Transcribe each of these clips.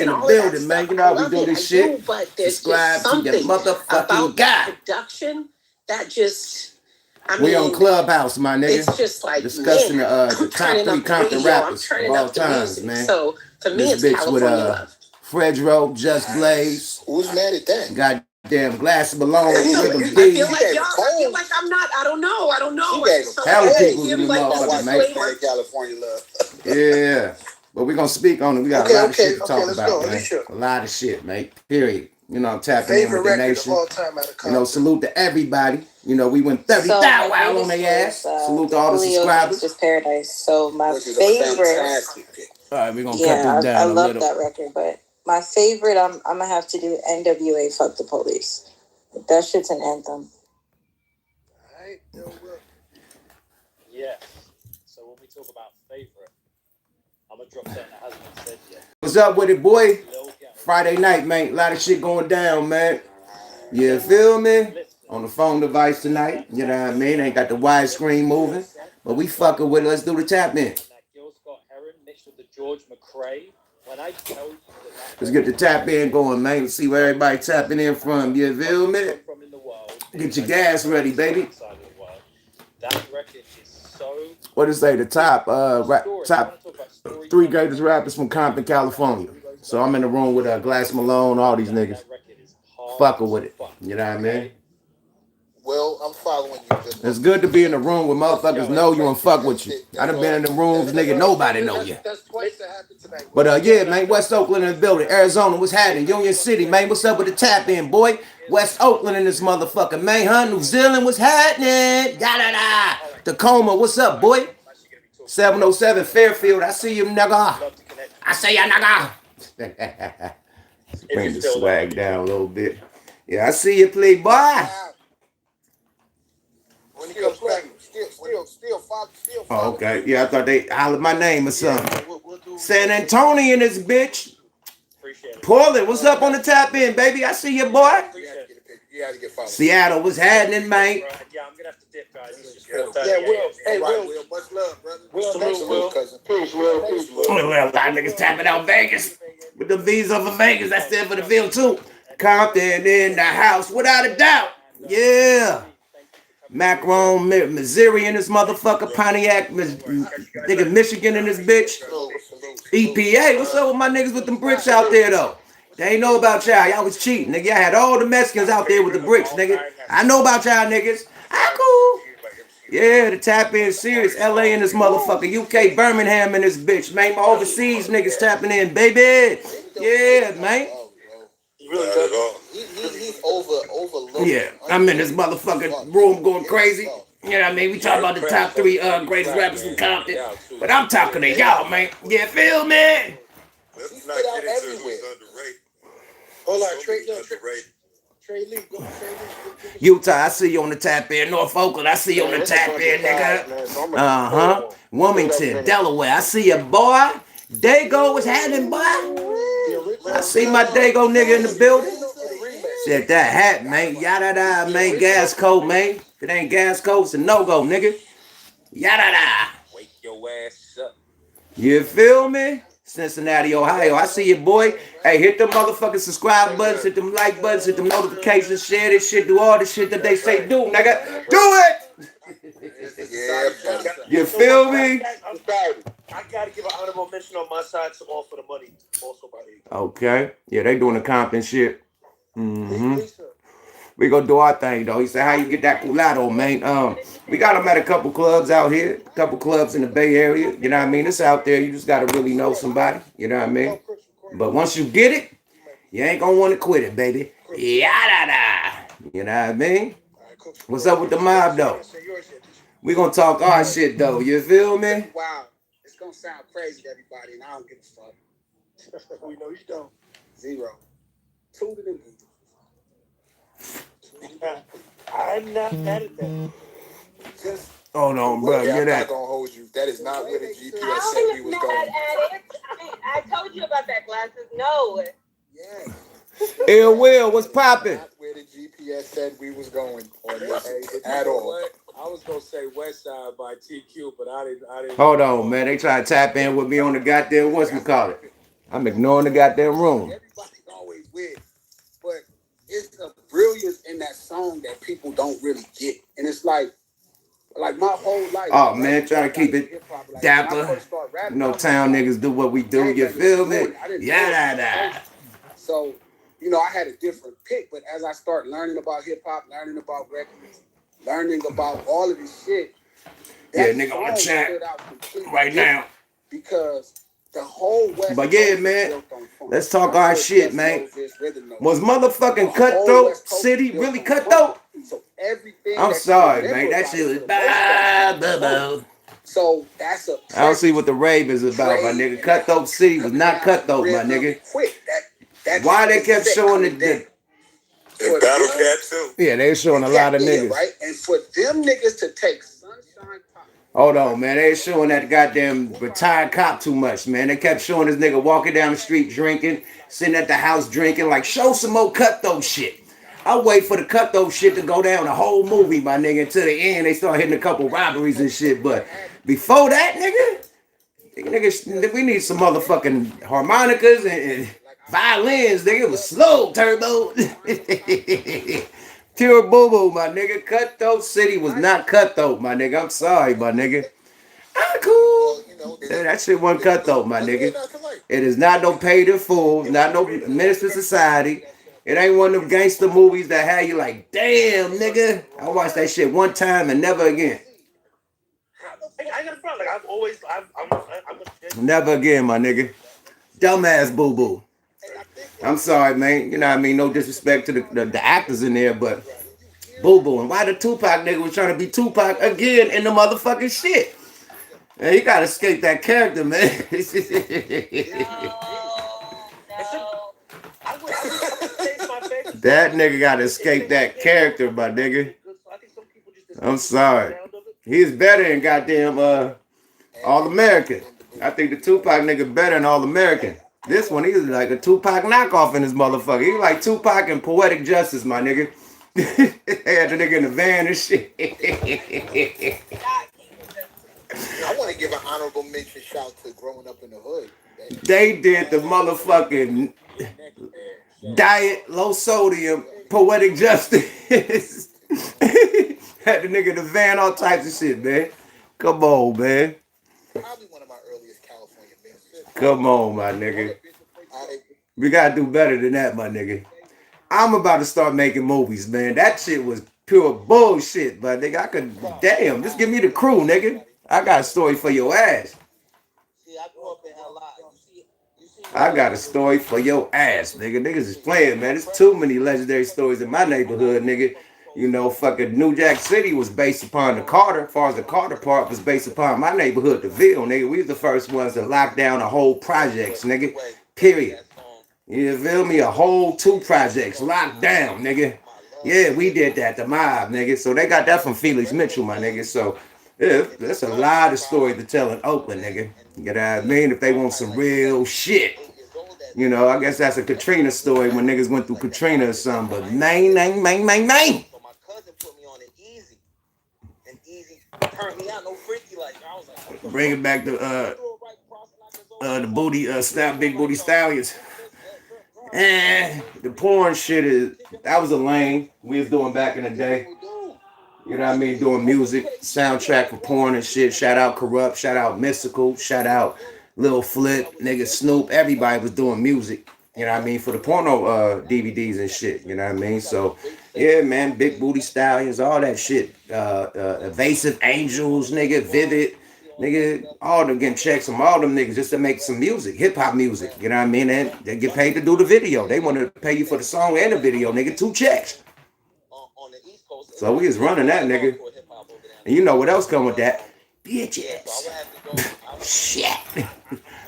L.A. in the building, man. You know how we do this shit. But there's subscribe just something to your motherfucking guy. Production that just. We on Clubhouse, my nigga. It's just like discussing the top 3 Compton rappers of all times, man. So for me, this it's bitch with Fredro, Just Blaze. Who's mad at that? Goddamn Glass of Malone, Rhythm D. I feel like I'm not. I don't know. Hella people in the motherfucking man. California love. Yeah, but we gonna speak on it. We got a lot of shit to talk about, man. A lot of shit, man. Period. You know, I'm tapping in with the nation. You know, salute to everybody. You know, we went 30,000 wild on their ass. Salute to all the subscribers. Just Paradise. So my favorite. All right, we're gonna cut this down I a love little. that record, but my favorite, I'm gonna have to do NWA. Fuck the Police. That shit's an anthem. Alright, yeah. So when we talk about favorite, I'm gonna drop something that hasn't been said yet. What's up with it, boy? Friday night, man. A lot of shit going down, man. You feel me? On the phone device tonight. You know what I mean? Ain't got the widescreen moving. But we fucking with it. Let's do the tap in. Let's get the tap in going, man. Let's see where everybody tapping in from. You feel me? Get your gas ready, baby. What did it say? The top 3 greatest rappers from Compton, California. So I'm in the room with Glass Malone, all these niggas. Fucking with it. You know what I mean? Well, I'm following you. It's good to be in the room where motherfuckers know you and fuck with you. I done been in the rooms, nigga, nobody know you. But yeah, man, West Oakland in the building. Arizona, what's happening? Union City, man, what's up with the tap in, boy? West Oakland in this motherfucker, man, huh? New Zealand, what's happening? Da-da-da. Tacoma, what's up, boy? 707 Fairfield, I see you, nigga. I say ya, nigga. Bring the swag down a little bit. Yeah, I see you, playboy. When he comes back, still follow. Oh, okay. Yeah, I thought they hollered my name or something. San Antonio in this bitch. Portland, what's up on the tap in, baby? I see you, boy. Seattle, what's happening, man? Yeah, I'm gonna have to dip, guys. Yeah, Will. Hey, Will. Much love, brother. Will, cousin. Peace, Will. Well, a lot of niggas tapping out Vegas. With the visa for Vegas, that's it for the Ville too. Compton in the house, without a doubt. Yeah. Macron, Missouri in this motherfucker. Pontiac, nigga, Michigan in this bitch. EPA, what's up with my niggas with them bricks out there, though? They ain't know about y'all. Y'all was cheating, nigga. I had all the Mexicans out there with the bricks, nigga. I know about y'all niggas. I'm cool. Yeah, the tap in serious. LA in this motherfucker. UK, Birmingham in this bitch, man. My overseas niggas tapping in, baby. Yeah, man. He's overlooked. Yeah, I'm in this motherfucking room going crazy. You know what I mean? We talk about the top 3 greatest rappers from Compton. But I'm talking to y'all, man. You feel me? Let's not get into who's underrated. Hold on, Trey Lee. Go Trey Lee. Utah, I see you on the tap in. North Oakland, I see you on the tap in, nigga. Uh-huh. Wilmington, Delaware, I see you, boy. Dago, what's happening, boy? I see my Dago nigga in the building. Said that hat, man. Yada-da, man. Gas code, man. If it ain't gas code, it's a no-go, nigga. Yada-da. Wake your ass up. You feel me? Cincinnati, Ohio. I see you, boy. Hey, hit them motherfucking subscribe buttons, hit them like buttons, hit them notifications, share this shit, do all the shit that they say do, nigga. Do it! You feel me? I'm sorry. I gotta give an honorable mention on my side to All for the Money. Also by Eagle. Okay. Yeah, they doing the Compton shit. Mm-hmm. We gonna do our thing though. He said, how you get that culatto, man? We got them at a couple clubs out here, a couple clubs in the Bay Area. You know what I mean? It's out there. You just gotta really know somebody. You know what I mean? But once you get it, you ain't gonna want to quit it, baby. Yada-da. You know what I mean? What's up with the mob though? We gonna talk our shit though. You feel me? Wow, it's gonna sound crazy to everybody, and I don't give a fuck. We know you don't. 0. 2 to the I'm not mad at that. Just hold on, bro. I'm Get that. not gonna hold you. That is not where the GPS said we was going. I told you about that, Glasses. No. Yeah. Ill Will, what's popping? Not where the GPS said we was going on this at all. I was gonna say West Side by TQ, but I didn't. Hold on, man. They try to tap in with me on the goddamn whatchamacallit. I'm ignoring the goddamn room. Everybody's always weird, but it's a brilliance in that song that people don't really get, and it's like my whole life. Oh man, trying to keep it dapper. You know, town niggas do what we do. You feel me? Yeah. So, you know, I had a different pick, but as I start learning about hip hop, learning about records, learning about all of this shit, yeah, nigga on the chat right now because the whole West. But yeah, man, let's talk our shit, man. Was motherfucking Cutthroat City really cutthroat? So everything. I'm sorry, man. That shit was bad. So that's a. I don't see what the rave is about, my nigga. Cutthroat City was not cutthroat, my nigga. Why they kept showing the Battle Cat too? Yeah, they showing a lot of niggas. Right, and for them niggas to take Sunshine Pop. Hold on, man. They ain't showing that goddamn retired cop too much, man. They kept showing this nigga walking down the street drinking, sitting at the house drinking. Like, show some more cutthroat shit. I wait for the cutthroat shit to go down the whole movie, my nigga. Until the end, they start hitting a couple robberies and shit. But before that, nigga, we need some motherfucking harmonicas and violins, nigga. It was slow, Turbo. Pure boo-boo, my nigga. Cutthroat City was not cutthroat, my nigga. I'm sorry, my nigga. Ah, cool. That shit wasn't cutthroat, my nigga. It is not no paid in full, not no Minister Society. It ain't one of them gangster movies that had you like, damn, nigga. I watched that shit one time and never again. I got a front. Like I'm never again, my nigga. Dumbass boo-boo. I'm sorry, man. You know what I mean? No disrespect to the actors in there, but boo-boo. And why the Tupac nigga was trying to be Tupac again in the motherfucking shit? Man, you gotta escape that character, man. That nigga gotta escape that character, my nigga. I'm sorry. He's better than goddamn All American. I think the Tupac nigga better than All American. This one, he's like a Tupac knockoff in this motherfucker. He's like Tupac and Poetic Justice, my nigga. They had the nigga in the van and shit. I want to give an honorable mention shout to Growing Up in the Hood. They did the motherfucking diet, low sodium, Poetic Justice. Had the nigga in the van, all types of shit, man. Come on, man. Probably one of my earliest California bands. Come on, my nigga. We gotta do better than that, my nigga. I'm about to start making movies, man. That shit was pure bullshit, but nigga, I could, damn, just give me the crew, nigga. I got a story for your ass. I got a story for your ass, nigga. Niggas is playing, man. There's too many legendary stories in my neighborhood, nigga. You know, fucking New Jack City was based upon the Carter. As far as the Carter part was based upon my neighborhood, the Ville, nigga. We was the first ones to lock down the whole projects, nigga. Period. You feel me? A whole 2 projects locked down, nigga. Yeah, we did that, the mob, nigga. So they got that from Felix Mitchell, my nigga. So yeah, that's a lot of stories to tell in Oakland, nigga. You know what I mean? If they want some real shit. You know, I guess that's a Katrina story when niggas went through Katrina or something. But man. Bring it back to the booty big booty stallions. And the porn shit that was a lane we was doing back in the day. You know what I mean? Doing music, soundtrack for porn and shit. Shout out Corrupt, shout out Mystical, shout out Lil Flip, nigga Snoop. Everybody was doing music. You know what I mean? For the porno DVDs and shit. You know what I mean? So yeah, man, big booty stallions, all that shit. Evasive Angels, nigga, Vivid, nigga, all them getting checks from all them niggas just to make some music, hip hop music. You know what I mean? And they get paid to do the video. They want to pay you for the song and the video, nigga. 2 checks. So we was running that, nigga. And you know what else come with that? Bitches. Shit.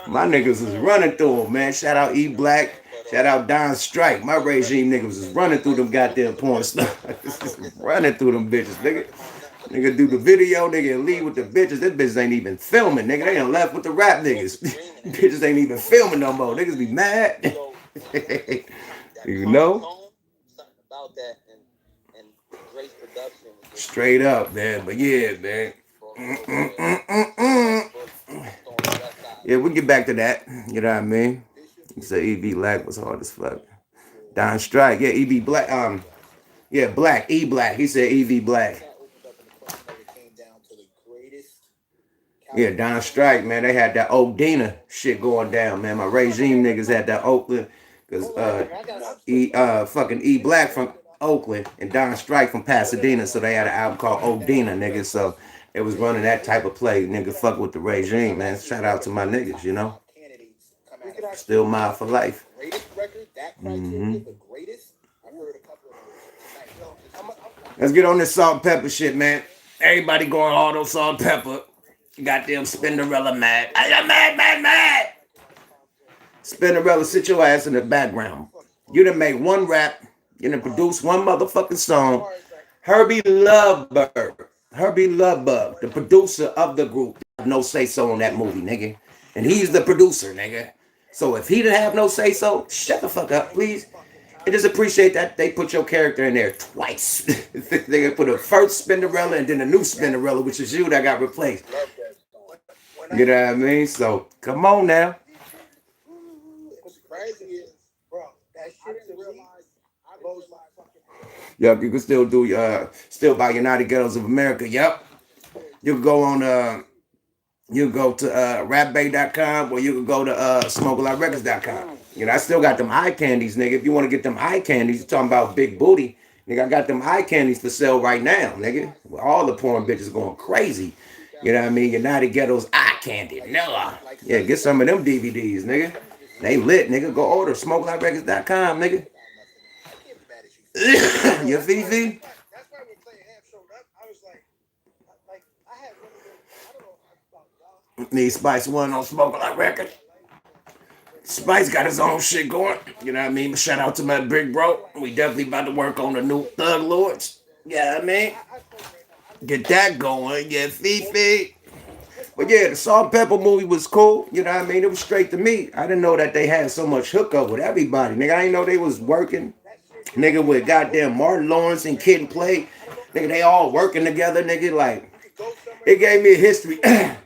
My niggas was running through them, man. Shout out E Black. Shout out Don Strike. My regime niggas was running through them goddamn porn stuff. Running through them bitches, nigga. Nigga do the video, nigga, and leave with the bitches. Them bitches ain't even filming, nigga. They done left with the rap niggas. Bitches ain't even filming no more. Niggas be mad. You know? Straight up, man. But yeah, man. Yeah, we'll get back to that. You know what I mean? He said E.B. Black was hard as fuck. Don Strike, yeah, E.B. Black, yeah, Black, E. Black. He said E.V. Black. Yeah, Don Strike, man, they had that Odina shit going down, man. My regime niggas had that Oakland, cause fucking E. Black from Oakland and Don Strike from Pasadena, so they had an album called Odina, nigga. So it was running that type of play, nigga. Fuck with the regime, man. Shout out to my niggas, you know. Still mob for life. Mm-hmm. Let's get on this salt and pepper shit, man. Everybody going all those salt and pepper. Goddamn Spinderella mad. I am mad. Spinderella, sit your ass in the background. You done made one rap. You done produced one motherfucking song. Herbie Lovebug, the producer of the group, no say so on that movie, nigga. And he's the producer, nigga. So if he didn't have no say so, shut the fuck up, please. I just appreciate that they put your character in there twice. They put a first Spinderella and then a new Spinderella, which is you that got replaced. You know what I mean? So come on now. Yep, you can still do still buy United Ghettos of America. Yep. You can go on you can go to rapbay.com or you can go to smokealotrecords.com. You know, I still got them eye candies, nigga. If you want to get them eye candies, you're talking about big booty. Nigga, I got them eye candies for sale right now, nigga. With all the porn bitches going crazy. You know what I mean? United Ghettos eye candy. No. Yeah, get some of them DVDs, nigga. They lit, nigga. Go order smokealotrecords.com, nigga. You Fifi? Need Spice One on Smoke a Lot Record. Spice got his own shit going. You know what I mean? But shout out to my big bro. We definitely about to work on the new Thug Lords. Yeah, you know what I mean? Get that going. Yeah, Fifi. But yeah, the Salt and Pepper movie was cool. You know what I mean? It was straight to me. I didn't know that they had so much hookup with everybody. Nigga, I didn't know they was working. Nigga, with goddamn Martin Lawrence and Kid and Play. Nigga, they all working together, nigga. Like, it gave me a history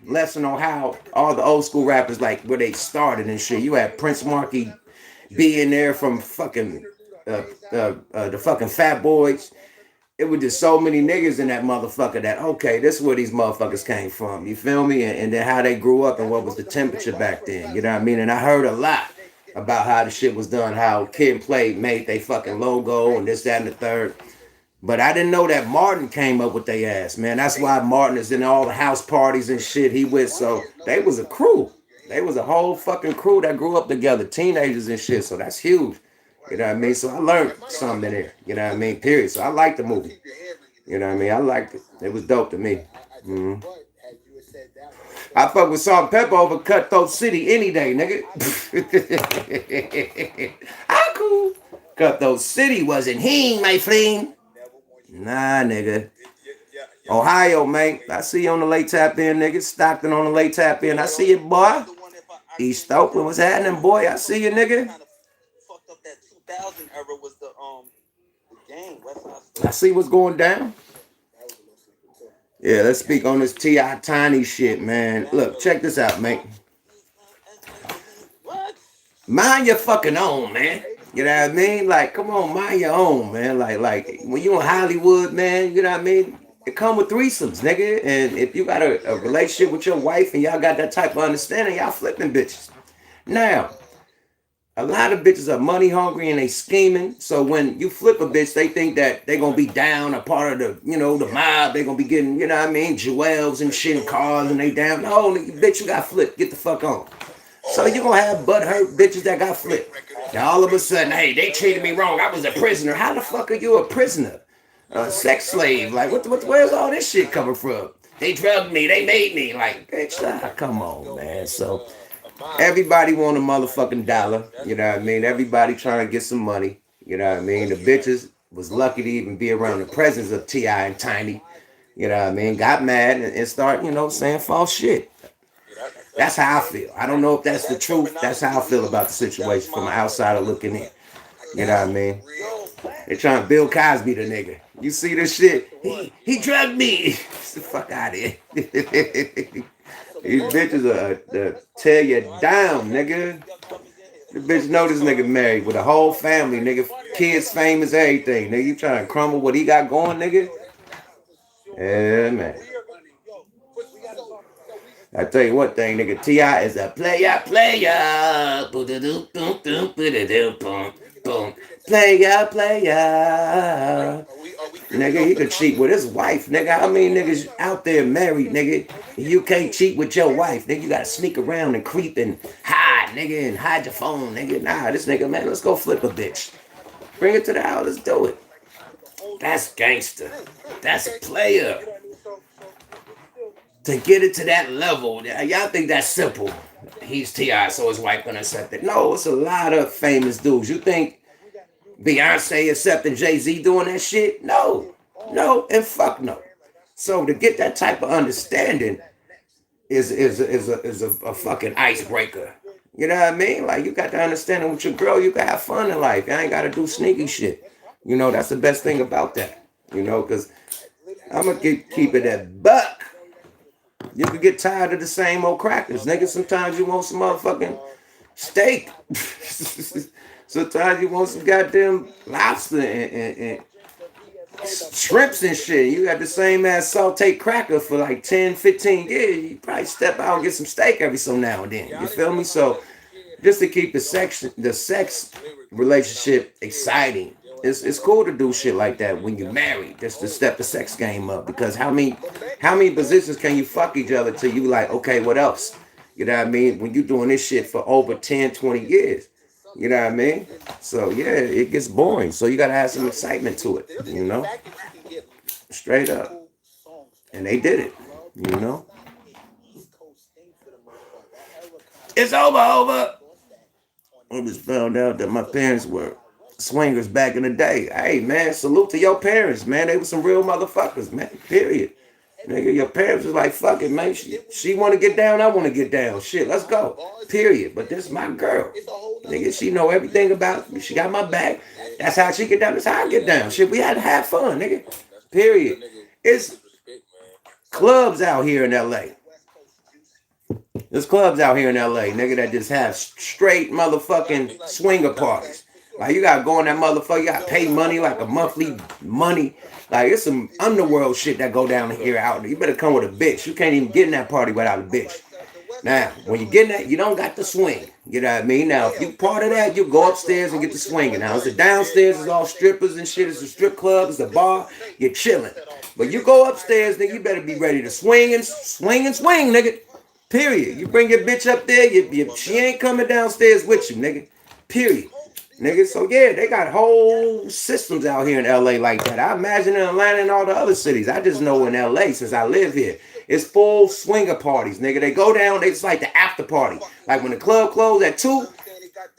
lesson on how all the old school rappers, like, where they started and shit. You had Prince Markie being there from fucking, the fucking Fat Boys. It was just so many niggas in that motherfucker that, okay, this is where these motherfuckers came from. You feel me? And then how they grew up and what was the temperature back then. You know what I mean? And I heard a lot about how the shit was done, how Kid and Play made they fucking logo and this, that, and the third. But I didn't know that Martin came up with their ass, man. That's why Martin is in all the house parties and shit he with. So they was a crew. They was a whole fucking crew that grew up together, teenagers and shit. So that's huge. You know what I mean? So I learned something there. You know what I mean? Period. So I liked the movie. You know what I mean? I liked it. It was dope to me. Mm-hmm. I fuck with Salt and Pepper over Cutthroat City any day, nigga. How cool. Cutthroat City wasn't he, my friend. Nah, nigga. Ohio, man. I see you on the late tap in, nigga. Stockton on the late tap in. I see you, boy. East Oakland, what's happening, boy? I see you, nigga. I see what's going down. Yeah, let's speak on this T.I. Tiny shit, man. Look, check this out, mate. Mind your fucking own, man. You know what I mean? Like, come on, mind your own, man. Like when you in Hollywood, man, you know what I mean? It come with threesomes, nigga. And if you got a relationship with your wife and y'all got that type of understanding, y'all flipping bitches. Now, a lot of bitches are money hungry and they scheming. So when you flip a bitch, they think that they gonna be down a part of the, you know, the mob. They gonna be getting, you know what I mean, jewels and shit and cars and they down. No, bitch, you got flipped. Get the fuck on. So you gonna have butthurt bitches that got flipped. Now all of a sudden, hey, they treated me wrong. I was a prisoner. How the fuck are you a prisoner? A sex slave? Like, where's all this shit coming from? They drugged me. They made me. Like, bitch, come on, man. So everybody want a motherfucking dollar. You know what I mean? Everybody trying to get some money. You know what I mean? The bitches was lucky to even be around the presence of T.I. and Tiny. You know what I mean? Got mad and start, you know, saying false shit. That's how I feel. I don't know if that's the truth. That's how I feel about the situation from an outsider looking in. You know what I mean? They trying to Bill Cosby the nigga. You see this shit? He drugged me. Get the fuck out of here. These bitches are tear you down, nigga. The bitch know this nigga married with a whole family, nigga. Kids famous, everything. Nigga, you trying to crumble what he got going, nigga? Yeah, man. I tell you one thing, nigga. T.I. is a player. Player. Nigga, he could cheat with his wife, nigga. How many niggas out there married, nigga? You can't cheat with your wife, nigga. You gotta sneak around and creep and hide, nigga, and hide your phone, nigga. Nah, this nigga, man, let's go flip a bitch. Bring it to the house, let's do it. That's gangster. That's a player. To get it to that level, y'all think that's simple. He's T.I., so his wife gonna accept it. No, it's a lot of famous dudes. You think Beyonce accepting Jay-Z doing that shit? No, and fuck no. So to get that type of understanding is a fucking icebreaker. You know what I mean? Like, you got to understand with your girl, you can have fun in life. You ain't got to do sneaky shit. You know, that's the best thing about that. You know, because I'm going to keep it at buck. You could get tired of the same old crackers. Nigga, sometimes you want some motherfucking steak. Sometimes you want some goddamn lobster and shrimps and shit. You got the same ass sauteed cracker for like 10, 15 years. You probably step out and get some steak every so now and then. You feel me? So just to keep the sex relationship exciting. It's cool to do shit like that when you're married, just to step the sex game up. Because how many positions can you fuck each other till you like, okay, what else? You know what I mean? When you doing this shit for over 10, 20 years. You know what I mean? So yeah, it gets boring. So you gotta have some excitement to it, you know? Straight up. And they did it, you know? It's over. I just found out that my parents were swingers back in the day. Hey, man, salute to your parents, man. They were some real motherfuckers, man. Period. Nigga, your parents was like, fuck it, man. She want to get down, I want to get down. Shit, let's go. Period. But this is my girl. Nigga, she know everything about me. She got my back. That's how she get down. That's how I get down. Shit, we had to have fun, nigga. Period. It's clubs out here in L.A. There's clubs out here in L.A., nigga, that just have straight motherfucking swinger parties. Like, you gotta go in that motherfucker, you gotta pay money, like a monthly money. Like, it's some underworld shit that go down here out there. You better come with a bitch. You can't even get in that party without a bitch. Now, when you get in that, you don't got to swing. You know what I mean? Now, if you part of that, you go upstairs and get to swinging. Now, it's the downstairs, it's all strippers and shit. It's a strip club, it's a bar. You're chilling. But you go upstairs, nigga, you better be ready to swing, nigga. Period. You bring your bitch up there, she ain't coming downstairs with you, nigga. Period. Nigga, so yeah, they got whole systems out here in LA like that. I imagine in Atlanta and all the other cities. I just know in LA, since I live here, it's full swinger parties, nigga. They go down, it's like the after party. Like when the club closed at 2,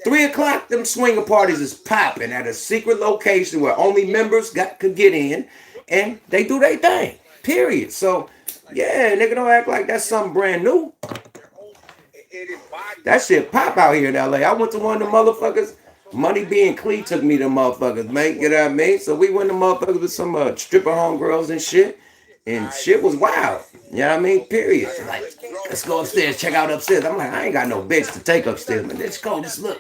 3 o'clock, them swinger parties is popping at a secret location where only members could get in, and they do their thing. Period. So, yeah, nigga, don't act like that's something brand new. That shit pop out here in LA. I went to one of the motherfuckers. Money being Clee took me to motherfuckers, man. You know what I mean? So we went to motherfuckers with some stripper homegirls and shit. And shit was wild. You know what I mean? Period. So like, let's go upstairs, check out upstairs. I'm like, I ain't got no bitch to take upstairs, man. Let's go, just look.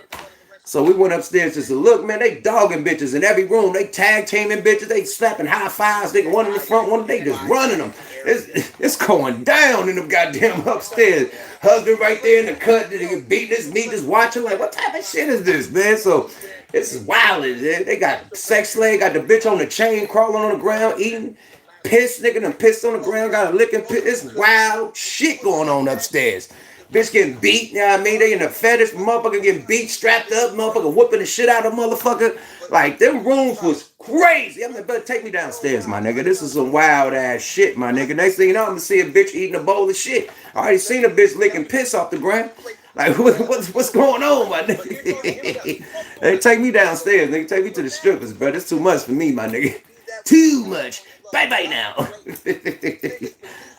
So we went upstairs just to look, man. They dogging bitches in every room. They tag teaming bitches. They slapping high fives. They one in the front, one they just running them. It's going down in them goddamn upstairs. Husband right there in the cut. They beating his meat, just watching like, what type of shit is this, man? So this is wild. They got sex slave, got the bitch on the chain, crawling on the ground, eating. Piss, nigga, done pissed on the ground, got a licking piss. It's wild shit going on upstairs. Bitch getting beat, you know what I mean? They in the fetish, motherfucker getting beat, strapped up, motherfucker whooping the shit out of motherfucker. Like, them rooms was crazy. I'm like, better take me downstairs, my nigga. This is some wild ass shit, my nigga. Next thing you know, I'm gonna see a bitch eating a bowl of shit. I already seen a bitch licking piss off the ground. Like, what's going on, my nigga? They take me downstairs, nigga. Take me to the strippers, bro. That's too much for me, my nigga. Too much. Bye-bye now.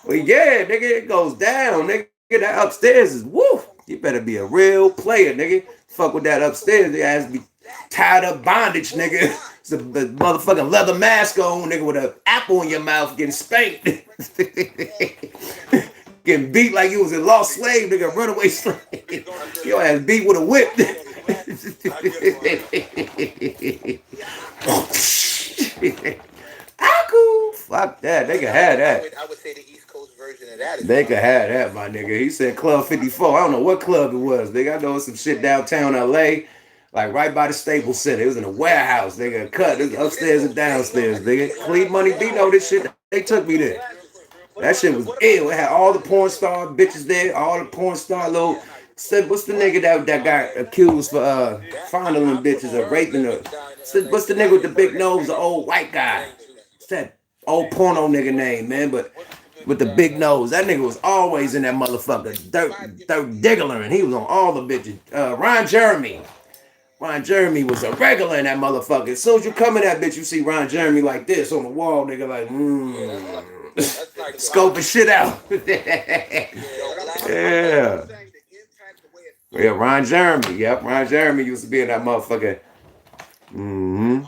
Well, yeah, nigga, it goes down, nigga. That upstairs is woo. You better be a real player, nigga. Fuck with that upstairs. They ass be tied up bondage, nigga. It's a motherfucking leather mask on, nigga, with an apple in your mouth getting spanked. Getting beat like you was a lost slave, nigga, runaway slave. Your ass beat with a whip. Aku, fuck that. They can have that. I would say the East Coast version of that. They could have that, my nigga. He said Club 54. I don't know what club it was, nigga. I know it's some shit downtown LA, like right by the Staples Center. It was in a warehouse, nigga. Cut. It was upstairs and downstairs, nigga. Clean Money B know this shit. They took me there. That shit was ill. It had all the porn star bitches there, all the porn star little. What's the nigga that got accused for fondling bitches or raping her? What's the nigga with the big nose, the old white guy? What's that old porno nigga name, man? But with the big nose, that nigga was always in that motherfucker. Dirt Diggler, and he was on all the bitches. Ron Jeremy. Ron Jeremy was a regular in that motherfucker. As soon as you come in that bitch, you see Ron Jeremy like this on the wall, nigga, like, scoping shit out. Yeah. Yeah, Ron Jeremy. Yep, Ron Jeremy used to be in that motherfucker. Mm-hmm.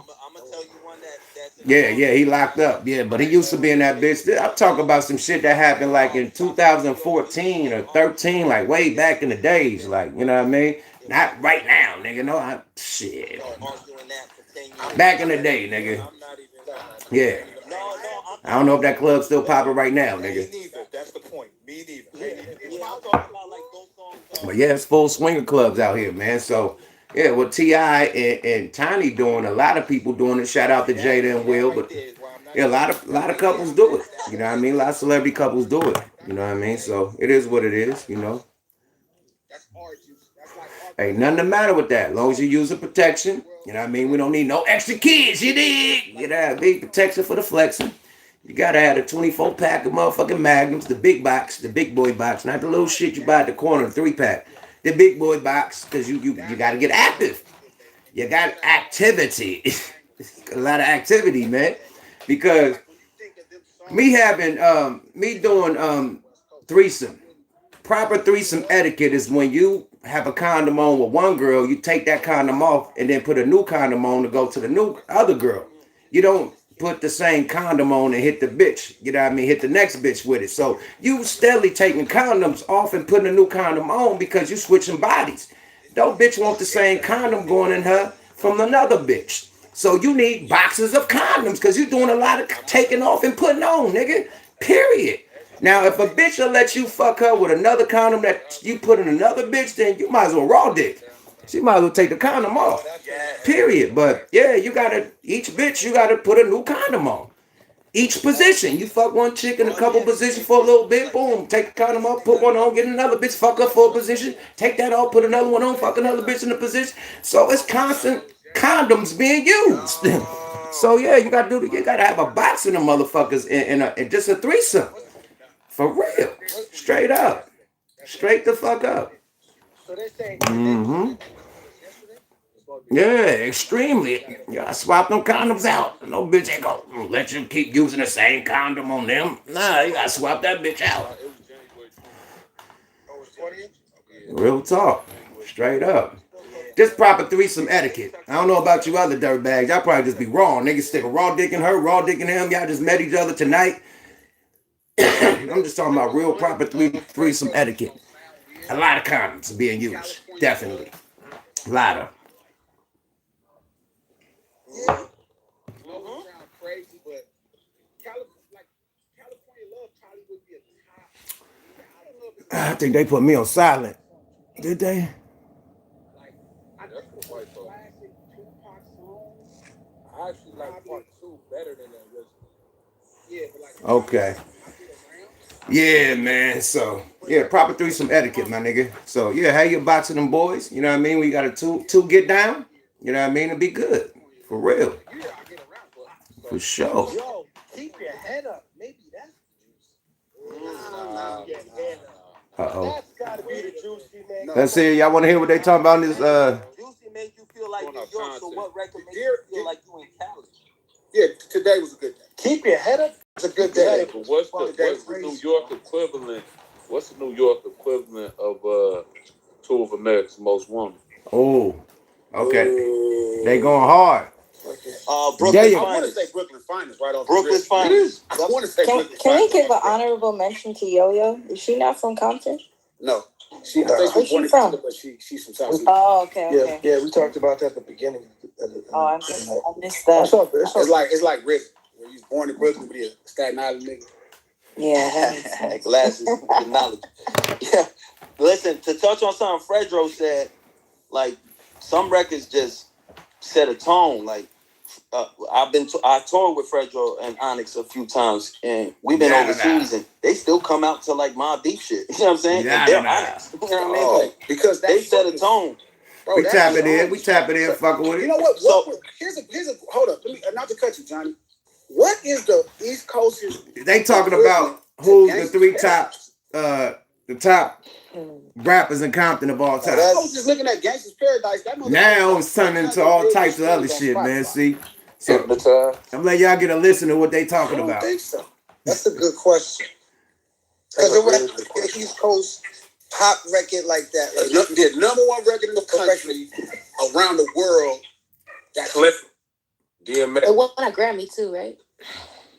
Yeah, he locked up. Yeah, but he used to be in that bitch. I'm talking about some shit that happened like in 2014 or 13, like way back in the days. Like, you know what I mean? Not right now, nigga. No, shit. Back in the day, nigga. Yeah. I don't know if that club's still popping right now, nigga. Me neither. That's the point. Me neither. But yeah, it's full swinger clubs out here, man. So yeah, what T.I. and Tiny doing, a lot of people doing it. Shout out to Jada and Will, but yeah, a lot of couples do it. You know what I mean? A lot of celebrity couples do it. You know what I mean? So it is what it is, you know. Ain't nothing the matter with that. As long as you use the protection, you know what I mean? We don't need no extra kids, you dig? You know, big protection for the flexing. You gotta have a 24-pack of motherfucking Magnums, the big box, the big boy box, not the little shit you buy at the corner, the 3-pack. The big boy box, because you gotta get active. You got activity. A lot of activity, man. Because me doing threesome. Proper threesome etiquette is when you have a condom on with one girl, you take that condom off and then put a new condom on to go to the new other girl. You don't put the same condom on and hit the bitch. You know what I mean? Hit the next bitch with it. So you steadily taking condoms off and putting a new condom on because you switching bodies. No bitch want the same condom going in her from another bitch. So you need boxes of condoms because you're doing a lot of taking off and putting on, nigga. Period. Now, if a bitch will let you fuck her with another condom that you put in another bitch, then you might as well raw dick. She might as well take the condom off. Period. But yeah, each bitch, you gotta put a new condom on. Each position. You fuck one chick in a couple positions for a little bit, boom, take the condom off, put one on, get another bitch, fuck her for a position, take that off, put another one on, fuck another bitch in a position. So it's constant condoms being used. So yeah, you gotta have a box of them motherfuckers in just a threesome. For real. Straight up. Straight the fuck up. Mm-hmm. Yeah, extremely. Yeah, I swap them condoms out. No bitch ain't gonna let you keep using the same condom on them. Nah, you gotta swap that bitch out. Real talk. Straight up. Just proper threesome etiquette. I don't know about you other dirtbags. Y'all probably just be wrong. Niggas stick a raw dick in her, raw dick in him. Y'all just met each other tonight. I'm just talking about real proper threesome etiquette. A lot of condoms being used. Definitely. A lot of. I think they put me on silent. Did they? I actually like part 2 better than the original. Okay. Yeah, man. So, yeah, proper threesome etiquette, my nigga. So, yeah, how you boxing them boys? You know what I mean? We got a two get down. You know what I mean? It'll be good. For real. For sure. Yo, keep your head up. Maybe that's the juice. Uh-oh. That's gotta be the juicy, man. Let's see. Y'all want to hear what they talking about in this? Juicy made you feel like New York, so what record made you feel like you in Cali? Yeah, today was a good day. Keep your head up. It's a good day. But what's the New York equivalent? What's the New York equivalent of Two of America's Most Wanted? Oh, okay. They going hard. Brooklyn I want to say Brooklyn Finest right off Brooklyn's the rip. Finest. I want to say Brooklyn Can we Finest. give an honorable mention to Yo-Yo? Is she not from Compton? No. I think Where's she born in from? Canada, but she's from South Sudan. Oh, okay. Yeah, we talked about that at the beginning. Oh, I missed that. It's like Rick, where you was born in Brooklyn, but he's a Staten Island nigga. Yeah. Glasses, with knowledge. Yeah. Listen, to touch on something Fredro said, like some records just set a tone. Like I toured with Fredro and Onyx a few times, and we've been overseas, and they still come out to like Mobb Deep shit. You know what I'm saying? And they're Onyx. You know what I mean? Like, because they set a tone. Bro, we tap it in, fucking with it. You know what? Here's a hold up. Let me not to cut you, Johnny. What is the East Coast's? They talking about who's the three top rappers in Compton of all time. I was just looking at Gangsta's Paradise. That now it's turning into all types of other shit, man. See, so I'm letting y'all get a listen to what they talking about. I don't think so. That's a good question. Because the East Coast pop record like that, the number one record in the country around the world. That's Cliff. DMX. It won a Grammy too, right?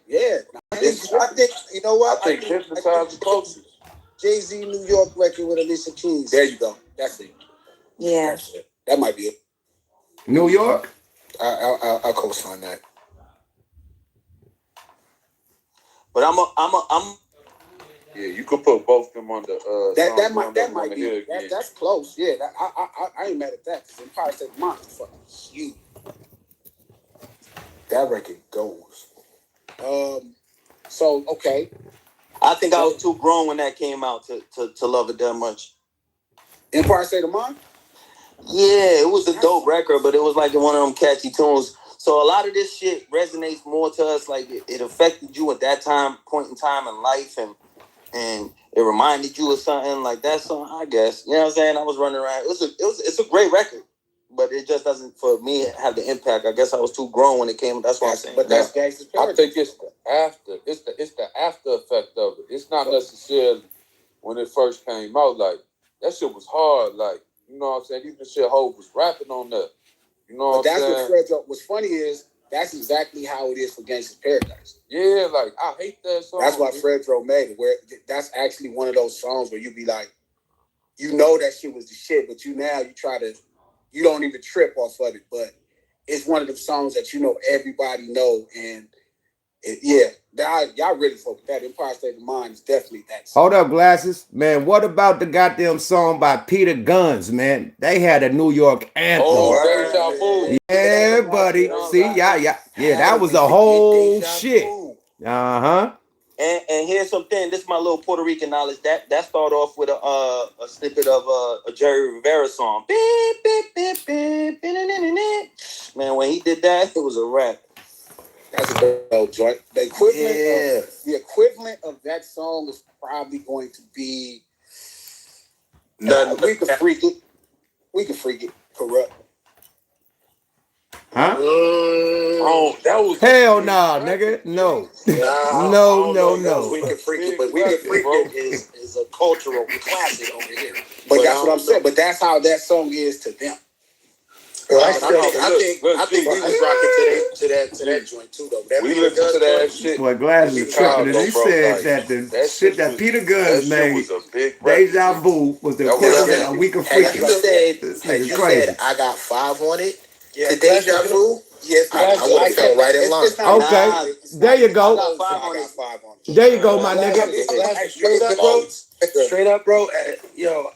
Yeah. I think you know what? I think Hypnotize the closest. Jay-Z New York record with Alicia Keys. There you go. That's it. Yeah. That's it. That might be it. New York? I'll co-sign that. But I'm Yeah, you could put both of them on the that might be that's close. Yeah, I ain't mad at that because Empire State of Mind is fucking huge. That record goes. So okay. I think I was too grown when that came out to love it that much. Empire State of Mind? Yeah, it was a dope record, but it was like one of them catchy tunes. So a lot of this shit resonates more to us. Like it affected you at that point in time in life, and it reminded you of something like that song, I guess. You know what I'm saying? I was running around. It's a great record, but it just doesn't, for me, have the impact. I guess I was too grown when it came. That's what I'm saying. But that's Gangsta's Paradise. I think it's the after effect of it. It's not necessarily when it first came out. Like that shit was hard. Like, you know what I'm saying? Even the shit Hov was rapping on that. You know what I'm saying? That's what Fredro. What's funny is that's exactly how it is for Gangsta's Paradise. Yeah, like I hate that song. That's why Fredro made it. Where that's actually one of those songs where you be like, you know that shit was the shit, but you don't even trip off of it. But it's one of the songs that you know everybody know, and y'all really fuck with that. Empire State of Mind is definitely that song. Hold up, Glasses. Man, what about the goddamn song by Peter Guns, man? They had a New York anthem. Oh, Deja Vu. Yeah, buddy. See, yeah, that was a whole shit. Uh-huh. And here's something. This is my little Puerto Rican knowledge. That started off with a snippet of a Jerry Rivera song. Beep, beep, beep, beep, beep. Man, when he did that, it was a rap. That's a dope joint. The equivalent of that song is probably going to be We Can Freak It. We Can Freak It. Corrupt. Huh? Oh, that was hell nah, nigga. No. No. We Can Freak It, but We Can Freak It is a cultural classic over here. But that's what I'm saying. But that's how that song is to them. I think we was rocking to that joint too, though. We listened to that shit. Boy, Glasses is tripping. And he said that the shit that Peter Guns made, Deja Vu, was the equivalent of We Can Freak It. This nigga's crazy. I got 5 on it. To Deja Vu. Yes, I would have fell right in line. Okay, there you go. I got 5 on it. There you go, my nigga. Straight up, bro. Yo,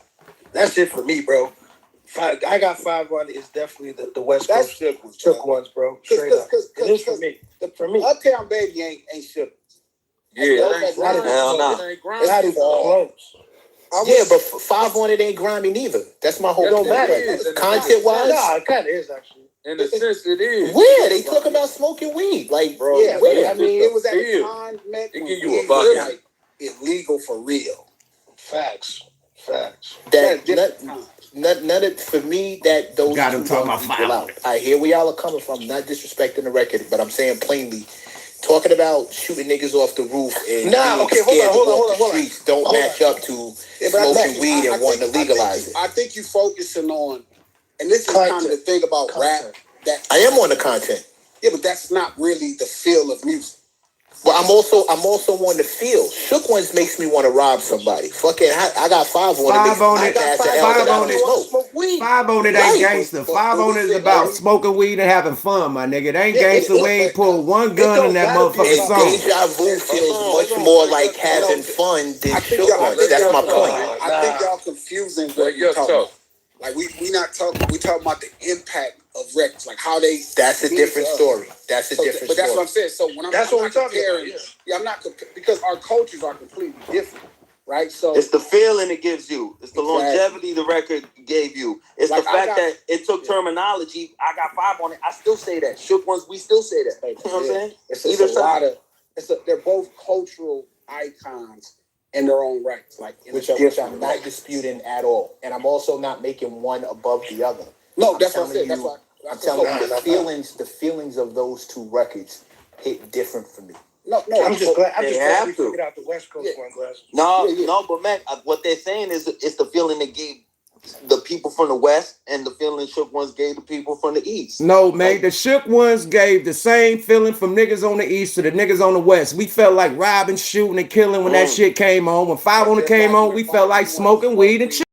that's it for me, bro. I got 5 on it. It's definitely the West Coast shook ones, bro. Straight up. It is for me. For me, Uptown Baby ain't shook. Yeah, hell no. It's not even close. Yeah, but 5 on it ain't grimy neither. That's my whole It don't matter. Content wise. Nah, it kind of is actually. In a sense, it is. Where they talk about smoking weed, like, bro. Yeah, where? I mean, it was at the time meant it give you a bucket. Like illegal for real. Facts. None of for me that those got two him talking about equal out. I hear where y'all are coming from. Not disrespecting the record, but I'm saying plainly, talking about shooting niggas off the roof and hold on. Don't match up to smoking weed and wanting to legalize it. I think you focusing on, and this is kind of the thing about rap. That I am on the content. Yeah, but that's not really the feel of music. But I'm also on the field. Shook Ones makes me want to rob somebody. Fucking, I got 5 on it. Five on it. Pass the 5 on it. Smoke weed. 5 on it ain't gangster. 5 on it is about smoking weed and having fun, my nigga. It ain't gangster. We ain't pull one gun in that motherfucking song. Deja Vu feels much more like having fun than Shook Ones. That's my point. I think y'all confusing what you're talking about. Like we not talking. We talking about the impact of records, like how they. That's a different story. That's a different story. But that's what I'm saying. So when I'm comparing, I'm not because our cultures are completely different, right? So it's the feeling it gives you. It's the longevity the record gave you. It's like the fact that it took terminology. I got 5 on it. I still say that. Shook Ones, we still say that. You know what I'm saying? It's a lot of. They're both cultural icons in their own rights, like which I'm not disputing at all, and I'm also not making one above the other. No, that's what I'm saying. That's why I'm telling you the feelings of those 2 records hit different for me. No, I'm just glad we figured out the West Coast one, Glass. No, but Mac, what they're saying is it's the feeling they gave the people from the West and the feeling Shook Ones gave the people from the East. No, man, the Shook Ones gave the same feeling from niggas on the East to the niggas on the West. We felt like robbing, shooting, and killing when that shit came on. When 5 on it came on, we felt like smoking weed and shit.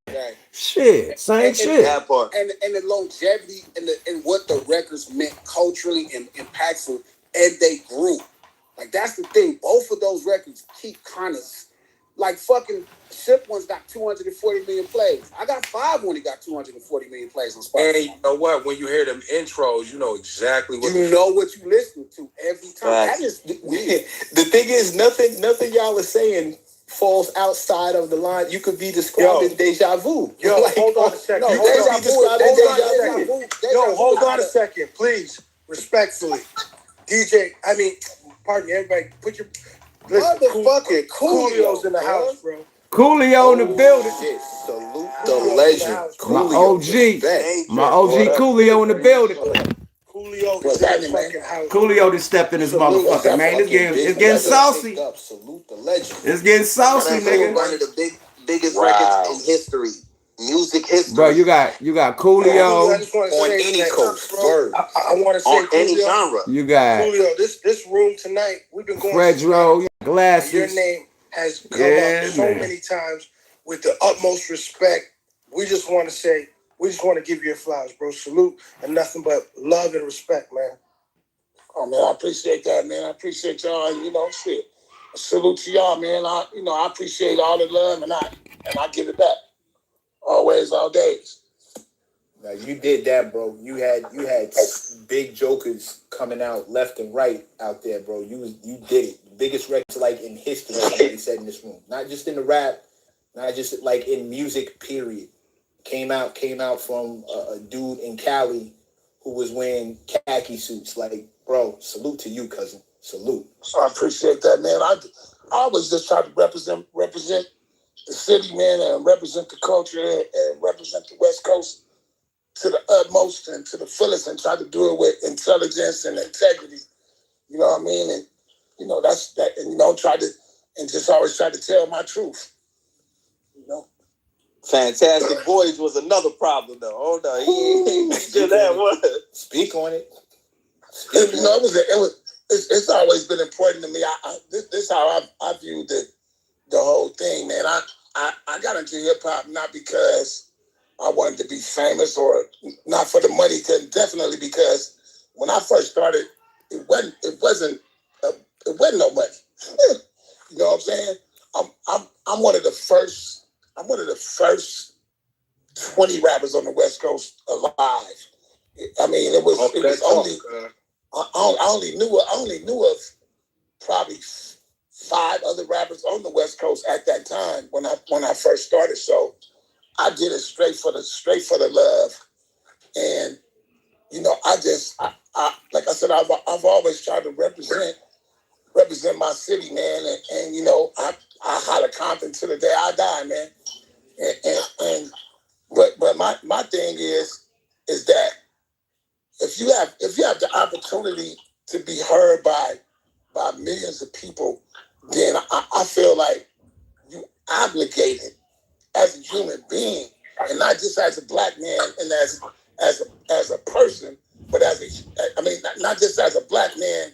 Shit, same shit. That part. And the longevity and what the records meant culturally and impactful, and they grew. Like that's the thing. Both of those records keep kind of like fucking. Shook Ones got 240 million plays. I got 5 when he got 240 million plays on Spotify. And you know what? When you hear them intros, you know exactly what you know what you listen to every time. That is the thing is nothing y'all are saying falls outside of the line. You could be described as deja vu. Hold on a second. Hold on a second, please. Respectfully. DJ, pardon me, everybody, put your motherfucking Coolio's in the house, bro. Coolio in the building. Shit, salute the legend. My OG Coolio in the building. Coolio is in the fucking house. Coolio just stepped in his motherfucking man. It's getting saucy. Salute the legend. It's getting saucy, nigga. One of the biggest records in history. Music history. Bro, you got Coolio on any coast. I want to say on any genre. You got Coolio. This room tonight, we've been going Fredro, Glasses. Your name has come up so many times with the utmost respect. We just want to give you your flowers, bro. Salute and nothing but love and respect, man. Oh man, I appreciate that, man. I appreciate y'all. You know, shit. Salute to y'all, man. I appreciate all the love and I give it back. Always, all days. Now you did that, bro. You had big jokers coming out left and right out there, bro. You did it. The biggest records like in history, like they said in this room. Not just in the rap, not just like in music, period. Came out from a dude in Cali who was wearing khaki suits. Like, bro, salute to you, cousin. Salute. So I appreciate that, man. I always just try to represent the city, man, and represent the culture and represent the West Coast to the utmost and to the fullest, and try to do it with intelligence and integrity. You know what I mean? And you know that's that. And you know, just always try to tell my truth. You know. Fantastic Voyage was another problem, though. Oh no, he did that one. Speak on it. You know, it's always been important to me. This is how I viewed the whole thing, man. I got into hip hop not because I wanted to be famous or not for the money, definitely because when I first started, it wasn't no money. You know what I'm saying? I'm one of the first 20 rappers on the West Coast alive. I mean, it was only I only knew of probably 5 other rappers on the West Coast at that time when I first started. So I did it straight for the love, and you know, I like I said, I've always tried to represent my city, man, and you know, I holler Compton to the day I die, man. But my thing is that if you have the opportunity to be heard by millions of people, then I feel like you obligated as a human being, and not just as a black man and as a person, but not just as a black man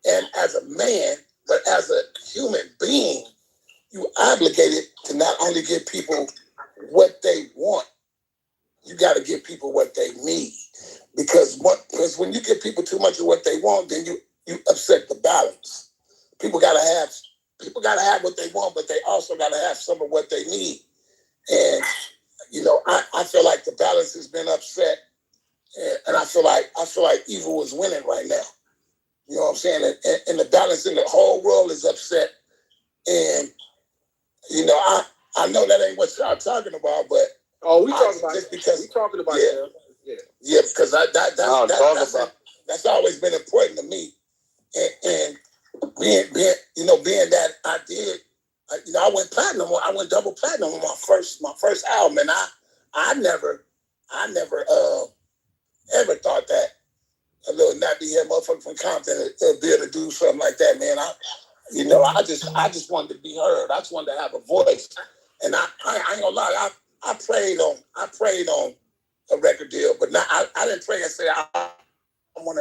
and as a man, But as a human being, you obligated to not only give people what they want, you got to give people what they need. Because when you give people too much of what they want, then you upset the balance. People gotta have what they want, but they also gotta have some of what they need. And I feel like the balance has been upset, and I feel like evil is winning right now. You know what I'm saying? And the balance in the whole world is upset. And I know that ain't what y'all talking about, but we talking about just because we talking about because that's always been important to me. And being that I did, I went platinum. I went double platinum on my first album, and I never ever thought that a little nappy head motherfucker from Compton would be able to do something like that, man. I just wanted to be heard. I just wanted to have a voice, and I ain't gonna lie. I prayed on a record deal, but I didn't pray and say I want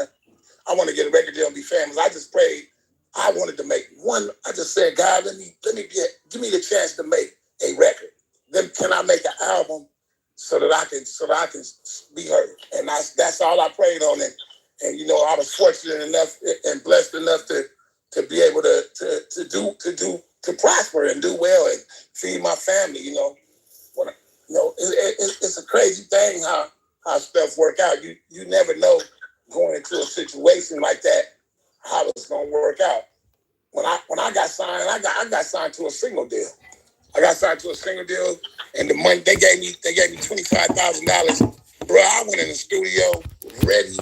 to get a record deal and be famous. I just prayed. I wanted to make one. I just said, God, give me the chance to make a record. Then can I make an album so that I can be heard? And that's all I prayed on. And I was fortunate enough and blessed enough to be able to prosper and do well and feed my family. It's a crazy thing how stuff work out. You never know going into a situation like that how it's gonna work out. When I got signed, I got signed to a single deal. I got signed to a single deal, and the money they gave me $25,000. Bro, I went in the studio ready,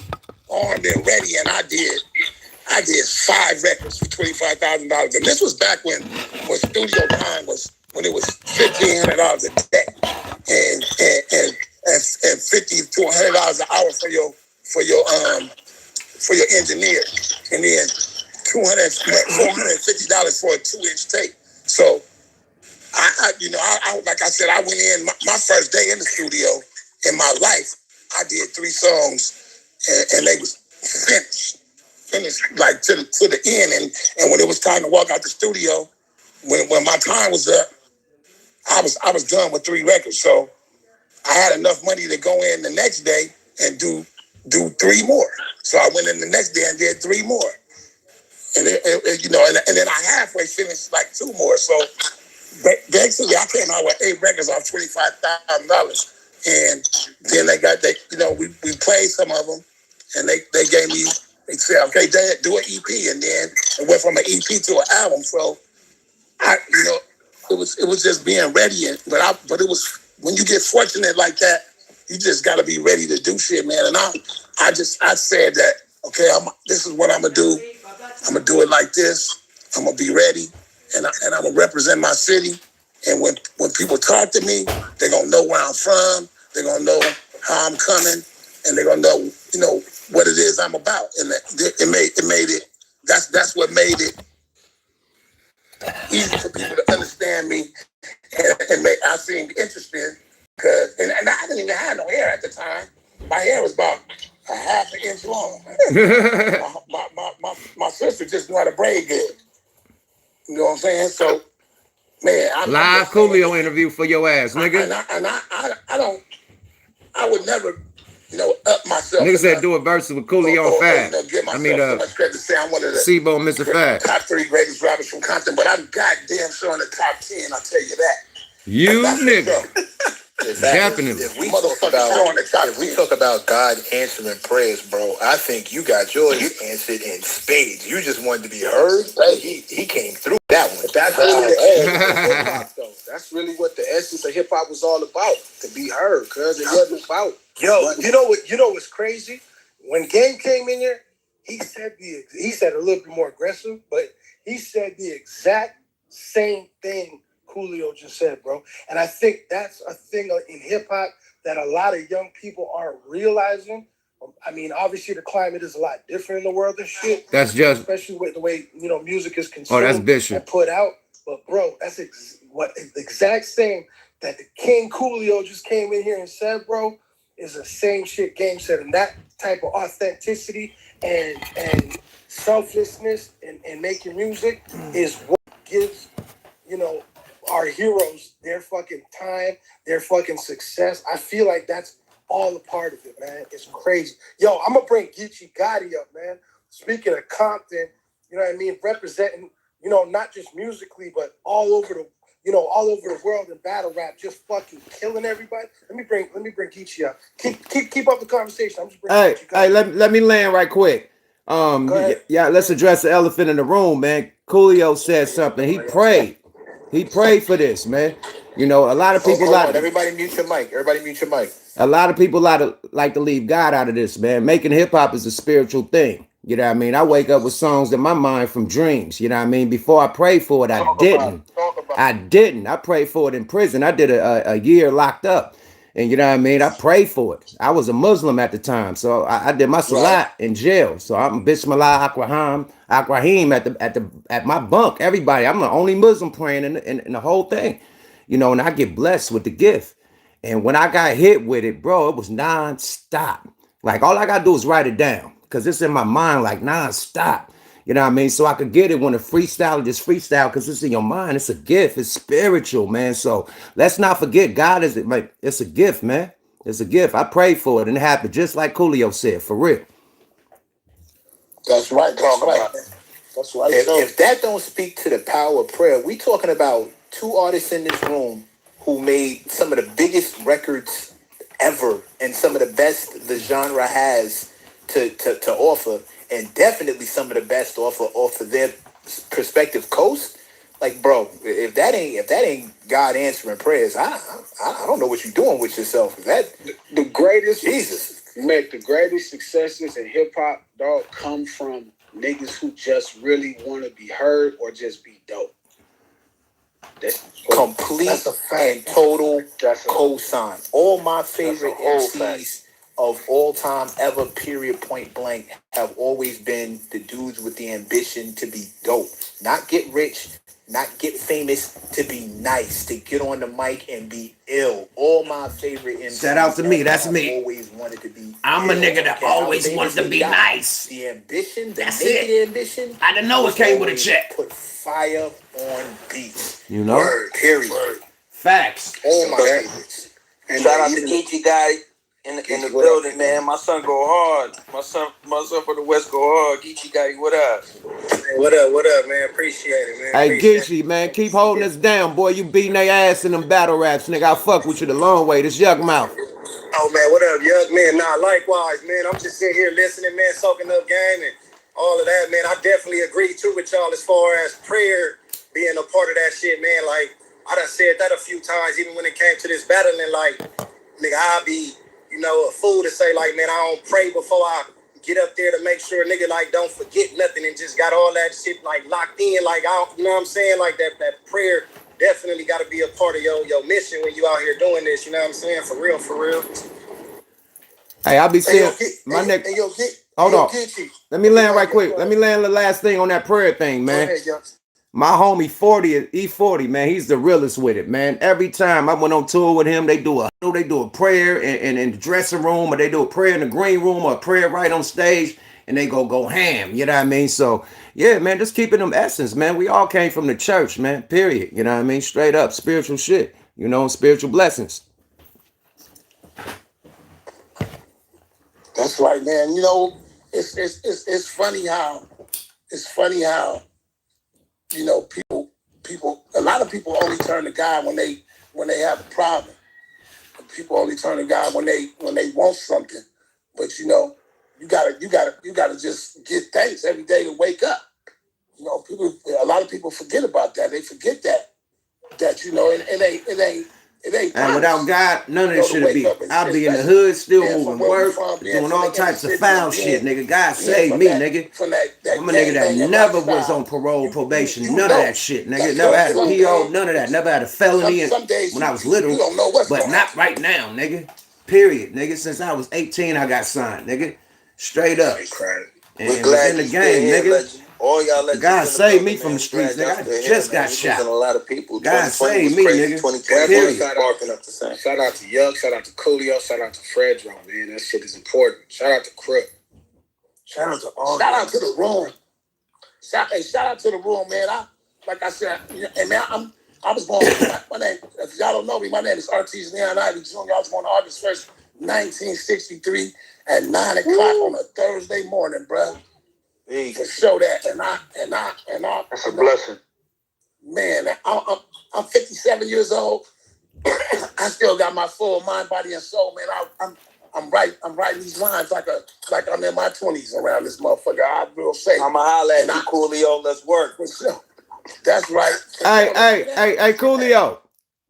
armed and ready, and I did 5 records for $25,000. And this was back when studio time was when it was $1,500 a day, and $50 to $100 an hour for your engineer, and then $450 for a 2-inch tape. So I like I said, I went in my first day in the studio in my life. I did 3 songs, and they was finished like to the end. And when it was time to walk out the studio, when my time was up, I was done with 3 records. So I had enough money to go in the next day and do 3 more. So I went in the next day and did 3 more. And and then I halfway finished like 2 more. So basically, I came out with 8 records off $25,000, and then we played some of them, and they gave me. They said, okay, Dad, do an EP, and then it went from an EP to an album. So it was just being ready, but it was when you get fortunate like that, you just got to be ready to do shit, man. And I said that, okay, this is what I'm gonna do. I'm gonna do it like this. I'm gonna be ready, and I'm gonna represent my city. And when people talk to me, they're gonna know where I'm from. They're gonna know how I'm coming, and they're gonna know, what it is I'm about. And it made it. That's what made it easy for people to understand me, and I seemed interesting. And I didn't even have no hair at the time. My hair was about a half an inch long. my sister just knew how to braid good. You know what I'm saying? So, man, live Coolio interview for your ass, nigga. I would never, up myself. Nigga said do a verse with Coolio and Fat. Give myself so much credit to say I'm one of the Sebo and Mr. Fat. Top 3 greatest rappers from Compton, but I'm goddamn sure in the top 10. I'll tell you that. You nigga. Definitely. If we talk about God answering prayers, bro, I think you got yours answered in spades. You just wanted to be heard. He came through that one. That's really the hip hop, though. That's really what the essence of hip hop was all about, to be heard. Cause it wasn't about. You know what's crazy? When Game came in here, he said a little bit more aggressive, but he said the exact same thing Coolio just said, bro. And I think that's a thing in hip-hop that a lot of young people aren't realizing. I mean, obviously the climate is a lot different in the world and shit. That's just... Especially with the way, music is consumed that's Bishop. and put out. But, bro, that's the exact same that the King Coolio just came in here and said, bro. is a same shit game set, and that type of authenticity and selflessness and making music is what gives, you know, our heroes their fucking time, their fucking success. I feel like that's all a part of it, man. It's crazy. Yo, I'm gonna bring Geechee Gotti up, man. Speaking of Compton, you know what I mean, representing, you know, not just musically, but all over the world in battle rap, just fucking killing everybody. Let me bring Geechee up. Keep up the conversation. I'm just bringing Geechee Gotti. Hey, let me land right quick. Yeah, let's address the elephant in the room, man. Coolio said something. He prayed. He prayed for this, man. You know, a lot of people everybody mute your mic. Everybody mute your mic. A lot of people like to leave God out of this, man. Making hip hop is a spiritual thing. You know what I mean? I wake up with songs in my mind from dreams. You know what I mean? Before I prayed for it, I didn't. I prayed for it in prison. I did a year locked up. And you know what I mean? I prayed for it. I was a Muslim at the time. So I did my salat in jail. So I'm Bismillah Akrahim at my bunk. Everybody. I'm the only Muslim praying in the whole thing. You know, and I get blessed with the gift. And when I got hit with it, bro, it was nonstop. Like all I gotta do is write it down. Because it's in my mind like nonstop. You know what I mean? So I could get it when a freestyle, just freestyle, because it's in your mind. It's a gift. It's spiritual, man. So let's not forget, God is like, it's a gift, man. It's a gift. I prayed for it and it happened just like Coolio said, for real. That's right. That's right. If that don't speak to the power of prayer, we talking about two artists in this room who made some of the biggest records ever and some of the best the genre has to offer, and definitely some of the best off of their perspective coast. Like, bro, if that ain't God answering prayers, I don't know what you're doing with yourself. The greatest Jesus, the greatest successes in hip hop, dog, come from niggas who just really want to be heard or just be dope. That's complete and total cosign. All my favorite MCs of all time ever, period, point blank, have always been the dudes with the ambition to be dope. Not get rich, not get famous, to be nice, to get on the mic and be ill. All my favorite MCs. Shout out to me, that's me. Always wanted to be I'm ill. A nigga that always wanted to be nice. The ambition, that's it. Ambition. I didn't know it came with a check. Put fire on beats. You know? Word, period. Word. Facts. All my favorites. And shout out to Geechee Gotti in the building, man. My son go hard. My son from the West go hard. Geechee Gotti, what up? Hey, what up, man? Appreciate it, man. Hey, Geechee, man, keep holding us down, boy. You beating their ass in them battle raps, nigga. I fuck with you the long way. This YUKMOUTH. Oh, man, what up, Yuk? Man, nah, likewise, man. I'm just sitting here listening, man, soaking up game and all of that, man. I definitely agree, too, with y'all as far as prayer being a part of that shit, man. Like, I done said that a few times, even when it came to this battling, like, nigga, I'll be, you know, a fool to say, like, man, I don't pray before I get up there to make sure nigga, like, don't forget nothing and just got all that shit, like, locked in, like, you know what I'm saying? Like, that prayer definitely got to be a part of your mission when you out here doing this, you know what I'm saying? For real, for real. Hey, I'll be saying, my nigga, hold on. Let me land right quick. Let me land the last thing on that prayer thing, man. My homie 40, E40, man, he's the realest with it, man. Every time I went on tour with him, they do a prayer in the dressing room, or they do a prayer in the green room, or a prayer right on stage, and they go ham. You know what I mean? So, yeah, man, just keeping them essence, man. We all came from the church, man, period. You know what I mean? Straight up, spiritual shit, you know, spiritual blessings. That's right, man. You know, it's funny how you know, people, a lot of people only turn to God when they have a problem. People only turn to God when they want something. But you know, you gotta just give thanks every day to wake up. You know, a lot of people forget about that. They forget that you know, it ain't. And without God, none of this should be. I'll be in the hood, still moving work, doing all types of foul shit, nigga. God save me, nigga. I'm a nigga that never was on parole, probation, none of that shit, nigga. Never had a PO, none of that. Never had a felony when I was little, but not right now, nigga. Period, nigga. Since I was 18, I got signed, nigga. Straight up. And we're glad in the game, nigga. All y'all legends. God in the save building, me from man. the streets, Glad nigga. y'all I still here, just man. got We shot. losing a lot of people. God 2020 save was me, crazy. nigga. 2021 Period. is sparking up the same. Shout out to Yuck, shout out to Coolio, shout out to Fredro, man. That shit is important. Shout out to Crook. Shout out to all. Shout out to the room. Shout out to the room, man. Like I said, and man, I was born. My name, if y'all don't know me, my name is Artis Leon Ivy Jr. I was born August 1st, 1963, at 9 o'clock on a Thursday morning, bruh. To show that, and I. That's a blessing. Man, I'm 57 years old. I still got my full mind, body, and soul, man. I'm writing these lines like I'm in my 20s around this motherfucker. I will say. I'ma holla at you, Coolio. Let's work. That's right. Hey, Coolio.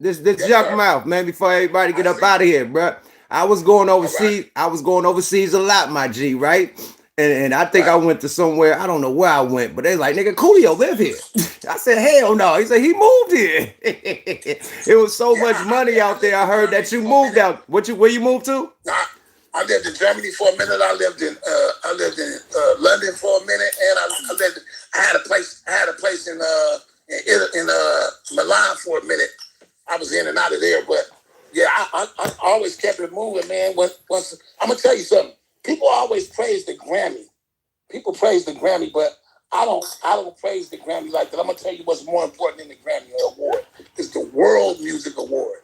This YUKMOUTH, man, before everybody get up out of here, bro. I was going overseas. Right. I was going overseas a lot, my G, right? And I think I went to somewhere, I don't know where I went, but they like, nigga, Coolio live here. I said, hell no. He said, he moved here. It was so much money out there. I heard that you moved out. Where you moved to? I lived in Germany for a minute. I lived in London for a minute, and I had a place in Milan for a minute. I was in and out of there, but yeah, I always kept it moving, man. Once I'm gonna tell you something. People always praise the Grammy. People praise the Grammy, but I don't praise the Grammy like that. I'm gonna tell you what's more important than the Grammy Award. It's the World Music Award.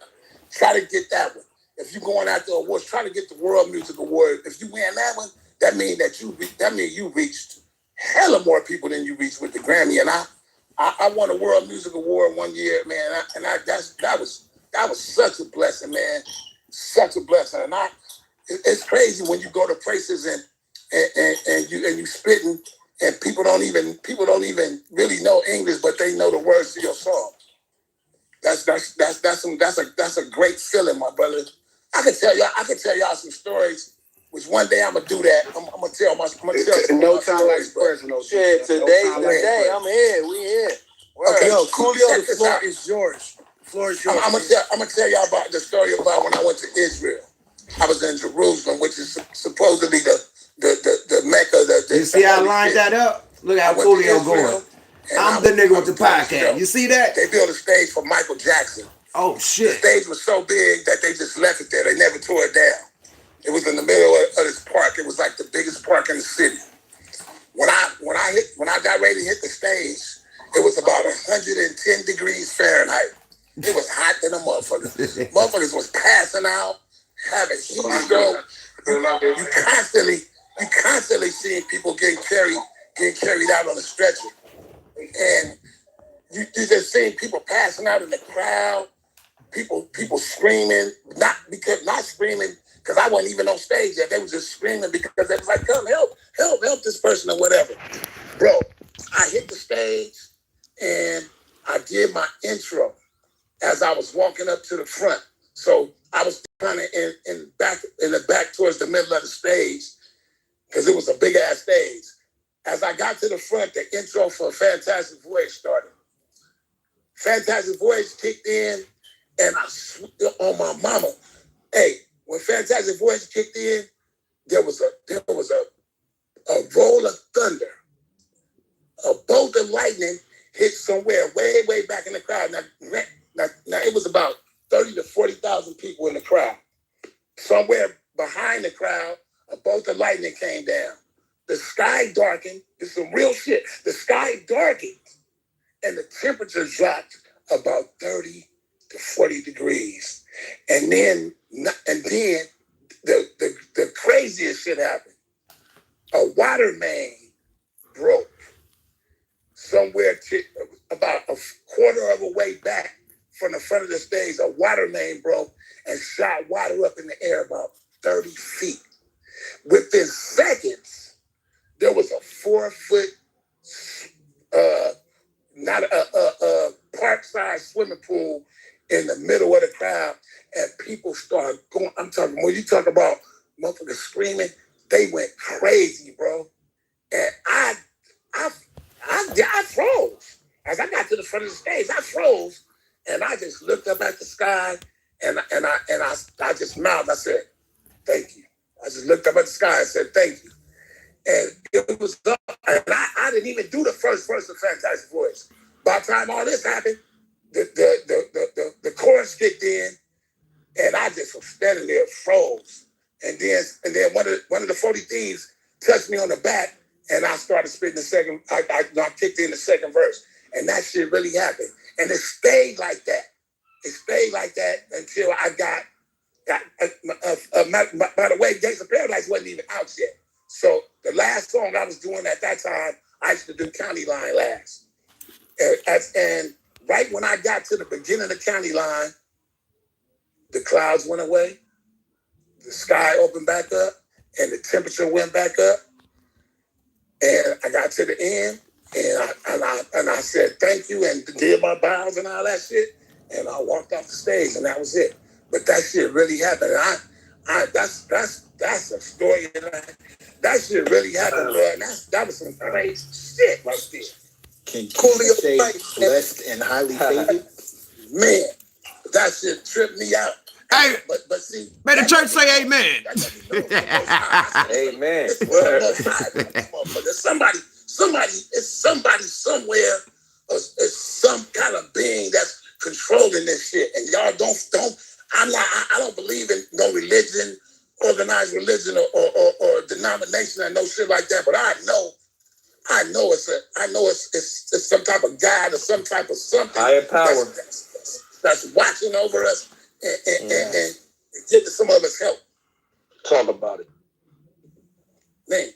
Try to get that one. If you're going after awards, try to get the World Music Award. If you win that one, that means you reached hella more people than you reached with the Grammy. And I won a World Music Award one year, man. That was such a blessing, man. Such a blessing. And it's crazy when you go to places and you spitting and people don't even really know English, but they know the words to your song. That's a great feeling, my brother. I can tell y'all some stories. Which one day I'm gonna do that. I'm gonna tell no time like personal. Shit, today's the day. I'm here. We here. Okay, yo, Coolio, the floor is yours. The floor is yours. I'm gonna tell y'all about the story about when I went to Israel. I was in Jerusalem, which is supposedly the Mecca. You see how I lined that up? Look how Coolio going. I'm the nigga with the podcast. You see that? They built a stage for Michael Jackson. Oh shit! The stage was so big that they just left it there. They never tore it down. It was in the middle of this park. It was like the biggest park in the city. When I got ready to hit the stage, it was about 110 degrees Fahrenheit. It was hot than a motherfucker. Motherfuckers was passing out, having heat stroke. You constantly seeing people getting carried out on a stretcher, and you just seeing people passing out in the crowd. People screaming, not screaming because I wasn't even on stage yet. They were just screaming because they was like, "Come help this person or whatever." Bro, I hit the stage and I did my intro as I was walking up to the front. So I was kind of in the back towards the middle of the stage because it was a big ass stage. As I got to the front, the intro for Fantastic Voyage started. Fantastic Voyage kicked in, and on my mama. Hey, when Fantastic Voyage kicked in, there was a roll of thunder. A bolt of lightning hit somewhere way back in the crowd. Now it was about 30 to 40,000 people in the crowd. Somewhere behind the crowd, a bolt of lightning came down. The sky darkened. This is some real shit. The sky darkened, and the temperature dropped about 30 to 40 degrees. And then the craziest shit happened. A water main broke somewhere about a quarter of a way back from the front of the stage. A water main broke and shot water up in the air about 30 feet. Within seconds, there was a 4-foot, not a park-sized swimming pool in the middle of the crowd, and people started going. I'm talking, when you talk about motherfuckers screaming, they went crazy, bro. And I froze. As I got to the front of the stage, I froze, and I just looked up at the sky, and I just mouthed. I said, "Thank you." I just looked up at the sky and said, "Thank you." And it was up, and I didn't even do the first verse of Fantastic Voice. By the time all this happened, the chorus kicked in, and I just was standing there, froze. And then one of the 40 Thieves touched me on the back, and I started spitting the second. I kicked in the second verse, and that shit really happened. And it stayed like that. It stayed like that until I got. By the way, Gates of Paradise wasn't even out yet. So the last song I was doing at that time, I used to do County Line last. And right when I got to the beginning of County Line, the clouds went away, the sky opened back up, and the temperature went back up. And I got to the end, and I said thank you and did my bows and all that shit. And I walked off the stage, and that was it. But that shit really happened. That's a story. That shit really happened, bro. And that was some crazy shit right there. Can you say blessed and highly favored? Man, that shit tripped me out. Hey, but see, may the church say amen. Amen. Somebody somewhere is some kind of being that's controlling this shit. And y'all don't. I don't believe in no religion, organized religion or denomination and no shit like that. But I know it's some type of God or some type of something. Higher power. That's watching over us and getting some of us help. Talk about it. Man.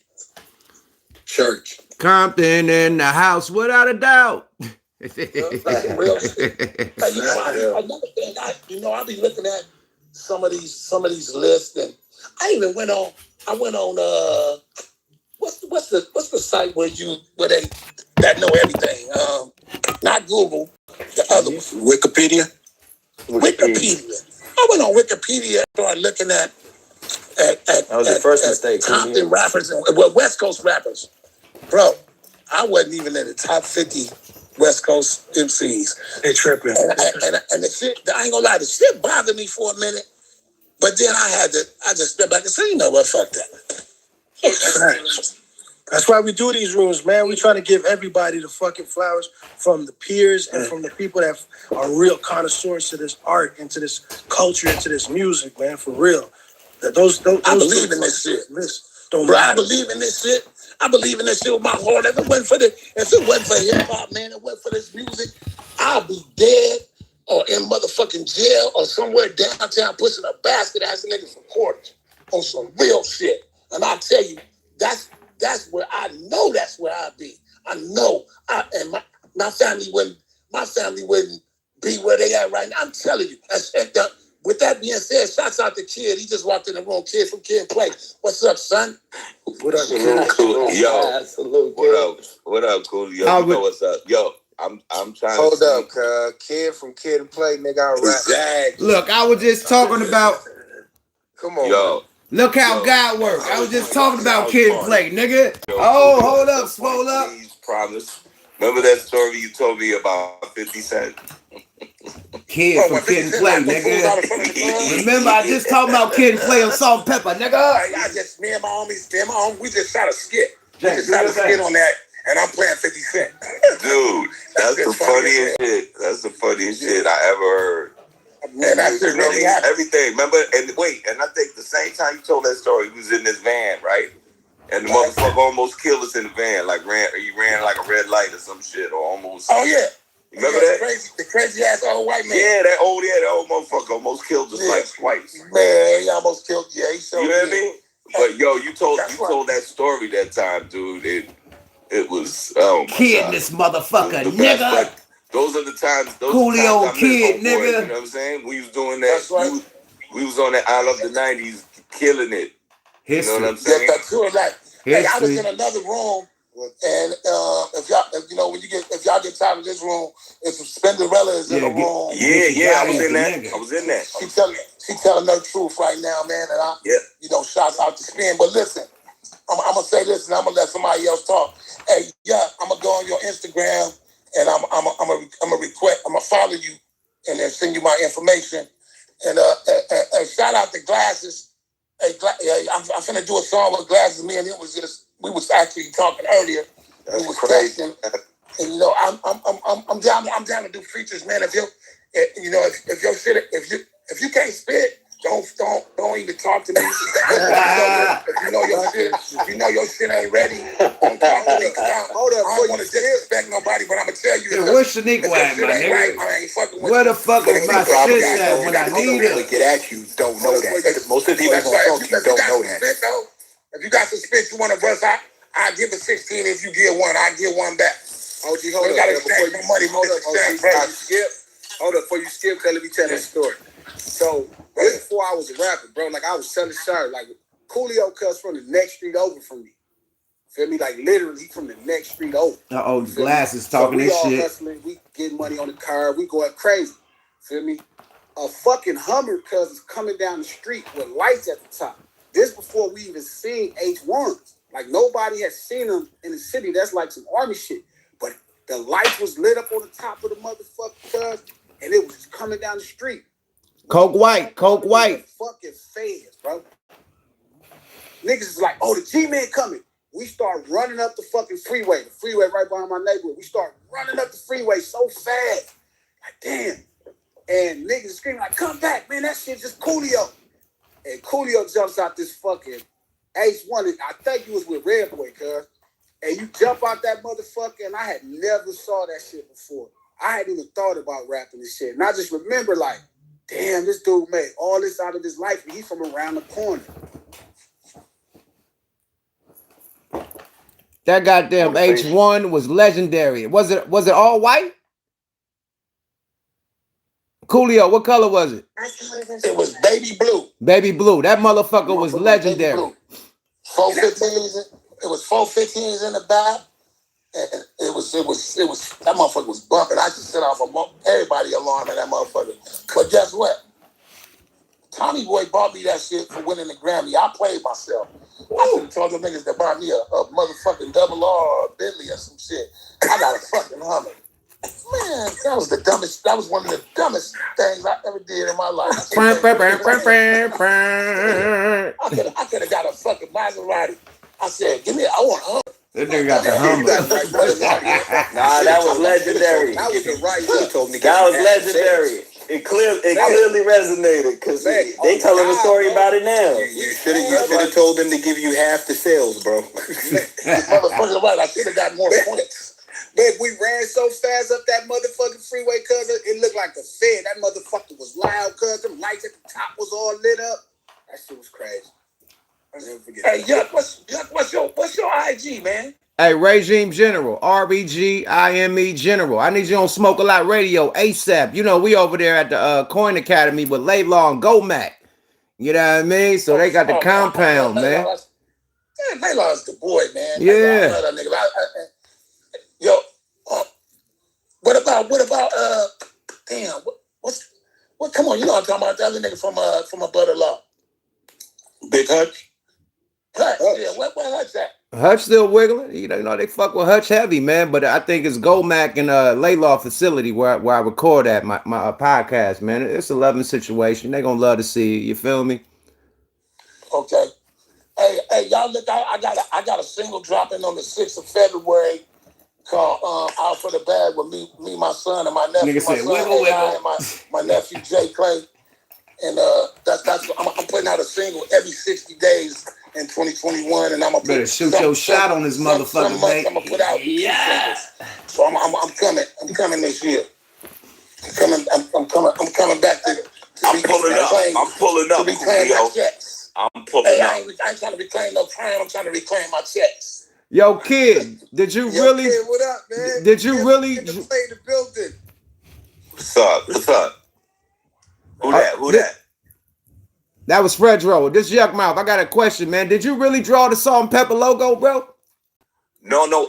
Church. Compton in the house, without a doubt. That's real shit. Another thing, I be looking at some of these lists, and I even went on what's the site where they that know everything? Not Google, the other one. Wikipedia. I went on Wikipedia and started looking at That was your first mistake. Compton rappers and West Coast rappers. Bro, I wasn't even in the top 50 West Coast MCs. They tripping. And the shit, I ain't gonna lie, the shit bothered me for a minute. But then I just stepped back and said, you know what, fuck that. That's why we do these rooms, man. We trying to give everybody the fucking flowers from the peers and from the people that are real connoisseurs to this art and to this culture and to this music, man, for real. I believe in this shit. Bro, I believe in this shit. I believe in this shit with my heart. If it wasn't for hip hop, man, it wasn't for this music, I'd be dead or in motherfucking jail or somewhere downtown pushing a basket asking niggas for quarters on some real shit. And I tell you, that's where I know that's where I'd be. I know. And my family wouldn't be where they at right now. I'm telling you. With that being said, shouts out to Kid. He just walked in the room. Kid from Kid and Play. What's up, son? What up, cool? Yo, what up, cool? Yo, you know what's up? Yo, I'm trying Hold to up, Kid from Kid and Play, nigga. I rap. Exactly. Look, I was just talking about. Come on, yo. Look how God works. I was just talking about Kid and Play, nigga. Oh, hold up, swole up. Please promise. Remember that story you told me about 50 Cent? Kid from Kid and Play, nigga. Remember, I just talking about Kid and Play on Salt and Pepper, nigga. Me and my homies, we just shot a skit. We just shot a skit on that, and I'm playing 50 Cent. Dude, that's the funniest shit. That's the funniest shit I ever heard. Man, that shit really happened. Everything. Remember, and I think the same time you told that story, he was in this van, right? And the motherfucker almost killed us in the van. Like he ran like a red light or some shit, or almost. Oh yeah. Remember that? The crazy ass old white man. Yeah, that old motherfucker almost killed us like twice. Man, he almost killed you. He you know what I mean? But yo, you told that story that time, dude. It was Kid, this motherfucker, nigga. Those are the times. Coolio Kid, nigga. You know what I'm saying? We was doing that. Right. We was on that I Love the 90s, killing it. History. You know what I'm saying? Hey, I was in another room, and if y'all get tired of this room, if Spinderella is in the room. Yeah, I was in that. I was in that. She telling her truth right now, man, and shouts out to Spin. But listen, I'm gonna say this, and I'm gonna let somebody else talk. Hey, I'm gonna go on your Instagram, and I'm gonna follow you, and then send you my information. And shout out to Glasses. Hey, I'm finna do a song with Glasses. Me and him we was actually talking earlier, You was testing. And you know, I'm down to do features, man. If your shit, if you can't spit, don't even talk to me. If you know your shit ain't ready, don't talk to me. I don't want to disrespect nobody, but I'm gonna tell you. Where's Shaniqua at, my nigga? Where the fuck is my shit at when I need it? Get at you, don't know that. Most of the people gonna talk to you don't know that. If you got some spit you want to bust, I give a 16. If you get one, I give one back. OG, hold up. Before you skip, let me tell this story. So, way before I was a rapper, bro, like I was selling shirts. Like, Coolio cuts from the next street over from me. Feel me? Like, literally from the next street over. Uh-oh, Glasses talking this shit. We all hustling. We getting money on the car. We going crazy. Feel me? A fucking Hummer cuz is coming down the street with lights at the top. This before we even seen H1s. Like, nobody has seen them in the city. That's like some army shit. But the lights was lit up on the top of the motherfucking cuz, and it was just coming down the street. Coke White. Fucking feds, bro. Niggas is like, oh, the G-Man coming. We start running up the fucking freeway. The freeway right behind my neighborhood. We start running up the freeway so fast. Like, damn. And niggas screaming like, come back, man. That shit just Coolio. And Coolio jumps out this fucking H1. I think he was with Red Boy, cuz. And you jump out that motherfucker, and I had never saw that shit before. I hadn't even thought about rapping this shit. And I just remember like, damn, this dude made all this out of his life, and he's from around the corner. That goddamn H1 was legendary. Was it all white? Coolio, what color was it? It was baby blue. Baby blue. That motherfucker was legendary. 415s. It was 415s in the back. And it was that motherfucker was bumping. I just set off everybody alarm in that motherfucker. But guess what? Tommy Boy bought me that shit for winning the Grammy. I played myself. I should have told them niggas to buy me a motherfucking double R or a Bentley or some shit. I got a fucking Hummer. Man, that was one of the dumbest things I ever did in my life. I could have got a fucking Maserati. I said, I want a Hummer. That nigga got the Hummer. Nah, that was legendary. That was the right That was legendary. It clearly resonated because they telling a story about it now. You should have told them to give you half the sales, bro. Motherfucker, right? I should have got more points. Man, we ran so fast up that motherfucking freeway, cuz it looked like a Fed. That motherfucker was loud, cuz them lights at the top was all lit up. That shit was crazy. I'll never forget. Hey, Yuck, what's your IG, man? Hey, Regime General, RBGIME General. I need you on Smoke a Lot Radio ASAP. You know, we over there at the Coin Academy with Laylaw and Gomac. You know what I mean? So they got the compound, man. Laylaw's the boy, man. Yeah. I love that nigga. Yo, what about damn, what come on, you know what I'm talking about, the other nigga from a Butter Law. Big Hutch? Hutch, yeah, where Hutch at? Hutch still wiggling. You know, they fuck with Hutch heavy, man. But I think it's Gomac and Laylaw facility where I record at my podcast, man. It's a loving situation. They gonna love to see you. You feel me? Okay. Hey, y'all look out. I got a single dropping on the 6th of February called Out for the Bag with me, my son, and my nephew. Nigga said, wiggle. And my nephew Jay Clay. And I'm putting out a single every 60 days in 2021, and I'm gonna better shoot your shot on this motherfucker, man. I'm gonna put out 2 singles. So I'm coming. I'm coming this year. I'm coming back to I'm pulling up. I'm pulling up. Reclaim my checks. I'm pulling up. I ain't trying to reclaim no crime. I'm trying to reclaim my checks. Yo, kid, did you really? Kid, what up, man? Did you really? Play the building. What's up? Who that? That was Fredro. This YUKMOUTH. I got a question, man. Did you really draw the Salt and Pepper logo, bro? No.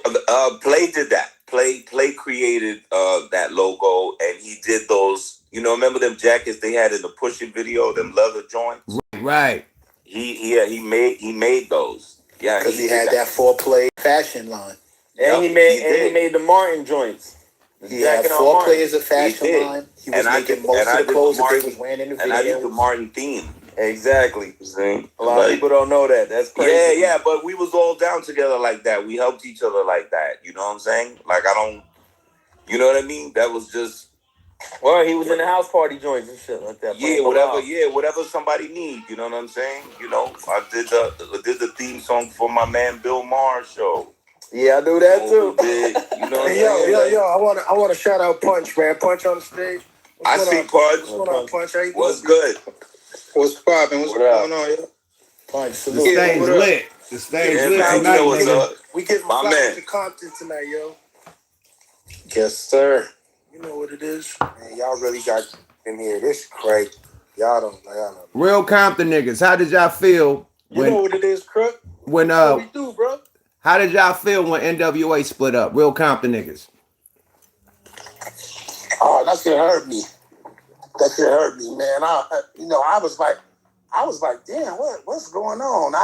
Play did that. Play created that logo, and he did those. You know, remember them jackets they had in the Pushing video, them leather joints. Right. He made those. Yeah, because he had that 4-play fashion line, and he made the Martin joints. He had 4 players of fashion line. He was making most of the clothes that they was wearing in the video. And I did the Martin theme. Exactly. See? A lot of people don't know that. That's crazy. Yeah, but we was all down together like that. We helped each other like that. You know what I'm saying? Like, I don't, you know what I mean? That was just... Well, he was in the house party joints and shit like that. Whatever somebody need. You know what I'm saying? You know, I did the theme song for my man Bill Maher's show. Yeah, I do that too. You know what I'm saying? Yo, I want to shout out Punch, man. Punch on the stage. I see Punch. What's going on, Punch? How you What's good? What's poppin'? What's going on, yo? Punch, salute. The stage lit. The stage lit tonight. We getting my man to Compton tonight, yo. Yes, sir. You know what it is. Man, y'all really got in here. This is crazy. Y'all don't know. Real Compton niggas, how did y'all feel You know what it is, Crook? When what we do, bro? How did y'all feel when NWA split up? Real Compton niggas. Oh, that shit hurt me. That shit hurt me, man. I was like, damn, what's going on?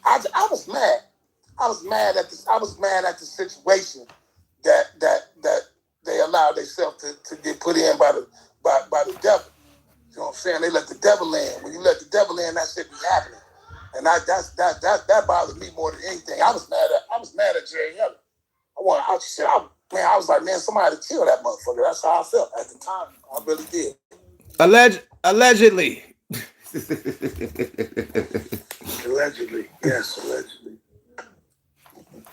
I was mad. I was mad at the situation that they allowed themselves to get put in by the devil. You know what I'm saying? They let the devil in. When you let the devil in, that shit be happening. And that bothered me more than anything. I was mad at Jerry Heller. I was like, man, somebody kill that motherfucker. That's how I felt at the time. I really did. Allegedly. Allegedly. Yes, allegedly.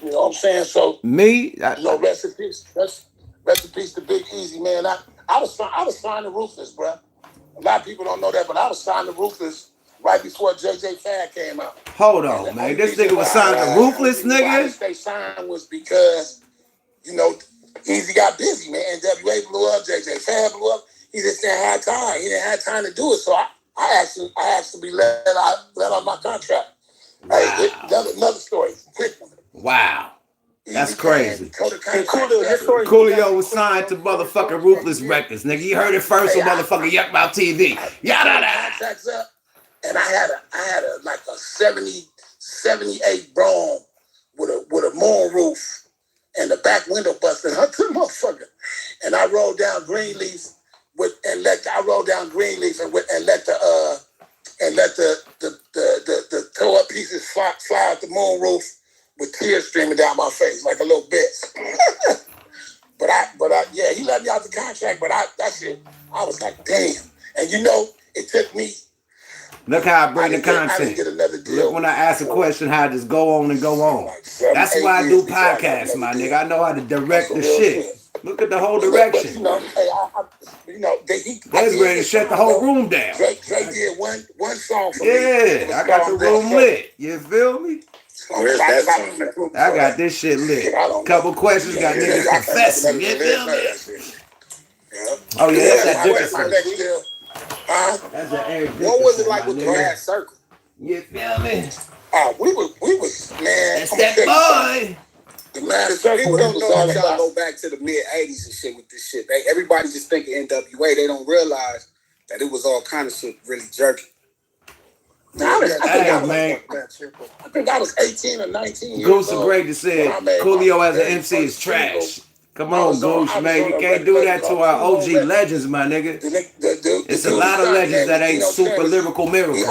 You know what I'm saying? So rest in peace. Rest in peace to Big Easy, man. I was signed to Ruthless, bro. A lot of people don't know that, but I was signed to Ruthless right before JJ Fad came out. Hold on, man. This nigga was signed to Ruthless, nigga? They signed was because, Easy got busy, man. NWA blew up, JJ Fad blew up. He just didn't have time. He didn't have time to do it. So I asked to be let out my contract. Wow. Hey, another story. Quick one. Wow. That's crazy. Coolio was signed to motherfucking Ruthless Records, nigga. You heard it first on motherfucking YUKMOUTH TV. Contracts up, and I had a 78 Brougham with a moon roof and the back window busted up to the motherfucker. And I rolled down Greenleaf and let the toe up pieces fly out the moon roof with tears streaming down my face like a little bitch. but he let me out the contract, but that shit, I was like, damn. And it took me. Look how I bring the content. Look, when I ask a question, how I just go on and go on. That's why I do podcasts, my nigga. I know how to direct the shit. Look at the whole direction. That's ready to shut the whole room down. Drake did one song for me. Yeah, I got the room lit. You feel me? Where's that song? I got this shit lit. Couple questions, got niggas confessing. You feel me? Oh yeah, that's that Dickerson. That's the Eric Dickerson. What was it like with the Glass Circle? You feel me? We was man. That's that boy. The Glass Circle. People don't know how y'all go back to the mid-'80s and shit with this shit. Everybody just think of NWA. They don't realize that it was all kind of shit really jerky. I think I was 18 or 19 years old. Goose Great said Coolio as an MC is trash. Come on, Goose, man. You can't do that to our OG legends, my nigga. It's a lot of legends that ain't super lyrical miracles.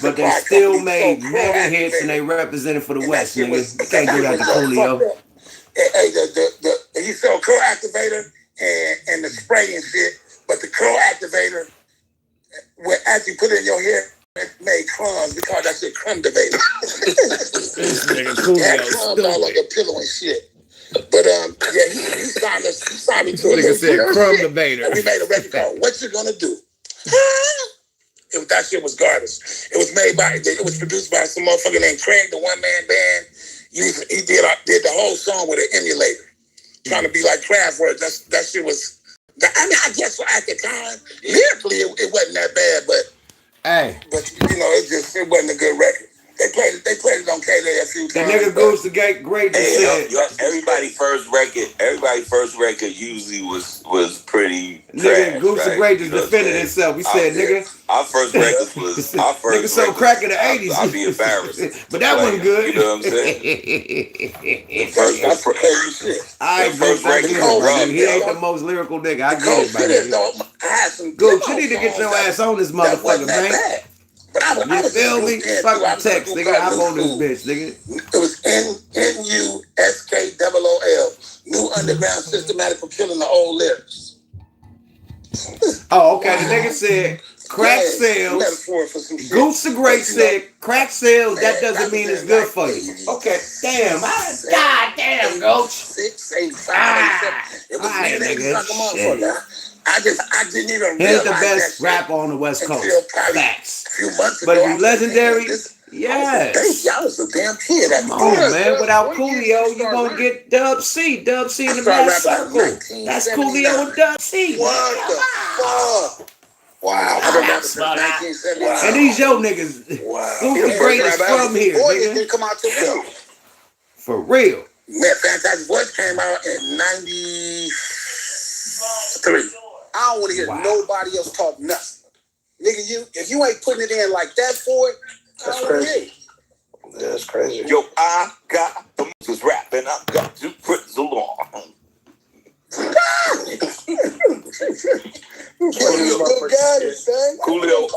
But they still made mega hits and they represented for the West, nigga. You can't do that to Coolio. He sold Curl Activator and the spray and shit, but the Curl Activator, after you put it in your hair, it made crumbs. We call that shit crumb debater. This nigga Coolio crumbs all like a pillow and shit. But he signed me to a nigga said crumb debater. And we made a record called What You Gonna Do. That shit was garbage. It was produced by some motherfucker named Craig, the one-man band. He did the whole song with an emulator, trying to be like Kraftwerk. That shit was. I guess at the time, lyrically, it wasn't that bad, but it wasn't a good record. They played it on K-Day a few times. The nigga Goose the Great said. Everybody first record usually was pretty nigga trash. Goose the Great just defended himself. He said, nigga. Our first records was our first. Nigga so crack in the 80s. I'll be embarrassed. But that wasn't good. You know what I'm saying? First record. He ain't the most lyrical nigga. I get it, man. Goose, you need to get your ass on this motherfucker, man. But I was You feel me? Fuck the text, nigga. I'm on this bitch, nigga. It was NUSKOOL. New Underground Systematic for Killing the Old Lyrics. Oh, okay. The nigga said crack sales. Gooch the Great said crack sales. That doesn't mean it's good for you. Okay. Damn. God damn, Gooch. 685. It was alright, nigga. I didn't even Here's realize the best that rapper on the West Coast. Facts. a few months ago. But if you legendary, yes. I was a damn kid. Come on, man. Without Coolio, you gonna get Dub C. Dub C in the best circle. That's Coolio and Dub C. What the fuck? Wow. And these yo niggas, Gooch the Great is from here, nigga. Didn't come out till real. For real. Man, Fantastic Voice came out in 93. I don't want to hear nobody else talk nothing. Nigga, if you ain't putting it in like that for it, that's crazy. That's crazy. Yo, I got the was rapping. I got to prison along. Coolio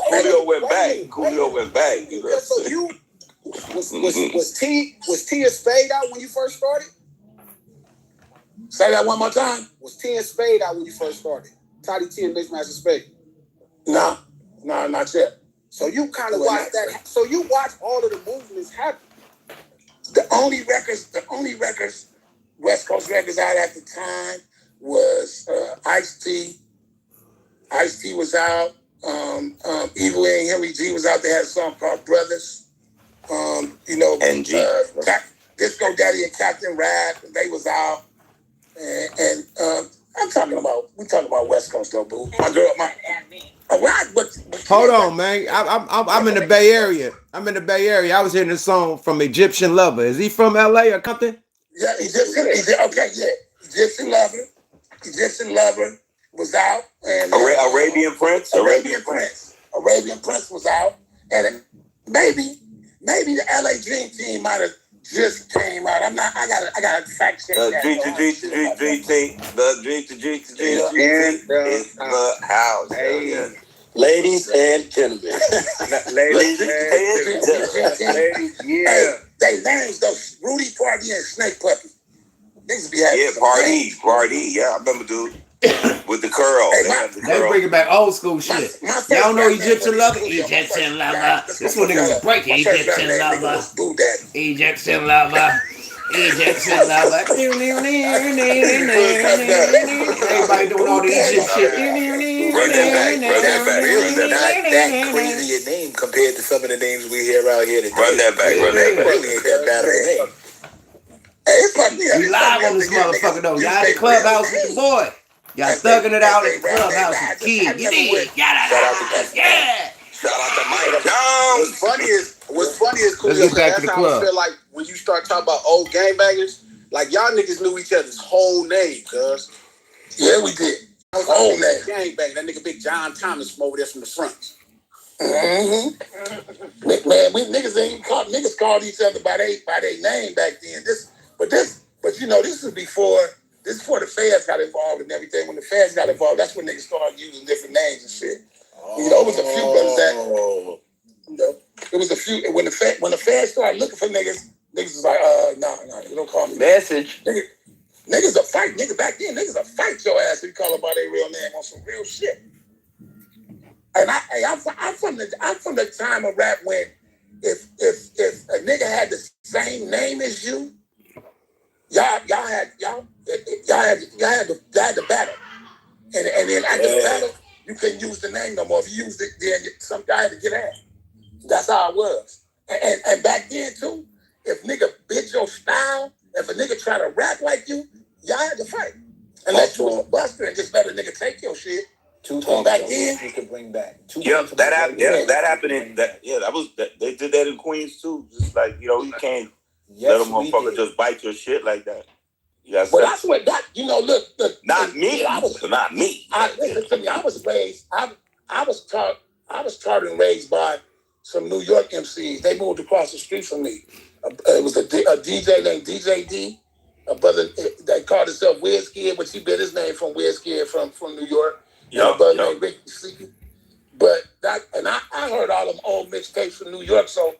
went back. Coolio went back. So you was Tia Spade out when you first started? Say that one more time. Was Tia Spade out when you first started? Toddy T and Mixmaster Spade? No, not yet. So you kind of watch that. So you watch all of the movements happen. The only records, West Coast records out at the time was Ice-T. Ice-T was out. Evil A and Henry G was out. They had a song called Brothers. Disco Daddy and Captain Rap, they was out. And we talking about West Coast though, boo. My girl, Hold on, man. I'm in the Bay Area. I was hearing this song from Egyptian Lover. Is he from LA or Compton? Yeah, Egyptian Lover was out. And Arabian Prince was out. And maybe the LA Dream Team might have just came out. I gotta fact check that. The house. Hey. Ladies and gentlemen. Ladies and gentlemen. Yeah. They names those Rudy Party and Snake Puppy. Niggas be having Party. Yeah, I remember, dude. With the curl. They bringing back old school shit. Y'all know Egyptian Lover? Egyptian Lover. This one nigga was breaking. Egyptian Lover. Egyptian Lover. Egyptian Lover. Everybody doing all the Egyptian shit. Run that back. Not that crazy a name compared to some of the names we hear out here today. Run that back. Really ain't that bad of a name. We live on this motherfucker though. Y'all at the clubhouse with the boy. Y'all thugging it out at the clubhouse with the kid. You dig? Yeah. Shout out to Mike Jones. What's funny is cool. Let's get back to the That's how club. I feel like when you start talking about old gangbangers, like y'all niggas knew each other's whole name, cuz. Yeah, we did. Whole name. Gangbang. That nigga Big John Thomas from over there from the front. Mm-hmm. Man, niggas called each other by their name back then. This is before the feds got involved and everything. When the feds got involved, that's when niggas started using different names and shit. It was a few brothers that. It was a few when the feds started looking for niggas was like, no, you don't call me. Message. Niggas a fight, nigga back then. Niggas a fight your ass if you call them by their real name on some real shit. And I'm from the time of rap when if a nigga had the same name as you, y'all had the battle, and then after the battle, you couldn't use the name no more. If you used it, then some guy had to get out. That's how it was. And back then too, if nigga bit your style, if a nigga try to rap like you, y'all had to fight. Unless you was a buster and just let a nigga take your shit. Back in, you could bring back. That happened. Yeah, that happened. They did that in Queens too. Just like you can't let a motherfucker just bite your shit like that. But that's what look. Not me. Not me. Listen to me. I was taught and raised by some New York MCs. They moved across the street from me. It was a DJ named DJ D. A brother that called himself Wizkid, but he bit his name from Wizkid from New York. A brother named Ricky C. But I heard all them old mixtapes from New York, so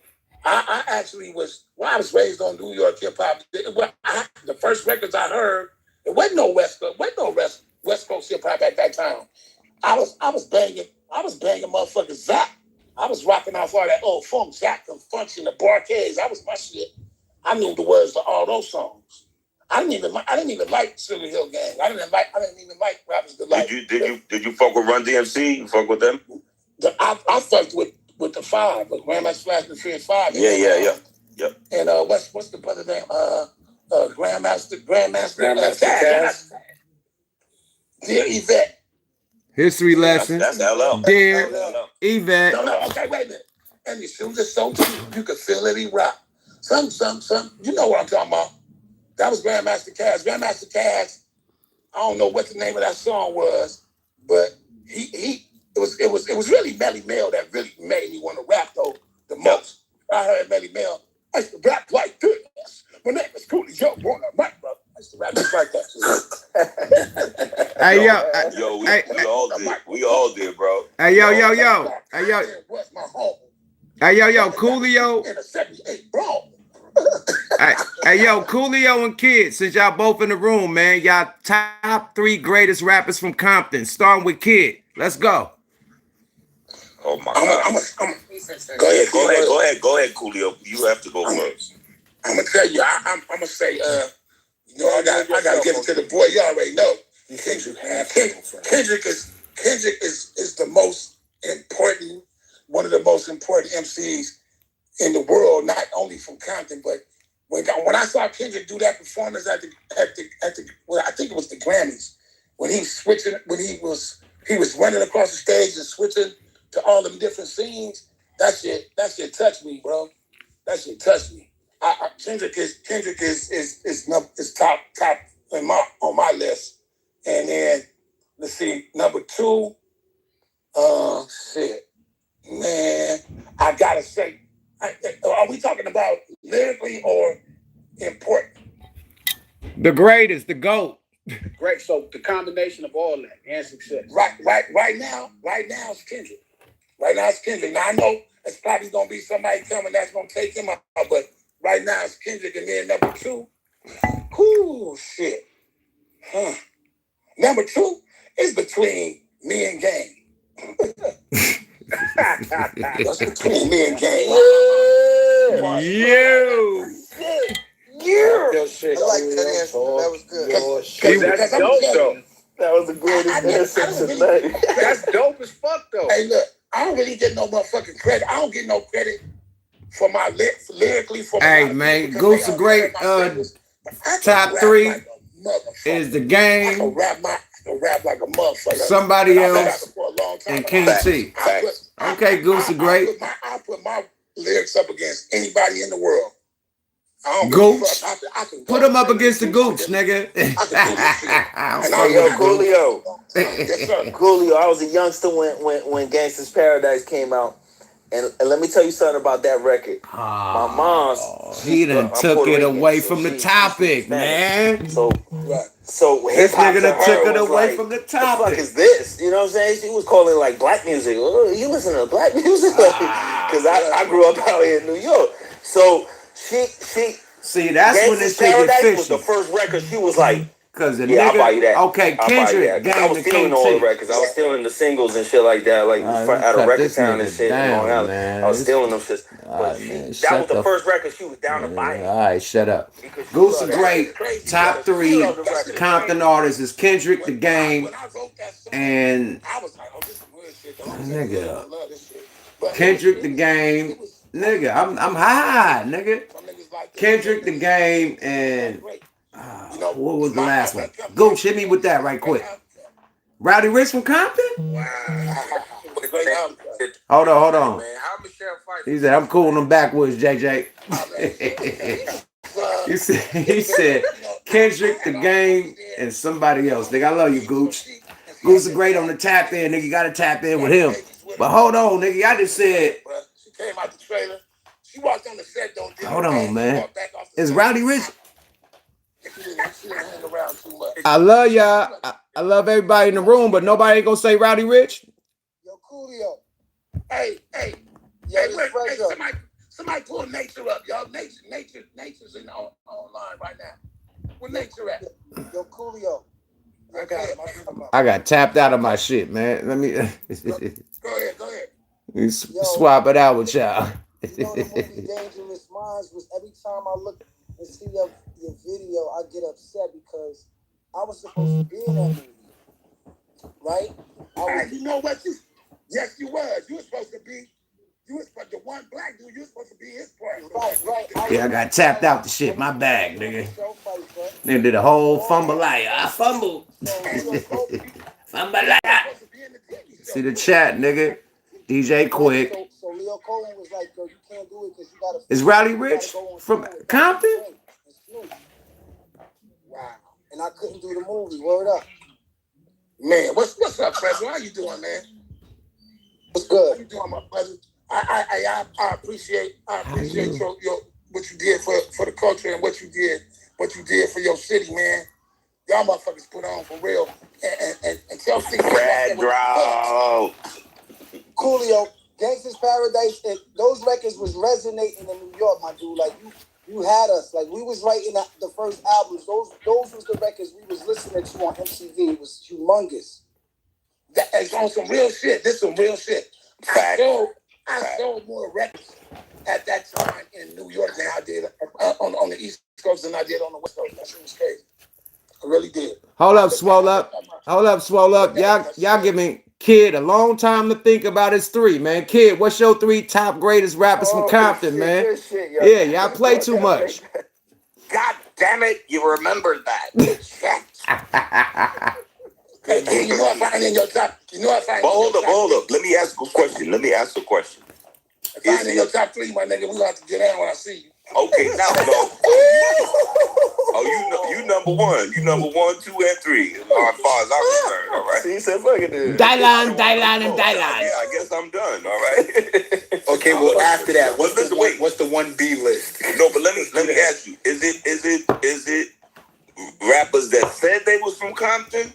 I actually was. Well, I was raised on New York hip hop. The first records I heard, it wasn't no West Coast hip hop at that time. I was banging motherfucking Zach. I was rocking off all that old funk, Zach and Function, the Barcades. That was my shit. I knew the words to all those songs. I didn't even like Sugar Hill Gang. I didn't even like Rappers Delight. Did you fuck with Run DMC? You fuck with them? I fucked with the Five, with Grandmaster Flash and the Furious Five. Yeah. And what's the brother name? Grandmaster Cass. Dear Yvette. History lesson. That's LL. Dear Yvette. No, okay, wait a minute. And your shoes are so cheap, you can feel it, he rock. Some. You know what I'm talking about. That was Grandmaster Cass. Grandmaster Cass, I don't know what the name of that song was, but it was really Melly Mel that really made me want to rap though the most. I heard Melly Mel. I used to rap like this. My name is Coolio on the mic, bro. I used to rap just like that. Hey, We all did, bro. Hey, yo. What's my home? Hey, yo, Coolio. In a 78 bro. Hey, yo, Coolio and Kid, since y'all both in the room, man, y'all top 3 greatest rappers from Compton, starting with Kid. Let's go. Oh my God. Go ahead, Coolio. You have to go first. I'm gonna tell you. I'm gonna say. I gotta get it to the boy. You already know. Kendrick is the most important, one of the most important MCs in the world, not only from Compton, but when I saw Kendrick do that performance at the well, I think it was the Grammys, when he was running across the stage and switching to all them different scenes, that shit touched me, bro. That shit touched me. Kendrick is top on my list. And then let's see, number 2, man, I gotta say, are we talking about lyrically or important? The greatest, the GOAT. Great. So the combination of all that and success. Right now it's Kendrick. Now I know it's probably gonna be somebody coming that's gonna take him out, but right now it's Kendrick, and then number 2. Shit. Number 2 is between me and Game. That's between me and Game. I like that answer. That was good. That's dope, though. That was the greatest answer tonight. That's dope as fuck, though. Hey, look, I don't really get no motherfucking credit. I don't get no credit for my lyrically. Hey, man, Goose a great top 3 is The Game, I can rap like a motherfucker. Somebody Else, and King T. Okay, Goose a great. I put my lyrics up against anybody in the world. Gooch. Put him up against the Gooch, nigga. Yo, Coolio. Coolio, I was a youngster when Gangsta's Paradise came out. And let me tell you something about that record. My mom's... He done took it away from the topic, man. So this nigga done took it away from the topic. What the fuck is this? You know what I'm saying? She was calling it like black music. Oh, you listen to black music? Because I grew up out here in New York. So she see, that's when this shit get fishy. Was the first record. She was like, "Cause the nigga, I'll buy you that." Okay, Kendrick, I was stealing all the records. I was stealing the singles and shit like that, like out of Record Town and shit. I was stealing them shit. But that was the first record she was down to buy it. All right, shut up. Goose is great. Top 3 Compton artists is Kendrick, The Game, and nigga. Kendrick, The Game, nigga. I'm high, nigga. Kendrick, The Game, and what was the last one? Gooch, hit me with that right quick. Rowdy Rich from Compton? Hold on. He said, I'm cool in them backwoods, JJ. he said, Kendrick, The Game, and somebody else. Nigga, I love you, Gooch. Gooch is great on the tap in, nigga. You gotta tap in with him. But hold on, nigga. Y'all just said. She came out the trailer. She walked on the set, hold on, man. Is Rowdy Rich? I love y'all. I love everybody in the room, but nobody ain't gonna say Rowdy Rich. Yo, Coolio. Hey, somebody pull Nature up, y'all. Nature's online right now. Where Nature at? Yo, Coolio. I got tapped out of my shit, man. Let me Go ahead. let me swap it out with y'all. You know the movie Dangerous Minds was every time I look and see your video, I get upset because I was supposed to be in that movie, right? You know what? Yes, you was. You were supposed to be. The one black dude. You were supposed to be his part. Right. Yeah, I got tapped out the shit. My bag, nigga. They did a whole fumble-aya. I fumbled. Fumble-aya. See the chat, nigga. DJ Quick. So Leo Cohen was like, yo, you can't do it because you gotta. Is Riley Rich from Compton? Wow. And I couldn't do the movie. Word up. Man, what's up, Fred? How you doing, man? What's good? How you doing, my brother? I appreciate your what you did for the culture and what you did for your city, man. Y'all motherfuckers put on for real and tell people. Coolio, Gangsta's Paradise, and those records was resonating in New York, my dude. Like you had us. Like we was writing the first albums. Those was the records we was listening to on MTV. It was humongous. That's on some real shit. This some real shit. I sold more records at that time in New York than I did on the East Coast than I did on the West Coast. That shit was crazy. I really did. Hold up, swole up. Y'all give me Kid a long time to think about his three, man. Kid, what's your three top greatest rappers from Compton, man? Yeah, y'all play too much. God damn it, you remembered that. Hey, you know if I ain't in your top, hold up. Let me ask a question. If I ain't in your top three, my nigga, we gonna have to get down when I see you. Okay, now no. You number one. You number 1, 2, and 3. As far as I'm concerned, all right. See, he said, "Fuck it, dude." Dylan. Yeah, I guess I'm done. All right. Okay, well after that, what's the 1B list? No, but let me ask you: Is it rappers that said they was from Compton,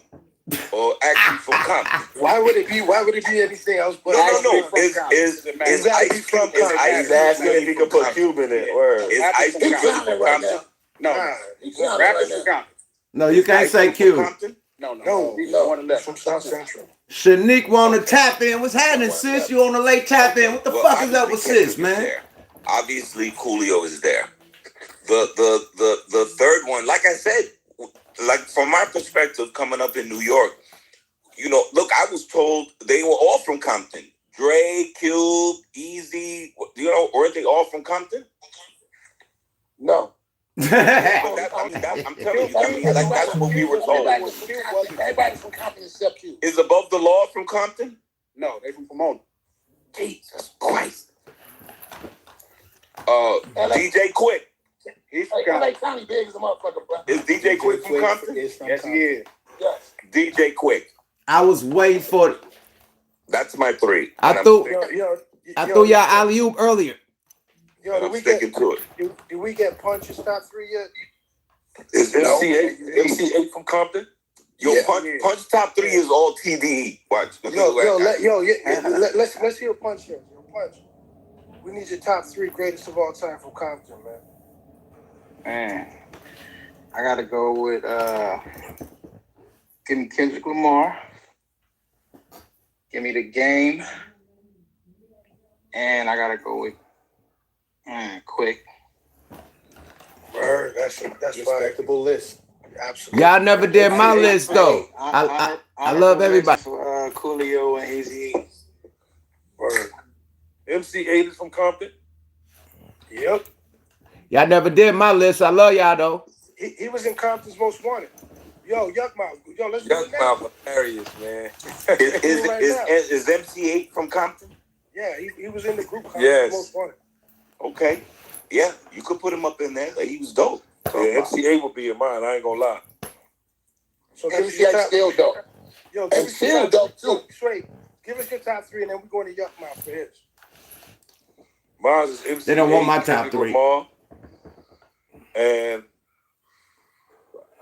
or actually from Compton? Why would it be anything else but No. Is Ice from Compton? He's asking if he could put Cube in it. Word. Is Ice from Compton? No, rappers from Compton. No, you can't say Q. No, he's one of them from South Central. Shanique want to tap in. What's happening, sis? You on the late tap in? What the fuck is up with sis, man? Obviously, Coolio is there. The third one, like I said, like from my perspective, coming up in New York, you know, look, I was told they were all from Compton. Dre, Cube, Easy, you know, weren't they all from Compton? No. I'm telling you, like that's what we were told. Everybody from Compton except you. Is Above the Law from Compton? No, they from Pomona. Jesus Christ. DJ Quick. He's from Compton. LA County big as a motherfucker, bro. Is DJ Quick from Compton? Yes, he is. Yes. DJ Quick. I was waiting for. That's my 3. I threw y'all alley-oop earlier. Yo, I'm sticking to it. Did we get Punch's top 3 yet? Is MC8 from Compton? Yo, Punch top 3 is all TDE. Watch. Let's hear Punch here. Punch. We need your top 3 greatest of all time from Compton, man. Man, I gotta go with give me Kendrick Lamar, give me The Game, and I gotta go with Quick. Word, that's respectable list. Absolutely. Y'all never did my list though. I love everybody. Coolio and Easy. Word. MC8 is from Compton. Yep. Y'all never did my list. I love y'all though. He was in Compton's Most Wanted. Yo, YUKMOUTH. Yo, let's do it now. YUKMOUth hilarious, man. Is MC8 from Compton? Yeah, he was in the group Yes. Most Wanted. Okay. Yeah, you could put him up in there. Like, he was dope. Yeah, MC8 would be in mine. I ain't gonna lie. So MC8 still dope. Yo, and still dope too. Straight. Give us your top 3, and then we're going to YUKMOUth for his. Mine is MC8. They don't want my top 3. Lamar, and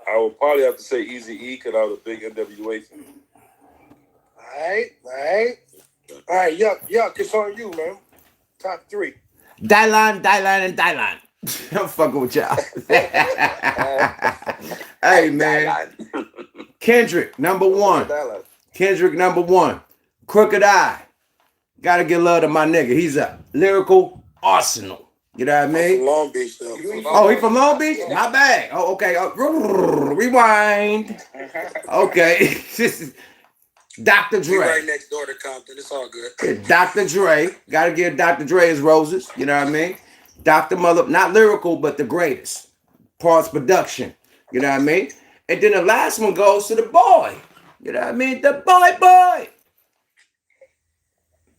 I would probably have to say Eazy-E because I was a big NWA fan. All right. All right, yuck, it's on you, man. Top 3. Dylan, and Dylan. I'm fucking with y'all. Hey, man. Kendrick, number 1. Kendrick, number 1. Crooked Eye. Gotta give love to my nigga. He's a lyrical arsenal. You know what I mean? From Long Beach, though. Oh, he from Long Beach? My bad. Oh, okay. Rewind. Okay. Dr. Dre. Right next door to Compton. It's all good. Dr. Dre. Gotta give Dr. Dre his roses. You know what I mean? Dr. Mother, not lyrical, but the greatest. Parts production. You know what I mean? And then the last one goes to the boy. You know what I mean? The boy.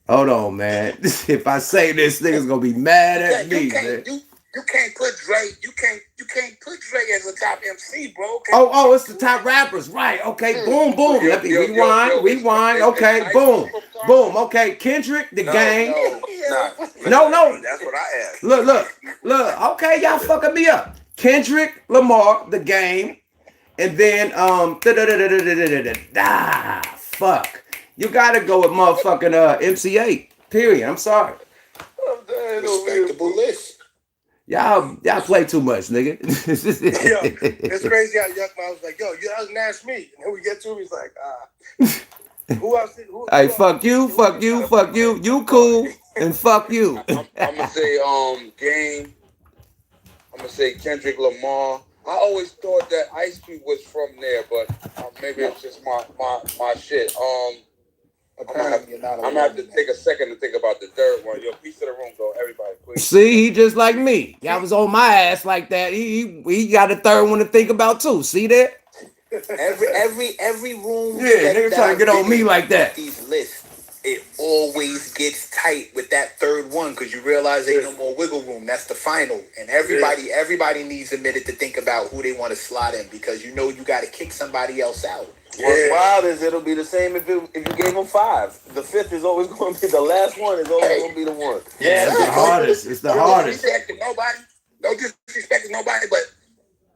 Hold on, man. If I say this, nigga's gonna be mad at me, man. You can't put Dre. You can't put Dre as a top MC, bro. Oh, it's the top rappers, right? Okay, boom. Let me rewind. Okay, boom. Okay, Kendrick, the Game. No. That's what I asked. Look. Okay, y'all fucking me up. Kendrick Lamar, the Game, and then fuck. You gotta go with motherfucking MC8. Period. I'm sorry. Respectable list. Y'all play too much, nigga. Yo, it's crazy how YUKMOUTH was like, yo, you haven't asked me. And then we get to him, he's like, who else? Hey, fuck you. You cool, and fuck you. I'm gonna say Game. I'm gonna say Kendrick Lamar. I always thought that Ice Cube was from there, but maybe it's just my shit. I'm gonna have to take a second to think about the third one. Yo, peace to the room, though. Everybody, please. See, he just like me. Y'all was on my ass like that. He got a third one to think about too. See that? Every room. Yeah, nigga trying to get on me like that. These lists, it always gets tight with that third one because you realize ain't no more wiggle room. That's the final, and everybody needs a minute to think about who they want to slot in because you know you got to kick somebody else out. What's wild is it'll be the same if you gave them 5. The 5th is always going to be the last one. Is always going to be the one. Yeah, it's the hardest. It's the hardest. No disrespect to nobody, but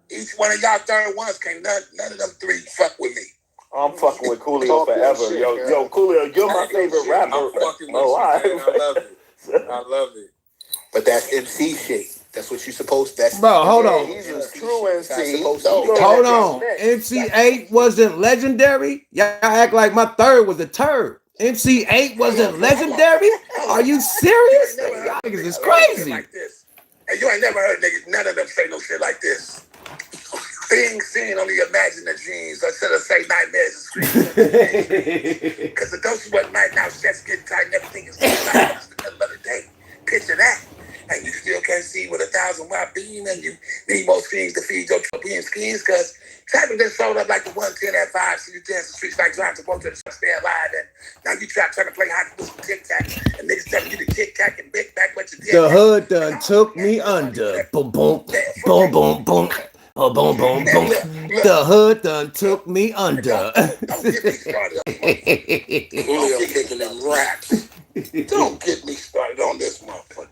each one of y'all third ones can't none of them 3 fuck with me. I'm fucking with Coolio forever. Yo, Coolio, you're my favorite rapper. I'm fucking with you, man. I love it. But that's MC shit. That's what you're supposed to. Bro, hold on. He's a true MC. Hold on. MC8 wasn't legendary? Y'all act like my third was a turd. MC8 wasn't legendary? Are you serious? Y'all niggas is crazy. Like this. And you ain't never heard niggas, none of them say no shit like this. Being seen, only imagine the dreams. Instead of say nightmares and screams. Because the ghost wasn't night now, chest getting tight and everything is like the middle of the day. Picture that. And you still can't see with 1,000-watt beam, and you need more schemes to feed your European schemes, because traffic just sold up like the 110 at 5, so you dance the streets like drive to go to the stay alive, and now you trying to play hockey with some tic-tac, and niggas telling you to kick-tac and big back what you did. The hood done took me under. Boom, boom, boom, boom, boom. Oh, boom, boom, boom. The hood done took me under. Don't get me started on Julio kicking them raps. Don't get me started on this motherfucker.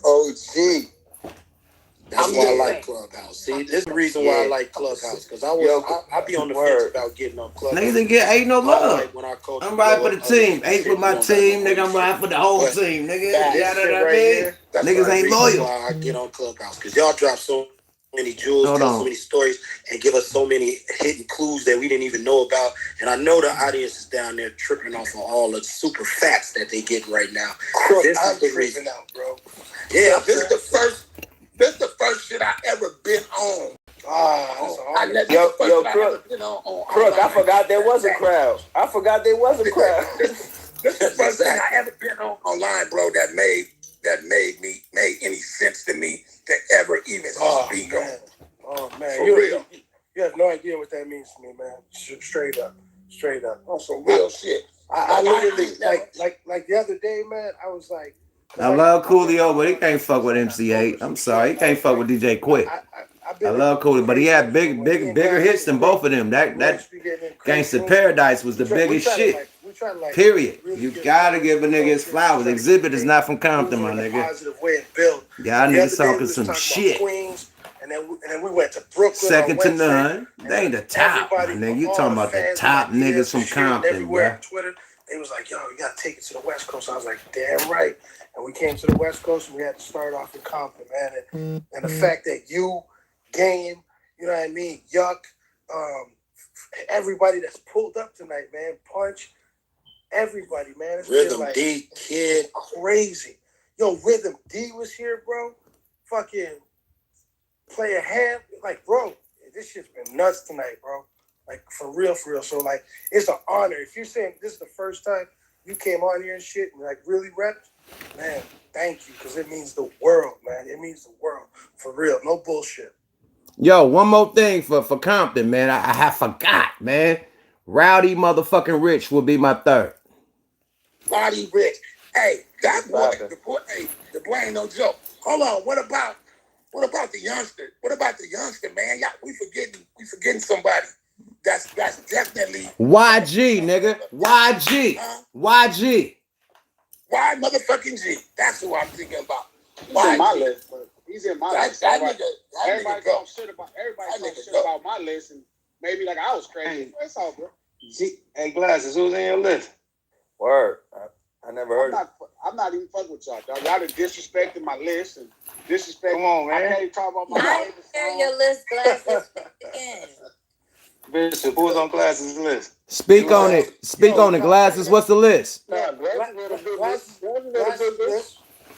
OG. That's why I like Clubhouse. See, this is the reason why I like Clubhouse, because I be on the fence about getting on Clubhouse. Niggas didn't get 8 no love. I'm riding for the team. 8 with my team, nigga. I'm riding for the whole team, nigga. Yeah, that niggas ain't loyal. Why I get on Clubhouse, because y'all drop so many jewels, tell so many stories, and give us so many hidden clues that we didn't even know about. And I know the audience is down there tripping off of all the super facts that they get right now. This is the reason out, bro. Yeah, this is the first shit I ever been on. Crook, I forgot there was a crowd. This is the first thing I ever been on online, bro, that made any sense to me to ever even speak on. Oh man, for real. You have no idea what that means to me, man. Straight up. On some real shit. I literally like the other day, man. I was like, I love Coolio, but he can't fuck with MC8. I'm sorry, he can't fuck with DJ Quick. I love Coolio, but he had bigger hits than both of them. That Gangsta Paradise was the biggest shit. Period. You gotta give a nigga his flowers. Exhibit is not from Compton, my nigga. Y'all niggas talking some shit. And then we went to Brooklyn. Second to none. They ain't the top, my nigga. You talking about the top niggas from Compton, bro. Twitter. they was like, yo, you gotta take it to the West Coast. I was like, damn right. And we came to the West Coast and we had to start off in Compton, man. And the fact that you, Game, you know what I mean, Yuck, everybody that's pulled up tonight, man, Punch, everybody, man. It's Rhythm like D, Kid. crazy. Yo, Rhythm D was here, bro. Fucking Player Ham. Like, bro, this shit's been nuts tonight, bro. Like, for real, for real. So, like, it's an honor. If you're saying this is the first time you came on here and shit and, like, really repped, man, thank you, because it means the world, man. It means the world. For real. No bullshit. Yo, one more thing for Compton, man. I have forgot, man. Rowdy motherfucking Rich will be my third. Body Rich. Hey, that boy, the boy ain't no joke. Hold on, what about the youngster? What about the youngster, man? Y'all, we forgetting somebody. That's definitely YG, nigga. YG. YG. Why motherfucking G? That's who I'm thinking about. He's in my list, but he's in my list. Everybody talk shit about my list, and maybe like I was crazy. It's all good. Hey, Glasses, who's in your list? Word. I never heard it. I'm not even fucking with y'all, dog. Y'all done disrespected my list and disrespect. Come on, man. I can't even talk about my I favorite hear song. your list, Glasses. Again. Bishop, who's on Glasses' list? Speak on it. Speak on it, Glasses. What's the list?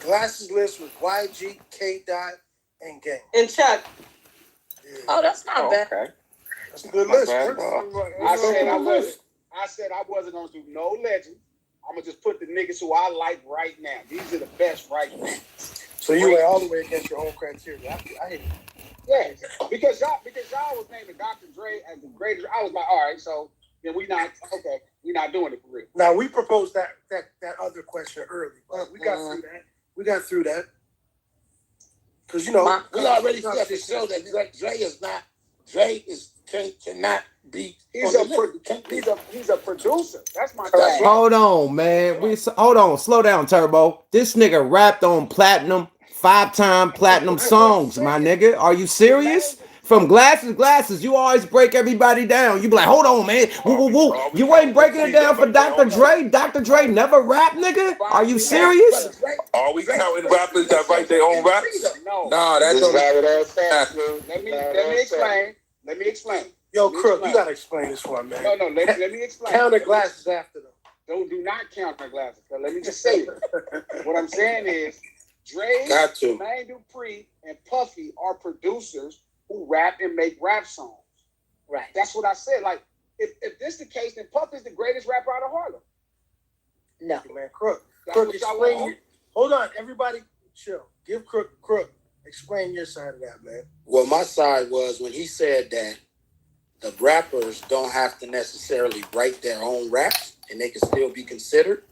Glasses list was YG, K Dot, and Gang. And Chuck. Yeah. Oh, that's not bad. Okay. That's a good list. bad, bro. I said I wasn't gonna do no legend. I'm gonna just put the niggas who I like right now. These are the best right now. So you went all the way against your own criteria. I hate it. Yeah, because y'all was naming Dr. Dre as the greatest. I was like, all right, so then we're not doing it for real. Now we proposed that other question early, but we got through that. We got through that because we already said for sure that Dre cannot be. He's a producer. That's my Correct. Hold on, man. Hold on. Slow down, Turbo. This nigga rapped on platinum, 5-time platinum songs, my nigga. Are you serious? From Glasses, you always break everybody down. You be like, hold on, man. Woo, woo, woo. You ain't breaking it down for Dr. Dre. Dr. Dre never rap, nigga. Are you serious? Are we counting rappers that write their own raps? No. Nah, that's Let me explain. Yo, Crook, you gotta explain this one, man. No, let me explain. Counter Glasses after them. Do not count my Glasses. Let me just say it. What I'm saying is, Dre, Jermaine Dupri, and Puffy are producers who rap and make rap songs. Right. That's what I said. Like, if this the case, then Puffy's the greatest rapper out of Harlem. No. Man, Crook, What y'all explain. want. Hold on, everybody, chill. Give Crook. Explain your side of that, man. Well, my side was when he said that the rappers don't have to necessarily write their own raps and they can still be considered,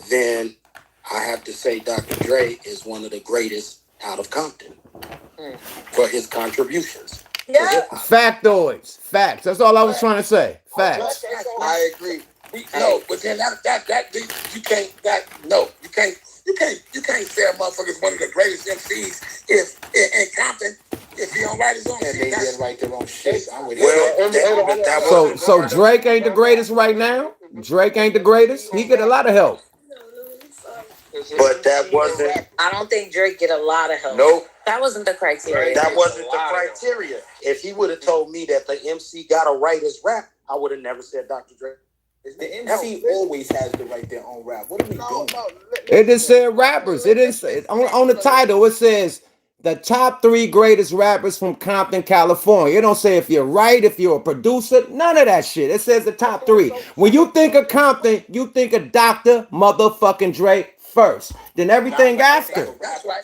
then I have to say Dr. Dre is one of the greatest out of Compton for his contributions. Yeah. Factoids. Facts. That's all I was trying to say. Facts. I agree. But then you can't say a motherfucker's one of the greatest MCs if in Compton if he don't write his own shit. They didn't write their own shit. So Drake ain't the greatest right now? Drake ain't the greatest? He get a lot of help. But that wasn't. I don't think Drake get a lot of help. Nope. That wasn't the criteria. That wasn't the criteria. If he would have told me that the MC gotta write his rap, I would have never said Dr. Dre. The MC always has to write their own rap. What are we doing? It just said rappers. It didn't say on the title. It says the top 3 greatest rappers from Compton, California. It don't say if you're right, if you're a producer, none of that shit. It says the top 3. When you think of Compton, you think of Dr. motherfucking Dre first, then everything after. That's right.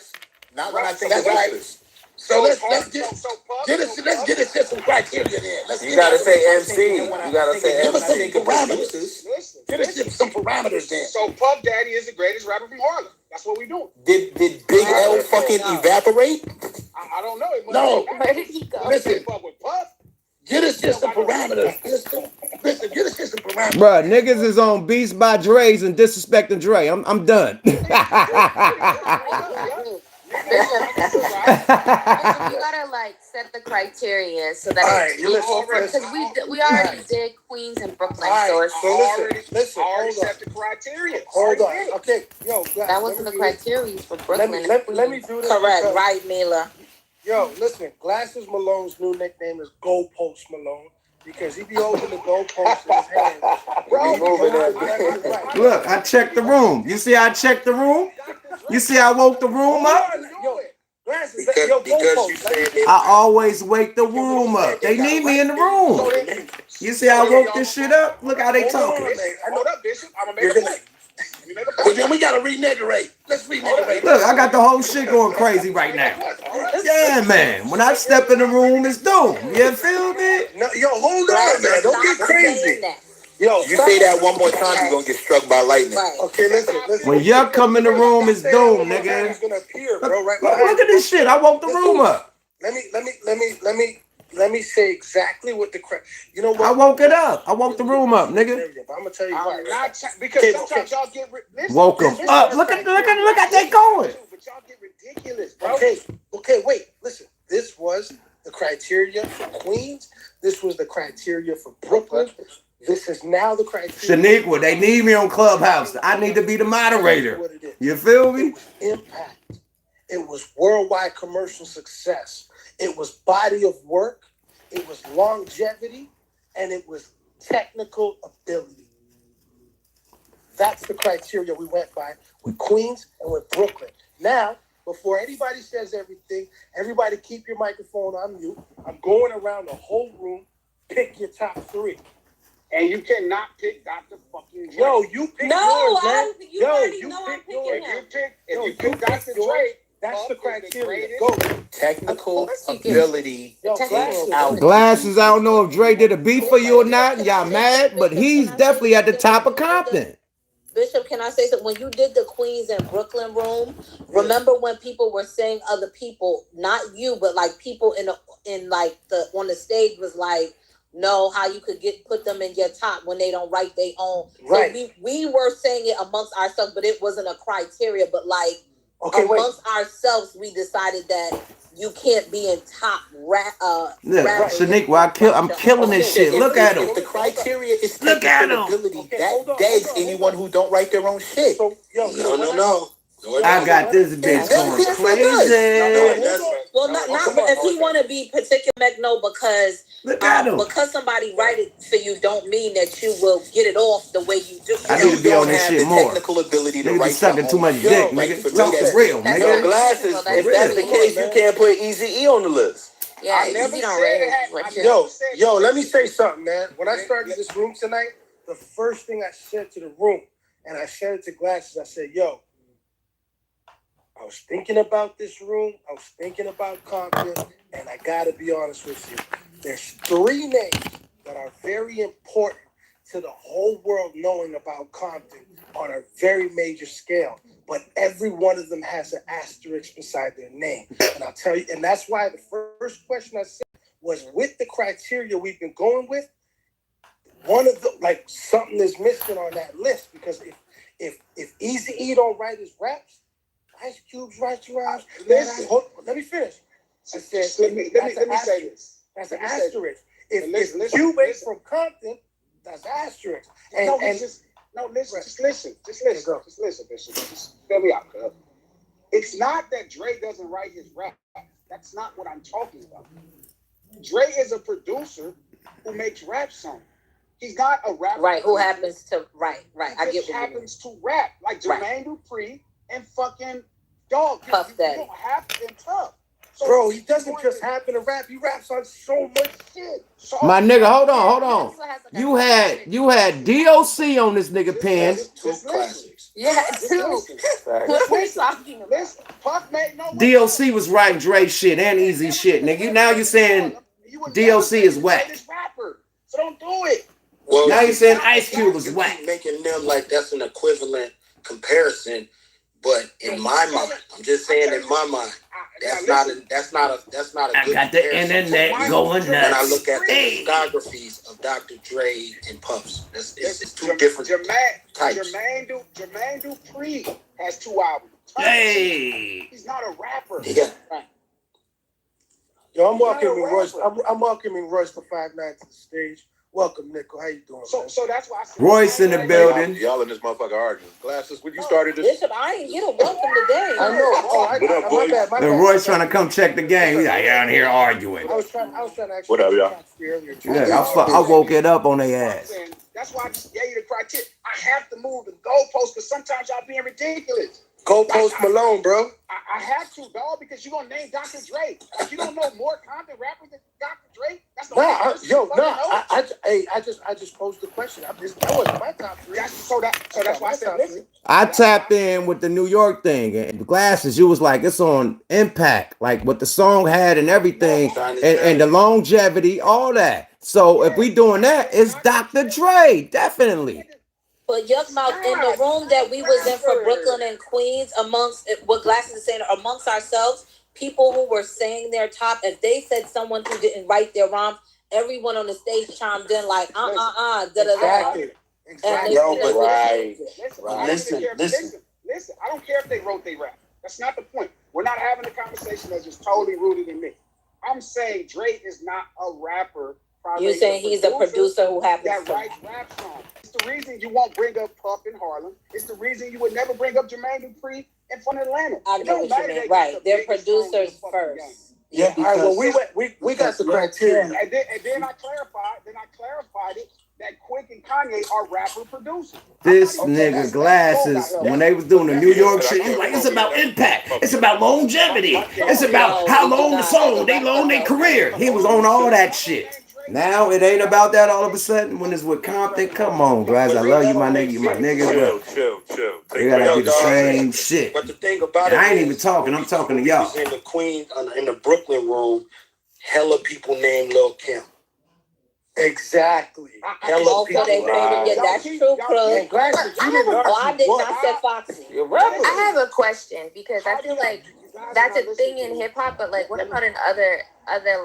Not when I think of rappers. So let's get it some criteria then. You gotta say MC. You gotta say MC. Get us some parameters then. So Puff Daddy is the greatest rapper from Harlem. That's what we doing. Did Big L fucking evaporate? I don't know. No. Where did he go? Listen. With Puff. Get us just some parameters. Listen, get us just some parameters. Bruh, niggas is on Beats by Dre's and disrespecting Dre. I'm done. You gotta like set the criteria so that Alright, we already did Queens and Brooklyn. Alright, So listen, already hold on. set the criteria. Hold on. Okay, yo, that wasn't the criteria for Brooklyn. Let me do this. Correct, because- right, Mila? Yo, listen, Glasses Malone's new nickname is Goalpost Malone because he be holding the goalpost in his hand. Bro, Look, I checked the room. You see I checked the room? You see I woke the room up? Yo, Glasses, Because yo, you Goalpost. said they I always wake the room up. They need me in the room. You see I woke this shit up? Look how they talking. Hold up, Bishop. I'm gonna You're make a gonna- point. You make a Well, point. then we gotta renegate. Let's renegate. Look, I got the whole shit going crazy right now. Yeah, man. When I step in the room, it's doom. You feel me? No, yo, hold on, man. Don't get crazy. Yo, You say that one more time, you're gonna get struck by lightning. Right. Okay, listen. When y'all come in the room, it's doom, nigga. It's gonna appear, bro. Right. Look at this shit. I woke the room up. Let me say exactly what the crap. You know what? I woke it up. I woke the room up, nigga. I'm gonna tell you why. I'm not because sometimes y'all get Woke them up. Look at they going. But y'all get ridiculous, bro. Okay, wait. Listen. This was the criteria for Queens. This was the criteria for Brooklyn. This is now the criteria. Shaniqua, they need me on Clubhouse. I need to be the moderator. You feel me? Impact. It was worldwide commercial success. It was body of work. It was longevity, and it was technical ability. That's the criteria we went by with Queens and with Brooklyn. Now, before anybody says everything, everybody keep your microphone on mute. I'm going around the whole room. Pick your top three. And you cannot pick Dr. fucking Dre. Yo, you pick yours, man. If you pick Dr. Dre, that's the criteria. Go. Technical ability. Glasses, I don't know if Dre did a beat for you or not, and y'all mad, but he's definitely at the top of Compton. Bishop, can I say something? When you did the Queens and Brooklyn room, remember when people were saying other people, not you, but like people on the stage was like, no, how you could put them in your top when they don't write their own. Right. So we were saying it amongst ourselves, but it wasn't a criteria. But like amongst ourselves, we decided that you can't be in top rap. Shaniqua, I'm killing this shit. Look at him. The criteria is technical ability. That is anyone who don't write their own shit. No. I got this bitch going crazy. Well, not if he want to be particular, no, because because somebody write it for you don't mean that you will get it off the way you do. I need to be on this shit more. Technical ability to Nigga be write sucking too much dick, nigga. Talk real, nigga. Glasses. If that's the case, you can't put Eazy-E on the list. Yeah, I never don't said Yo, let me say something, man. When I started this room tonight, the first thing I said to the room, and I said it to Glasses, I said, yo, I was thinking about this room. I was thinking about Compton, and I gotta be honest with you. There's three names that are very important to the whole world knowing about Compton on a very major scale. But every one of them has an asterisk beside their name. And I'll tell you, and that's why the first question I said was with the criteria we've been going with, one of the something is missing on that list, because if Eazy-E don't write his raps, Ice Cube's writes raps. Let me finish. I said, let me say this. That's an asterisk. If Cube ain't from Compton, that's an asterisk. Just listen, Bishop. Just fill me out, cuz. It's not that Dre doesn't write his rap. That's not what I'm talking about. Dre is a producer who makes rap songs. He's not a rapper. Right, who happens to right. I get what happens to rap. Like Jermaine Dupri and fucking Dog. Puff you Daddy. don't have to tough. So bro, he doesn't just happen to rap. He raps on so much shit. My nigga, hold on. You had DOC on this nigga pen. Two classics. Yeah, two. What we're talking about. Puff made no DOC was writing Dre shit and Easy shit, nigga. Now you're saying DOC is whack. So don't do it. Well, now you're saying Ice Cube was whack. Making them like that's an equivalent comparison, but in my mind, I'm just saying in my mind, that's not a I good got the comparison. internet going nuts. When I look at the discographies of Dr. Dre and Puffs, it's two different types. Jermaine Dupri has 2 albums. Hey, he's not a rapper. Yeah. Yo, I'm welcoming Royce. I'm welcoming Royce for 5'9" to the stage. Welcome, Nickel. How you doing? So that's why I said Royce in the building. Y'all in this motherfucker arguing. Glasses, when you started this? Bishop, I ain't get a welcome today. I know. Oh, my bad. My And bad. Royce trying to come check the game. He's like, out here arguing. I was trying to actually. What up, y'all? Yeah, I woke it up on their ass. That's why I just gave you the criteria. I have to move the goalposts because sometimes y'all being ridiculous. Goalpost Malone, bro. I have to, dog, because you're gonna name Dr. Dre. If you don't know more Compton rappers than Dr. Dre, that's the I just posed the question. That wasn't my top three. So that's why I said, listen. I tapped in with the New York thing and the Glasses. You was like, it's on impact, like what the song had and everything, and the longevity, all that. So if we doing that, it's Dr. Dre, definitely. But YUKMOUTH, in the room that we was in for Brooklyn and Queens, amongst what Glasses is saying, amongst ourselves, people who were saying their top, if they said someone who didn't write their rhymes, everyone on the stage chimed in like, Exactly. Listen, I don't care if they wrote their rap. That's not the point. We're not having a conversation that's just totally rooted in me. I'm saying Drake is not a rapper. You saying he's a producer who happens that writes rap songs. It's the reason you won't bring up Puff in Harlem. It's the reason you would never bring up Jermaine Dupri in front of Atlanta. I know what you mean. Right. They're producers first. Yeah, all right, well, we got the criteria. And then I clarified it that Quick and Kanye are rapper producers. This nigga Glasses, when they was doing the New York shit, he was like, it's about impact. It's about longevity. It's about how long the song, they long their career. He was on all that shit. Now it ain't about that all of a sudden when it's with Compton. Come on, guys. I love you, my nigga. You my nigga. Chill. They gotta do the same shit. But the thing about I ain't even talking. I'm talking to y'all. In the Queen, in the Brooklyn room, hella people named Lil Kim. Exactly. Hella people. That's true, Cruz. I did not say Foxy. I have a question because I feel like that's a thing in hip hop, but like, what about in other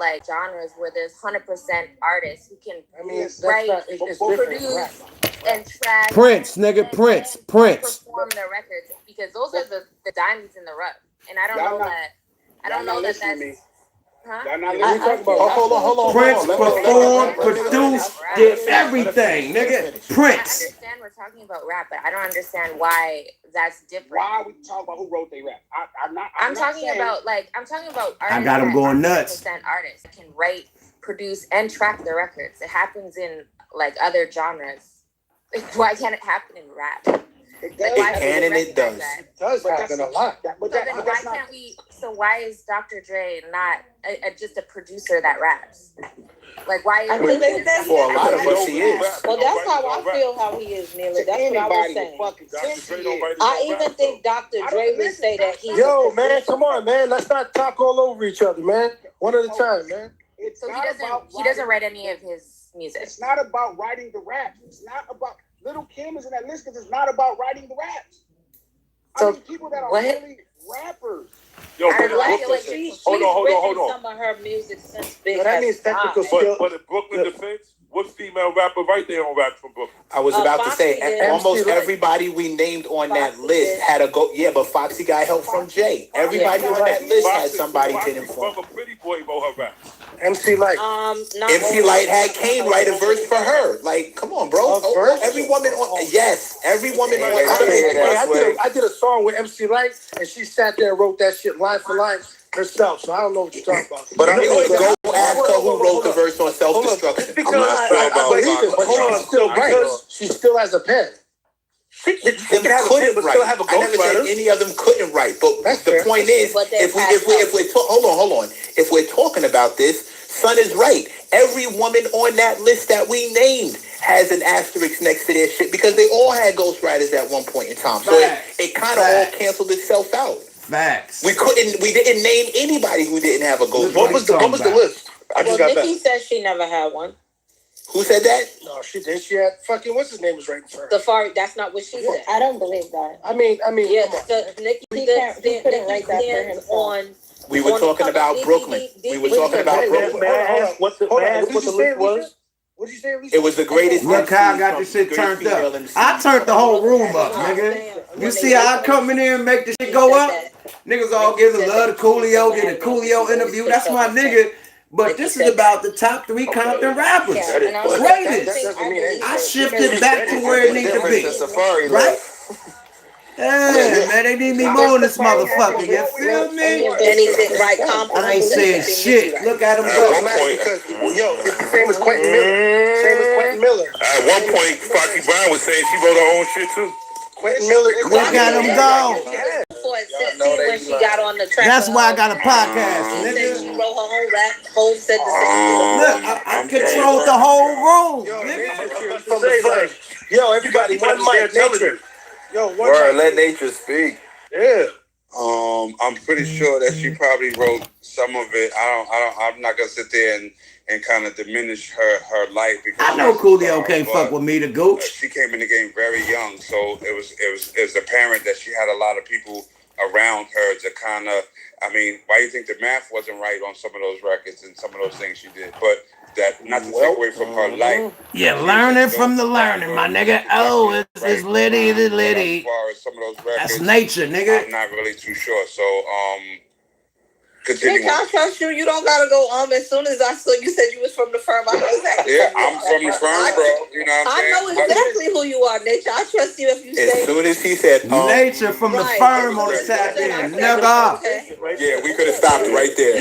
like genres where there's 100% artists who can write, produce, and track? Prince, nigga, Prince. Perform their records because those are the diamonds in the rough, and I don't know that. I don't know that that's. Huh? Hold on. Prince performed, produced, did everything, nigga. Prince. I understand we're talking about rap, but I don't understand why that's different. Why are we talking about who wrote their rap? I'm talking about artists. I got them going nuts. Artists can write, produce, and track their records. It happens in like other genres. Like, why can't it happen in rap? It can and it does. It does happen a lot. So why is Dr. Dre not just a producer that raps? Like, why? I think that's for a lot of us he is. Well, that's how I feel how he is, Neela. That's what I was saying. I even think Dr. Dre would say that he's. Yo, man, come on, man. Let's not talk all over each other, man. One at a time, man. So he doesn't write any of his music. It's not about writing the raps. It's not about Little Kim is in that list because it's not about writing the raps. I mean, people that are really rappers. Yo, she's hold on. Some of her music since Big. But that means technical skill. But in Brooklyn defense, what female rapper right there on rap from Brooklyn? I was about to say, almost everybody we named on that list had a go. Yeah, but Foxy got help from Jay. Everybody on that list had somebody to inform. From a pretty boy about her rap. MC Light. MC Light had Kane write a verse for her. Like, come on, bro. Every woman on. Yes, every woman on. I did a song with MC Light, and she sat there and wrote that shit line for line herself. So I don't know what you're talking about. But I'm going to go ask her who wrote the verse on self-destruction. I'm not sure about she still has a pen. She can have a pen, but still have a ghostwriter. I never said any of them couldn't write. But the point is, if we're hold on. If we're talking about this, Son is right. Every woman on that list that we named has an asterisk next to their shit because they all had ghostwriters at one point in time. So it kind of all canceled itself out. Facts. We didn't name anybody who didn't have a ghostwriter. What was the list? Nikki said she never had one. Who said that? No, she did. She had fucking what's his name was writing for her. That's not what she said. I don't believe that. I mean, yeah. Nikki couldn't write that for himself. On. We were talking about Brooklyn. We were talking about Brooklyn. What the list was? What did you say, Lisa? It was the greatest. Look how I got this shit turned up. I turned the whole room up, nigga. You see how I come in here and make this shit go up? Niggas all giving love to Coolio, get a Coolio interview. That's my nigga. But this is about the top 3 Compton rappers. Yeah, and I was Greatest. like, I shifted back to where it needs to be. Right? Hey, man, they need me more in this motherfucker. You feel me? Anything right, Compton. I ain't saying shit. Look at him go. Because, yo, it's the same as Quentin Miller. Same as Quentin Miller. At one point, Foxy Brown was saying she wrote her own shit too. Quentin Miller. Look at him go. When she got on the track. That's why I got a podcast, She said nigga. she wrote her own rap. Hov said the same. Look, I controlled the whole room, nigga. Yo, everybody, one mic, nature. Yo, one mic. Let nature speak. Yeah. I'm pretty sure that she probably wrote some of it. I'm not gonna sit there and kind of diminish her life because I know Coolio can't fuck with me, the gooch. She came in the game very young, so it was apparent that she had a lot of people around her to kind of. I mean, why do you think the math wasn't right on some of those records and some of those things she did? But that not to take away from her life. Yeah, learning from the learning, my nigga. Oh, it's litty, it's litty. As far as some of those records, that's nature, nigga. I'm not really too sure. So, continue. Bitch, I trust you. You don't gotta go. As soon as I saw you said you was from the firm, I know exactly. Yeah, I'm from the firm, bro. You know what I'm saying? I know exactly who you are, Nature. I trust you if you say. As soon as he said, Nature from the firm on the tap in, nigga. Yeah, we could have stopped right there.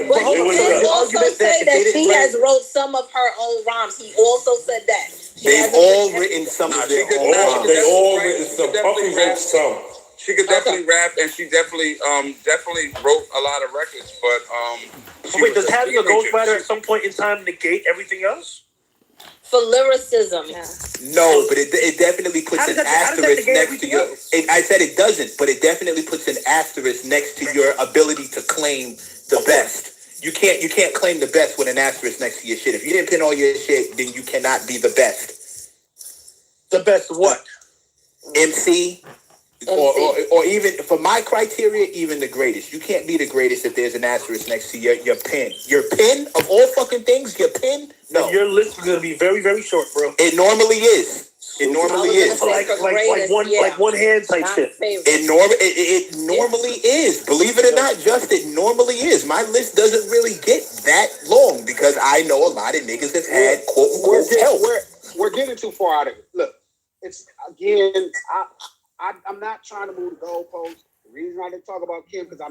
But he also said that she has wrote some of her own rhymes. He also said that. They've all written some of their own rhymes. They all written some. Puffy wrote some. She could definitely rap, and she definitely wrote a lot of records. But Wait, does having a ghostwriter at some point in time negate everything else? For lyricism, no, but it definitely puts an asterisk next to your. I said it doesn't, but it definitely puts an asterisk next to your ability to claim the best. You can't claim the best with an asterisk next to your shit. If you didn't pin all your shit, then you cannot be the best. The best what? MC. Or even for my criteria, even the greatest. You can't be the greatest if there's an asterisk next to your pin. Your pin of all fucking things, your pin. No, and your list is gonna be very, very short, bro. It normally is. It normally is. Like one hand type shit. It normally is. Believe it or not, just it normally is. My list doesn't really get that long because I know a lot of niggas have had quote unquote help. We're getting too far out of it. Look, it's again. I'm not trying to move the goalposts. The reason I didn't talk about Kim because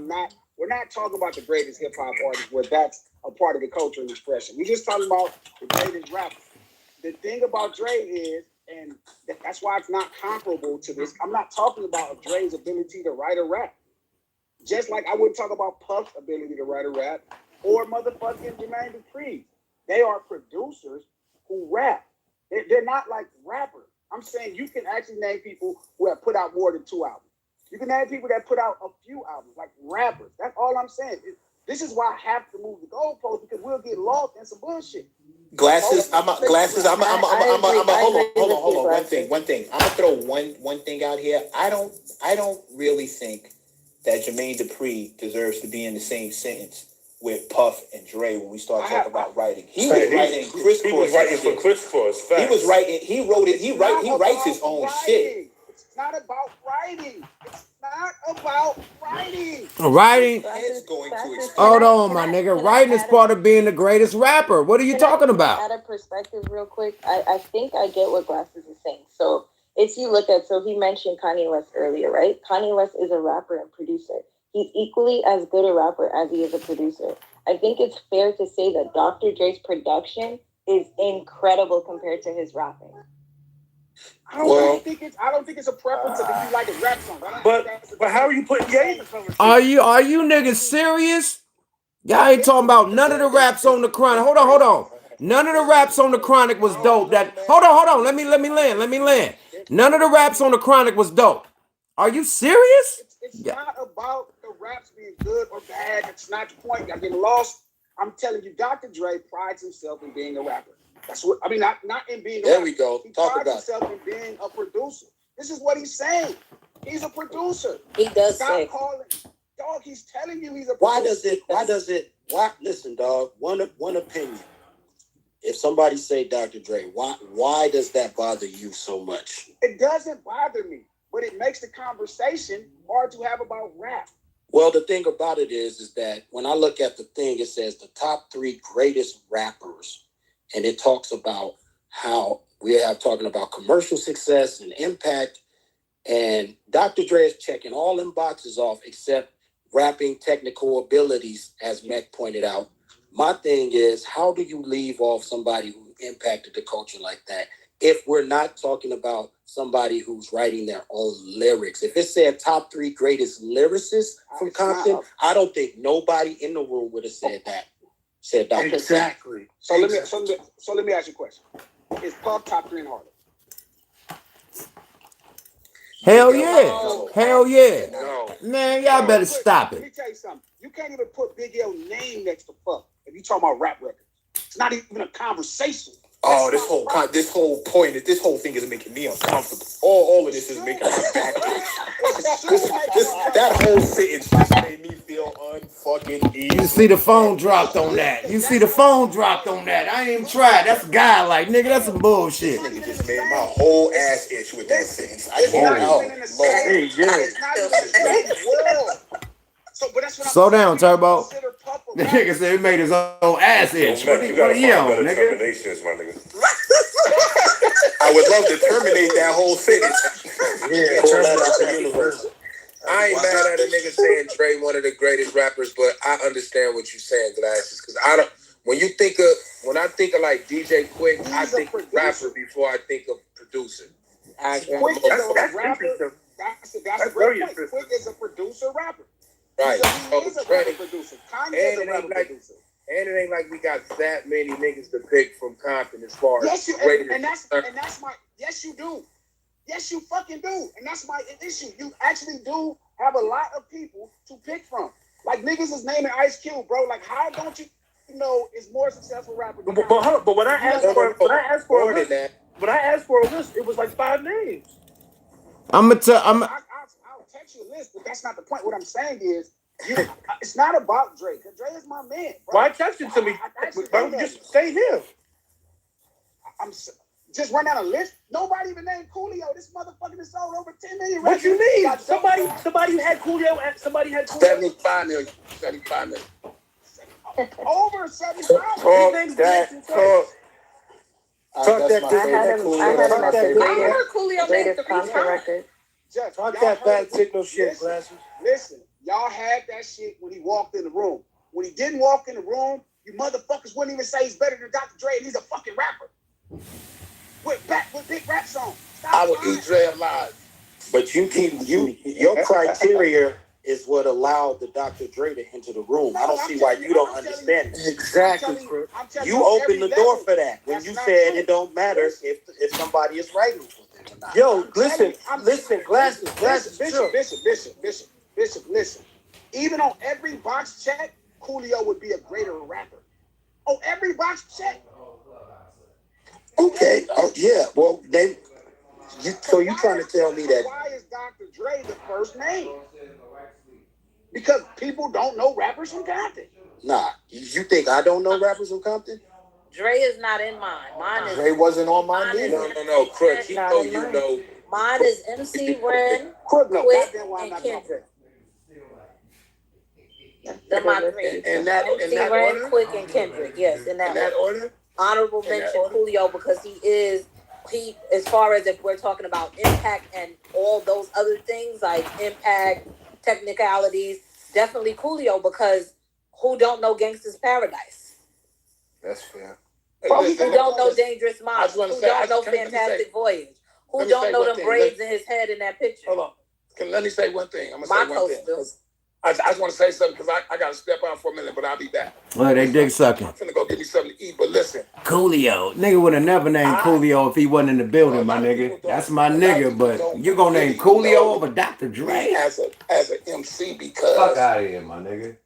we're not talking about the greatest hip hop artist where that's a part of the culture and expression. We're just talking about the greatest rapper. The thing about Dre is, and that's why it's not comparable to this. I'm not talking about Dre's ability to write a rap. Just like I wouldn't talk about Puff's ability to write a rap or motherfucking Jermaine Dupri. They are producers who rap. They're not like rappers. I'm saying you can actually name people who have put out more than 2 albums. You can name people that put out a few albums, like rappers. That's all I'm saying. This is why I have to move the goalposts because we'll get lost in some bullshit. Glasses. Hold on. One thing. I'm gonna throw one thing out here. I don't really think that Jermaine Dupri deserves to be in the same sentence with Puff and Dre when we start talking about writing. He was writing Chris. He was writing for Chris Cross. He was writing. He wrote it. He writes his own shit. It's not about writing. It's not about writing. Writing. Hold on, my nigga. Writing is part of being the greatest rapper. What are you talking about? Add a perspective real quick. I think I get what Glasses is saying. So if you look at, so he mentioned Kanye West earlier, right? Kanye West is a rapper and producer. He's equally as good a rapper as he is a producer. I think it's fair to say that Dr. Dre's production is incredible compared to his rapping. I don't think it's a preference if you like his rap song. But how are you putting Ye? Are you niggas serious? Y'all ain't talking about none of the raps on the Chronic. Hold on. None of the raps on the Chronic was dope. Hold on. Let me land. None of the raps on the Chronic was dope. Are you serious? It's not about the raps being good or bad. It's not the point. Y'all getting lost. I'm telling you, Dr. Dre prides himself in being a rapper. That's what I mean. Not in being. There we go. He prides himself in being a producer. This is what he's saying. He's a producer. He does Stop calling. Dog, he's telling you he's a producer. Why listen, dog, one opinion. If somebody say Dr. Dre, why does that bother you so much? It doesn't bother me, but it makes the conversation hard to have about rap. Well, the thing about it is that when I look at the thing, it says the top 3 greatest rappers, and it talks about how we have talking about commercial success and impact, and Dr. Dre is checking all them boxes off except rapping technical abilities, as Mech pointed out. My thing is, how do you leave off somebody who impacted the culture like that if we're not talking about somebody who's writing their own lyrics? If it said top 3 greatest lyricists from Compton, I don't think nobody in the room would have said that. Said Dr. Exactly. So let me ask you a question. Is Puff top 3 in Harlem? Hell yeah. Hell yeah. No. Man, y'all better stop Let me it. tell you something. You can't even put Big L's name next to Puff if you talking about rap records. It's not even a conversation. Oh, this whole thing is making me uncomfortable. All of this is making me backwards. That whole sentence just made me feel unfucking easy. You see the phone dropped on that. I ain't even tried. That's a guy like, nigga, that's some bullshit. Nigga just made my whole ass itch with that sentence. I It's can't not help. even in the same. It's not even in the same world. So, but that's what Slow I'm down, saying. Turbo. Consider Puff a The rapper. nigga said he made his own ass itch. What You are gotta you find on, better nigga? terminations, my nigga. I would love to terminate that whole sentence. Yeah, I ain't mad at a nigga saying Dre one of the greatest rappers, but I understand what you're saying, Glasses. Because I don't. When I think of like DJ Quick, I think rapper before I think of producer. Quick is a rapper. That's a great point. Quick is a producer rapper. Right. He is a rapper producer. Kanye is a rapper producer. And it ain't like we got that many niggas to pick from Compton as far as Yes, that's my. Yes, you do. Yes, you fucking do. And that's my issue. You actually do have a lot of people to pick from. Like niggas is naming Ice Cube, bro. Like how don't you know is more successful rapper? But when I asked for a list, it was like 5 names. I'll I'll text you a list, but that's not the point. What I'm saying is, it's not about Dre. Cause Dre is my man, bro. Why text it to me? Bro, just say him. I'm just run down a list. Nobody even named Coolio. This motherfucker has sold over 10 million. What you mean? Somebody had Coolio. Somebody had Coolio. 75 million. 75 million. Over 75. Talk that. I heard Coolio made the Compton record. Talk that bad signal shit, Glasses. Listen, y'all had that shit when he walked in the room. When he didn't walk in the room, you motherfuckers wouldn't even say he's better than Dr. Dre, and he's a fucking rapper. With big rap songs. I would eat Dre alive. But your criteria is what allowed the Dr. Dre to enter the room. I don't see why you don't understand that. Exactly. You opened the door for that when you said it don't matter if somebody is writing with it or not. Yo, listen, Glasses. Bishop, listen. Even on every box check, Coolio would be a greater rapper. On every box check. Okay. Oh yeah. Well, so you trying to tell me that? Why is Dr. Dre the first name? Because people don't know rappers from Compton. Nah. You think I don't know rappers from Compton? Dre is not in mine. Mine is. Dre wasn't on mine either. No. Crook, you know. Mine is MC Ren, Quick, and Kendrick. They're my 3. And that Ren, order? Quick, and Kendrick. Yes, in that order. Honorable mention Coolio because he as far as if we're talking about impact and all those other things like impact, technicalities, definitely Coolio because who don't know Gangsta's Paradise? That's fair. Who don't know Dangerous Minds? Who don't know Fantastic Voyage? Who don't know them braids in his head in that picture? Hold on. Let me say one thing. I'm going to say one thing. I just want to say something because I got to step out for a minute, but I'll be back. Well, they dick sucking. I'm finna go get me something to eat, but listen. Coolio. Nigga would have never named Coolio if he wasn't in the building, my nigga. That's my nigga, but you gonna name Coolio over Dr. Dre? As an MC because... Fuck out of here, my nigga.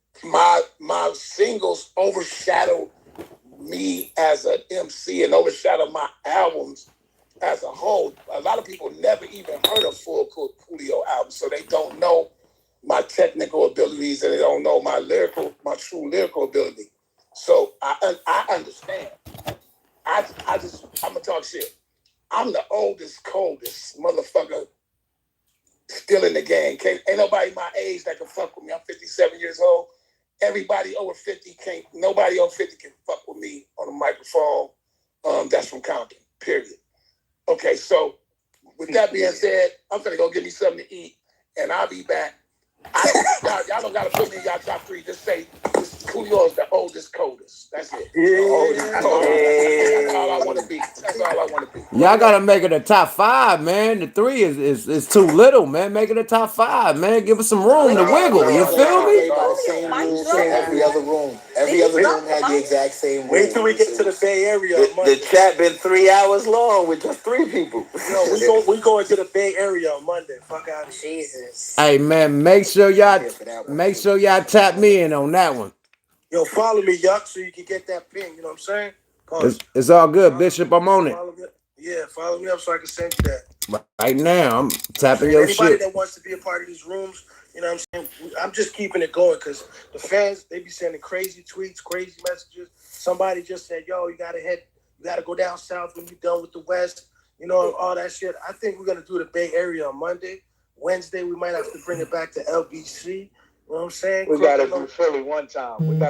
My singles overshadowed me as an MC and overshadowed my albums as a whole. A lot of people never even heard a full Coolio album, so they don't know my technical abilities and they don't know my true lyrical ability. So I understand. I'm gonna talk shit. I'm the oldest, coldest motherfucker Still in the game. Ain't nobody my age that can fuck with me. I'm 57 years old. Everybody over 50 can't. Nobody over 50 can fuck with me on a microphone. That's from Compton. Period. Okay, so with that being said, I'm gonna go get me something to eat, and I'll be back. Y'all don't gotta put me in y'all top 3. Just say Coolio is the oldest, coldest. That's it. That's all I want to be. That's all I want to be. Y'all gotta make it a top 5, man. The 3 is too little, man. Make it a top 5, man. Give us some room to wiggle. You feel me? Every other room had the exact same room. Wait till we get to the Bay Area. The chat been 3 hours long with just 3 people. Yo, we going to the Bay Area on Monday. Fuck out of here. Jesus. Hey, man, make sure y'all tap me in on that one. Yo, follow me, Yuck, so you can get that ping. You know what I'm saying? It's all good, Bishop. I'm on it. Follow me up so I can send you that. Right now, I'm tapping your anybody shit. that wants to be a part of these rooms, you know what I'm saying? I'm just keeping it going because the fans, they be sending crazy tweets, crazy messages. Somebody just said, yo, you gotta go down south when you're done with the West, you know, all that shit. I think we're gonna do the Bay Area on Monday. Wednesday, we might have to bring it back to LBC. You know what I'm saying? We gotta do Philly one time.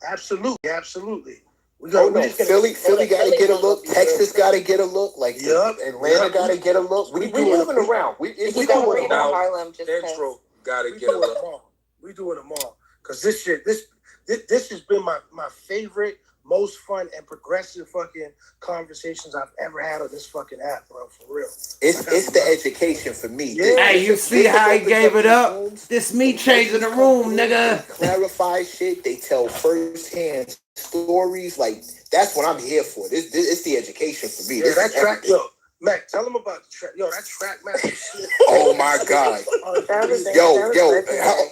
Absolutely. Philly gotta get a look. Texas gotta get a look. Like Atlanta gotta get a look. We moving around. We doing it now. Harlem just Central gotta get a look. We doing them all. Cause this has been my favorite, most fun and progressive fucking conversations I've ever had on this fucking app, bro. For real. It's the education for me. Yeah. Hey, you see how he gave it up? This me changing the room, nigga. Clarify shit. They tell firsthand stories. Like, that's what I'm here for. It's the education for me. Yeah, that track, yo, Mac, tell them about the track. Yo, that track, man. Oh my God.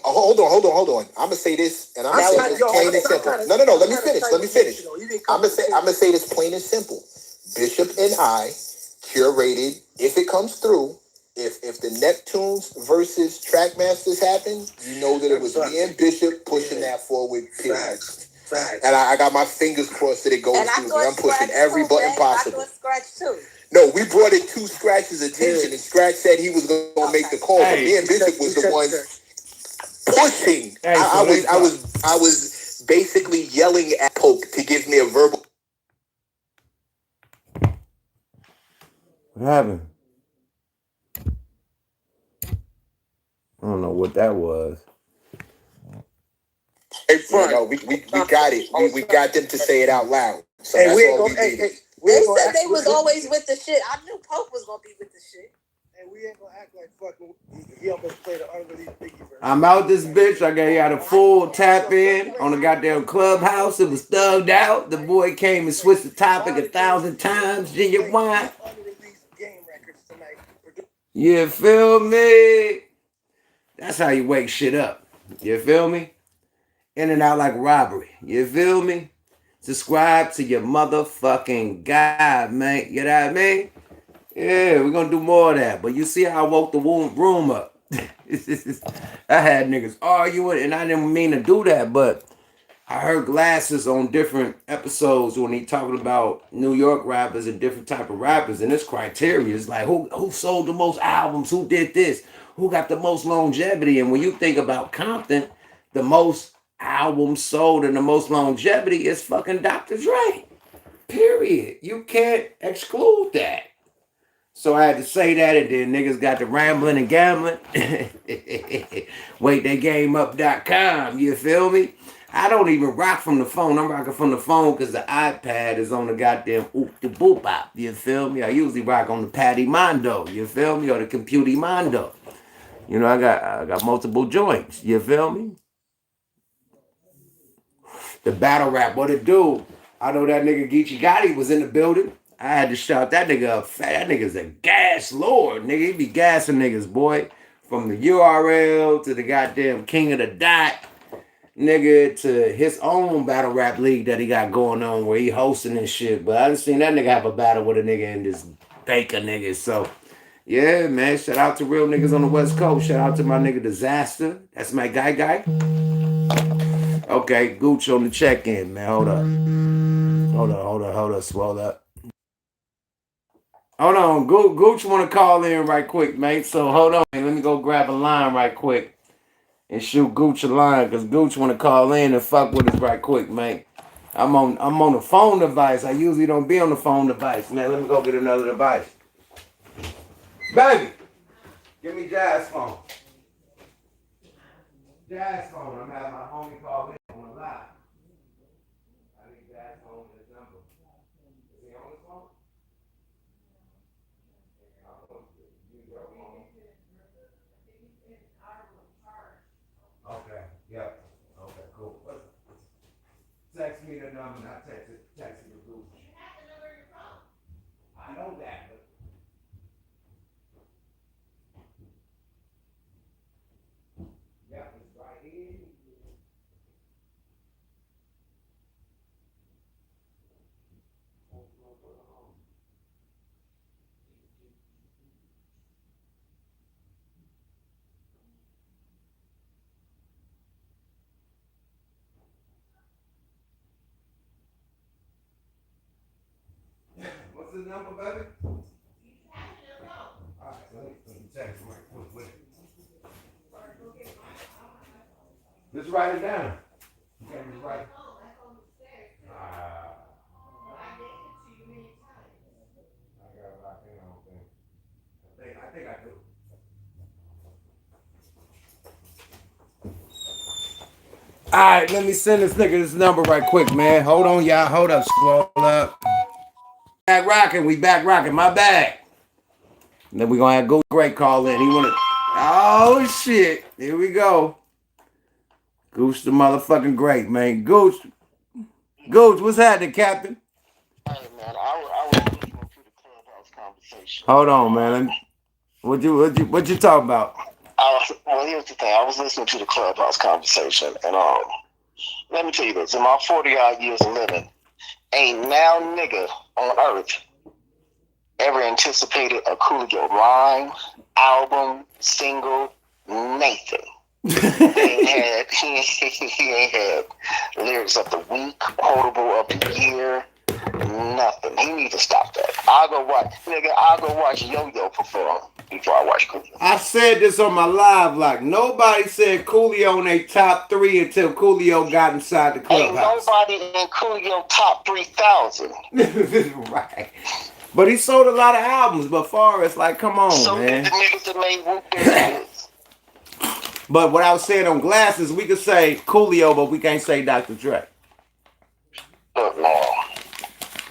Hold on. I'm gonna say this, and I'm plain and simple. No. Let me finish. I'm gonna say this plain and simple. Bishop and I curated. If it comes through, if the Neptunes versus Trackmasters happen, you know that it was me and Bishop pushing that forward. Facts. And I got my fingers crossed that it goes through. I'm pushing every button possible. I scratch too. No, we brought it to Scratch's attention, and Scratch said he was going to make the call. But me and Bishop was the ones pushing. I was basically yelling at Poke to give me a verbal. What happened? I don't know what that was. Hey, we got it. We got them to say it out loud. So hey, that's we all go, we did. They said they was always with the shit. I knew Pope was gonna be with the shit. And we ain't gonna act like fucking. He almost played an unreleased Biggie version. I'm out this bitch. I got y'all the full tap in on the goddamn Clubhouse. It was thugged out. The boy came and switched the topic 1,000 times. Ginger wine. You feel me? That's how you wake shit up. You feel me? In and out like robbery. You feel me? Subscribe to your motherfucking God, man. You know what I mean? Yeah, we're gonna do more of that. But you see how I woke the room up. I had niggas arguing, and I didn't mean to do that, but I heard Glasses on different episodes when he talking about New York rappers and different type of rappers, and this criteria is like who sold the most albums, who did this, who got the most longevity. And when you think about Compton, the most albums sold and the most longevity is fucking Dr. Dre. Period. You can't exclude that. So I had to say that, and then niggas got to rambling and gambling. WaitTheGameUp.com, you feel me? I don't even rock from the phone. I'm rocking from the phone because the iPad is on the goddamn oop-de-boop-bop, you feel me? I usually rock on the Patty Mondo, you feel me? Or the Computy Mondo. You know, I got multiple joints, you feel me? The battle rap, what it do? I know that nigga Geechee Gotti was in the building. I had to shout that nigga up. That nigga's a gas lord, nigga. He be gassing niggas, boy. From the URL to the goddamn King of the Dot, nigga, to his own battle rap league that he got going on where he hosting and shit. But I done seen that nigga have a battle with a nigga in this Baker nigga. So, yeah, man. Shout out to real niggas on the West Coast. Shout out to my nigga Disaster. That's my guy. Okay, Gooch on the check-in, man. Hold up. Swole up. Hold on. Gooch want to call in right quick, mate. So hold on. Let me go grab a line right quick and shoot Gooch a line because Gooch want to call in and fuck with us right quick, mate. I'm on the phone device. I usually don't be on the phone device, man. Let me go get another device. Baby, give me Jazz phone. Jazz phone. I'm having my homie call in on the line. I need Jazz phone and his number. Is he on his phone? Okay. Yep. Okay. Cool. Text me the number and I text it to Gooch. You have the number in your phone. I know that, but yeah, it's right here. What's the number, baby? Alright, let me text him right quick with it. Just write it down. You can't just write it. I got it locked in, I don't think. I think I do. Alright, let me send this nigga this number right quick, man. Hold on, y'all. Hold up, scroll up. Back rocking, we back rocking. My bad. And then we gonna have Gooch Great call in. He wanna. Oh shit! Here we go. Gooch the motherfucking great, man. Gooch, what's happening, Captain? Hey man, I was listening to the clubhouse conversation. Hold on, man. What you talking about? Well, here's the thing. I was listening to the clubhouse conversation, and let me tell you this: in my 40-odd years of living, ain't now nigga on earth ever anticipated a Coolio rhyme, album, single, Nathan. he ain't had lyrics of the week, quotable of the year, nothing. He need to stop that. I'll go watch Yo-Yo perform before I watch Coolio. I said this on my live, like nobody said Coolio in a top 3 until Coolio got inside the clubhouse. Ain't nobody in Coolio top 3,000. Right. But he sold a lot of albums, but far as like, come on, so man. So the niggas that made Whoop. But what I was saying on Glasses, we could say Coolio, but we can't say Dr. Dre. Look, man.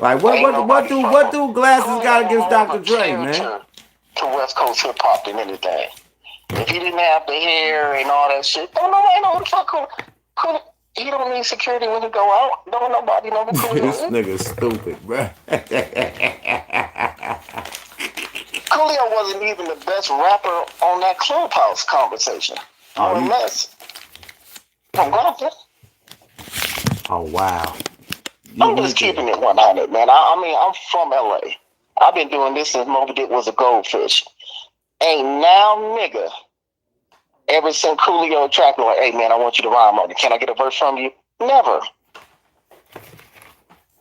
Like what do Glasses got against Dr. Dre, man? To West Coast hip hop than anything. If he didn't have the hair and all that shit, don't nobody know who the fuck Coolio. He don't need security when he go out. Don't nobody know who Coolio is. This nigga's stupid, bro. Coolio wasn't even the best rapper on that clubhouse conversation. Unless I'm gonna. Oh wow. I'm just keeping it 100, man. I mean, I'm from LA. I've been doing this since Moby Dick was a goldfish. Ain't now nigga ever sent Coolio a track like, hey man, I want you to rhyme on it. Can I get a verse from you? Never.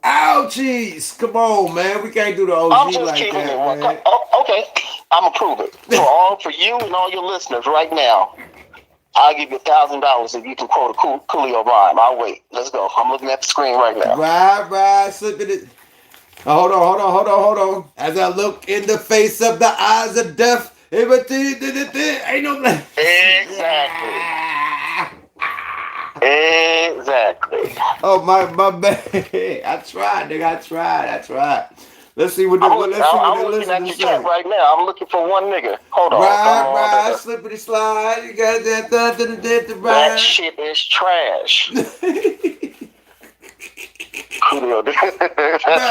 Ouchies! Come on, man. We can't do the OG I'm just like keeping that, it man. Okay, I'm gonna prove it. For you and all your listeners right now, I'll give you $1,000 if you can quote a Coolio rhyme. I'll wait. Let's go. I'm looking at the screen right now. Right. Look at it. Oh, hold on. As I look in the face of the eyes of death, everything ain't no. Exactly. Oh my bad. I tried, nigga. I tried. Let's see what the I'm looking at your chat right now. I'm looking for one nigga. Hold on. Right. Slippity slide. You got that. That shit is trash. Coolio. That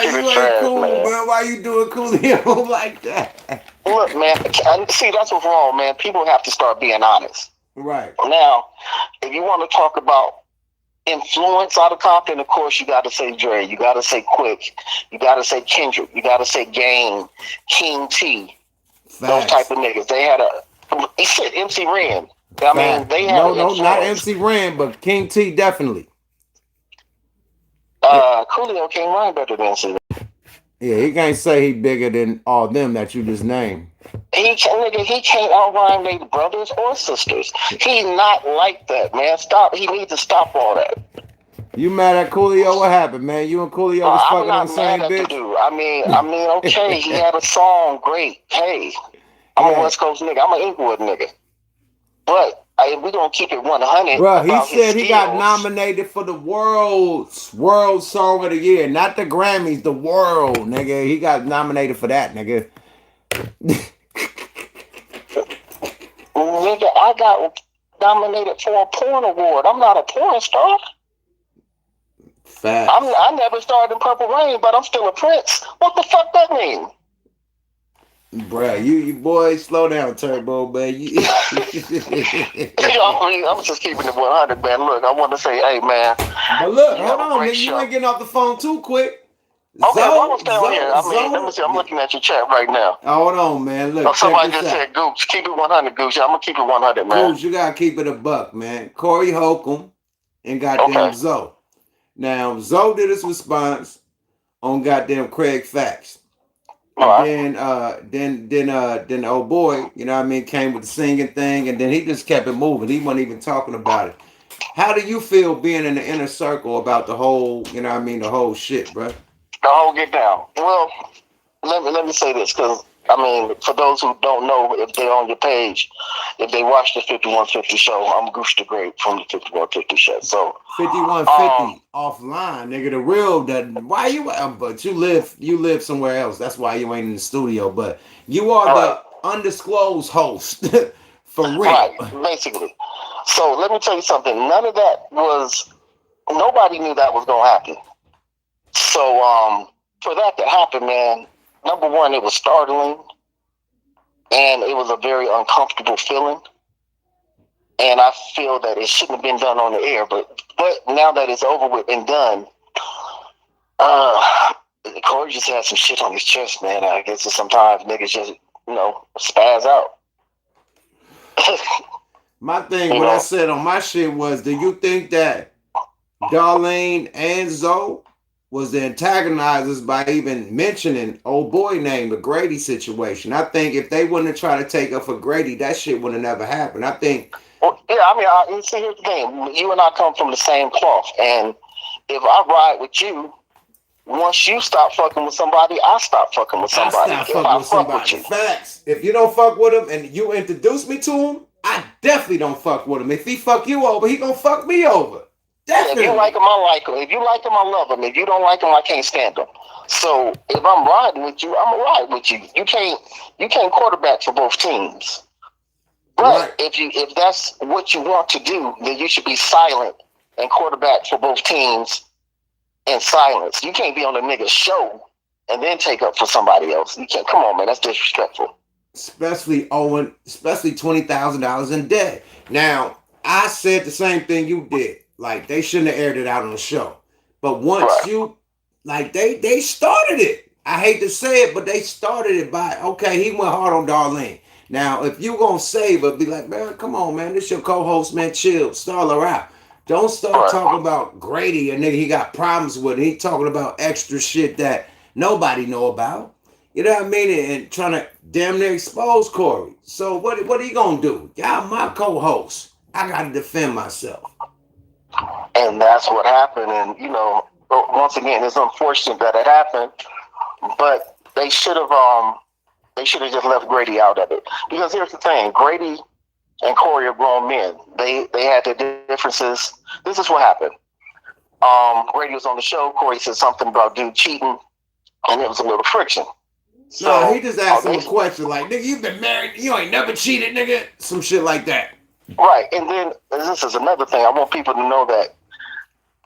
shit is trash, cool, man. Why you doing Coolio like that? Look, man. See, that's what's wrong, man. People have to start being honest. Right. Now, if you want to talk about influence out of Compton, of course, you got to say Dre. You got to say Quick. You got to say Kendrick. You got to say Game, King T. Facts. Those type of niggas. They had MC Ren. I mean, they had no, not MC Ren, but King T definitely. Coolio can't rhyme better than MC Ren. Yeah, he can't say he bigger than all them that you just named. He can't outrhyme their brothers or sisters. He's not like that, man. Stop. He needs to stop all that. You mad at Coolio? What happened, man? You and Coolio was I'm fucking on not the mad same at the bitch? dude. I mean, okay, he had a song, great. Hey, I'm a West Coast nigga. I'm an Inglewood nigga. But we gonna keep it 100. Bro, he about his said he got skills. nominated for the world song of the year, not the Grammys, the world, nigga. He got nominated for that, nigga. Nigga, I got nominated for a porn award. I'm not a porn star. Facts. I never started in Purple Rain, but I'm still a Prince. What the fuck that mean? Bruh, you boys, slow down, Turbo, man. I'm just keeping it 100, man. Look, I want to say, hey, man. But look, hold on, nigga. You ain't getting off the phone too quick. Okay, why was down here? I mean, let me see. I'm looking at your chat right now. Hold on, man. Look, somebody just said, Gooch, keep it 100, Gooch. I'm going to keep it 100, man. Gooch, you got to keep it a buck, man. Corey Holcomb and goddamn Zoe. Now, Zoe did his response on goddamn Craig Facts. And then the old boy, you know what I mean, came with the singing thing, and then he just kept it moving. He wasn't even talking about it. How do you feel being in the inner circle about the whole, you know what I mean, the whole shit, bro? The whole get down. Well, let me say this, because, I mean, for those who don't know, if they're on your page, if they watch the 5150 show, I'm Gooch the Great from the 5150 show. So 5150 offline, nigga. The real why you? But you live somewhere else. That's why you ain't in the studio. But you are the undisclosed host for real. Right, basically. So let me tell you something. None of that nobody knew that was gonna happen. So for that to happen, man, number one, it was startling, and it was a very uncomfortable feeling. And I feel that it shouldn't have been done on the air, but now that it's over with and done, Corey just had some shit on his chest, man. I guess sometimes niggas just, spaz out. My thing, what I said on my shit was, do you think that Darlene and Zoe was the antagonizers by even mentioning old boy name, the Grady situation? I think if they wouldn't have tried to take up for Grady, that shit would have never happened. I think. Well, yeah, I mean, see, here's the thing. You and I come from the same cloth, and if I ride with you, once you stop fucking with somebody, I stop fucking with somebody. I stop fucking with somebody. Facts. If you don't fuck with him and you introduce me to him, I definitely don't fuck with him. If he fuck you over, he gonna fuck me over. Definitely. If you like him, I like him. If you like him, I love him. If you don't like him, I can't stand him. So if I'm riding with you, I'm gonna ride with you. You can't quarterback for both teams. But if that's what you want to do, then you should be silent and quarterback for both teams in silence. You can't be on a nigga's show and then take up for somebody else. You can't. Come on, man. That's disrespectful. Especially $20,000 in debt. Now, I said the same thing you did. Like, they shouldn't have aired it out on the show. But once they started it. I hate to say it, but they started it by, okay, he went hard on Darlene. Now, if you gonna save her, be like, man, come on, man, this your co-host, man, chill, stall her out. Don't start talking about Grady, and nigga, he got problems with it. He talking about extra shit that nobody know about. You know what I mean? And trying to damn near expose Corey. So what are you gonna do? Y'all my co-host. I gotta defend myself. And that's what happened. And once again, it's unfortunate that it happened, but they should have just left Grady out of it. Because here's the thing, Grady and Corey are grown men. They had their differences. This is what happened. Grady was on the show. Corey said something about dude cheating, and there was a little friction. So he just asked him a question like, nigga, you been married, you ain't never cheated, nigga. Some shit like that. Right, and then this is another thing. I want people to know that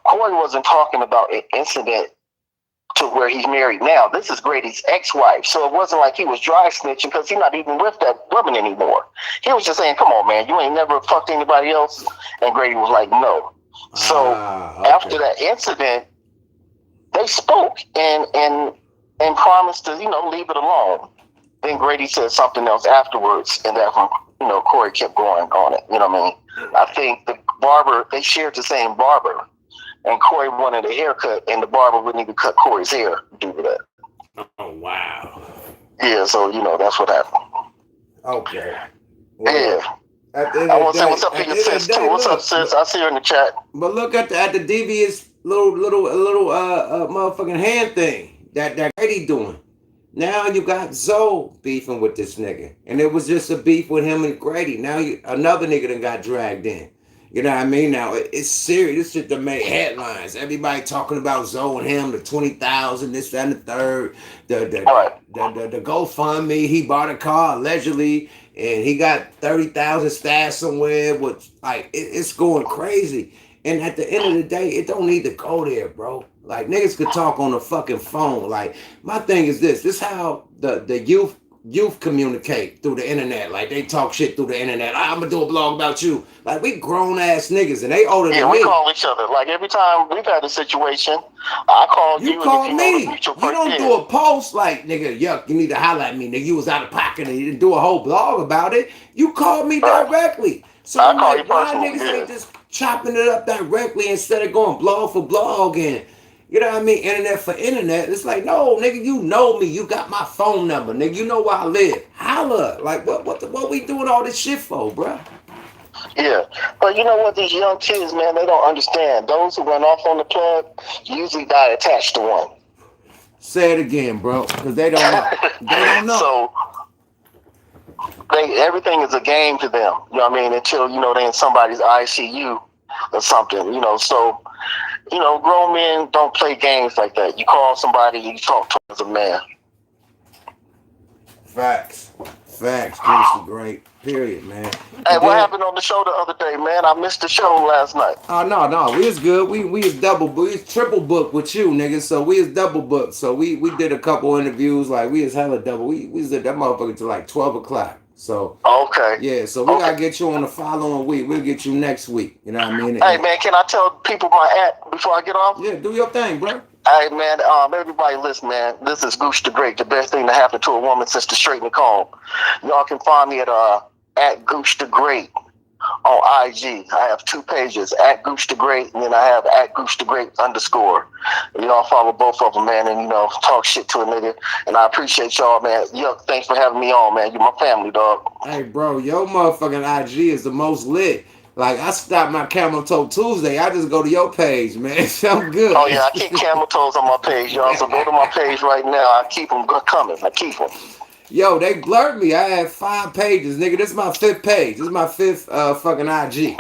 Corey wasn't talking about an incident to where he's married now. This is Grady's ex-wife, so it wasn't like he was dry snitching because he's not even with that woman anymore. He was just saying, come on, man, you ain't never fucked anybody else? And Grady was like, no. So after that incident, they spoke and promised to, leave it alone. Then Grady said something else afterwards, and that Corey kept going on it. You know what I mean? I think the barber, they shared the same barber, and Corey wanted a haircut, and the barber wouldn't even cut Corey's hair due to that. Yeah, so that's what happened. Okay. Well, Yeah. at the end I of want the to say day, what's up to at your the end of sis the too. day, What's up, look, sis? I see her in the chat. but look at the devious little motherfucking hand thing that Grady doing. Now you got Zoe beefing with this nigga, and it was just a beef with him and Grady. Now another nigga done got dragged in. You know what I mean? Now it's serious. This shit that made headlines. Everybody talking about Zoe and him, the 20,000, this, that, and the third. The GoFundMe. He bought a car allegedly, and he got 30,000 stashed somewhere. Which it's going crazy. And at the end of the day, it don't need to go there, bro. Like niggas could talk on the fucking phone. Like my thing is this. This how the youth communicate through the internet. Like they talk shit through the internet. I'm gonna do a blog about you. Like we grown ass niggas and they older than me. Yeah, we call each other. Like every time we've had a situation, I call you. You call me. You person, don't do a post like, nigga, yuck, you need to holler at me, nigga. You was out of pocket and you didn't do a whole blog about it. You called me directly. So I'm like, why niggas ain't just chopping it up directly instead of going blog for blog and you know what I mean, internet for internet. It's like, no, nigga, you know me. You got my phone number, nigga. You know where I live. Holla. Like, what we doing all this shit for, bruh? Yeah, but you know what? These young kids, man, they don't understand. Those who run off on the plug usually die attached to one. Say it again, bro, because they don't know. They don't know. So everything is a game to them. You know what I mean? Until they're in somebody's ICU or something. So. Grown men don't play games like that. You call somebody, you talk to them as a man. Facts. Juicy great. Period, man. Hey, what happened on the show the other day, man? I missed the show last night. Oh no, we was good. We was triple booked with you, nigga. So we was double booked. So we did a couple interviews. Like we was hella double. We was at that motherfucker till like 12 o'clock. So okay. Yeah, so we gotta get you on the following week. We'll get you next week. You know what I mean? Hey man, can I tell people my at before I get off? Yeah, do your thing, bro. Hey man, everybody listen, man. This is Gooch the Great, the best thing to happen to a woman since the straighten comb. Y'all can find me at Gooch the Great on IG. I have 2 pages, at Gooch the Great, and then I have at Gooch the Great _. And y'all follow both of them, man, and talk shit to a nigga. And I appreciate y'all, man. Thanks for having me on, man. You my family, dog. Hey, bro, your motherfucking IG is the most lit. Like, I stopped my Camel Toe Tuesday. I just go to your page, man. I'm good. Oh, yeah, I keep camel toes on my page, y'all. So go to my page right now. I keep them coming. I keep them. Yo, they blurred me. I had 5 pages, nigga. This is my 5th page. This is my 5th fucking IG.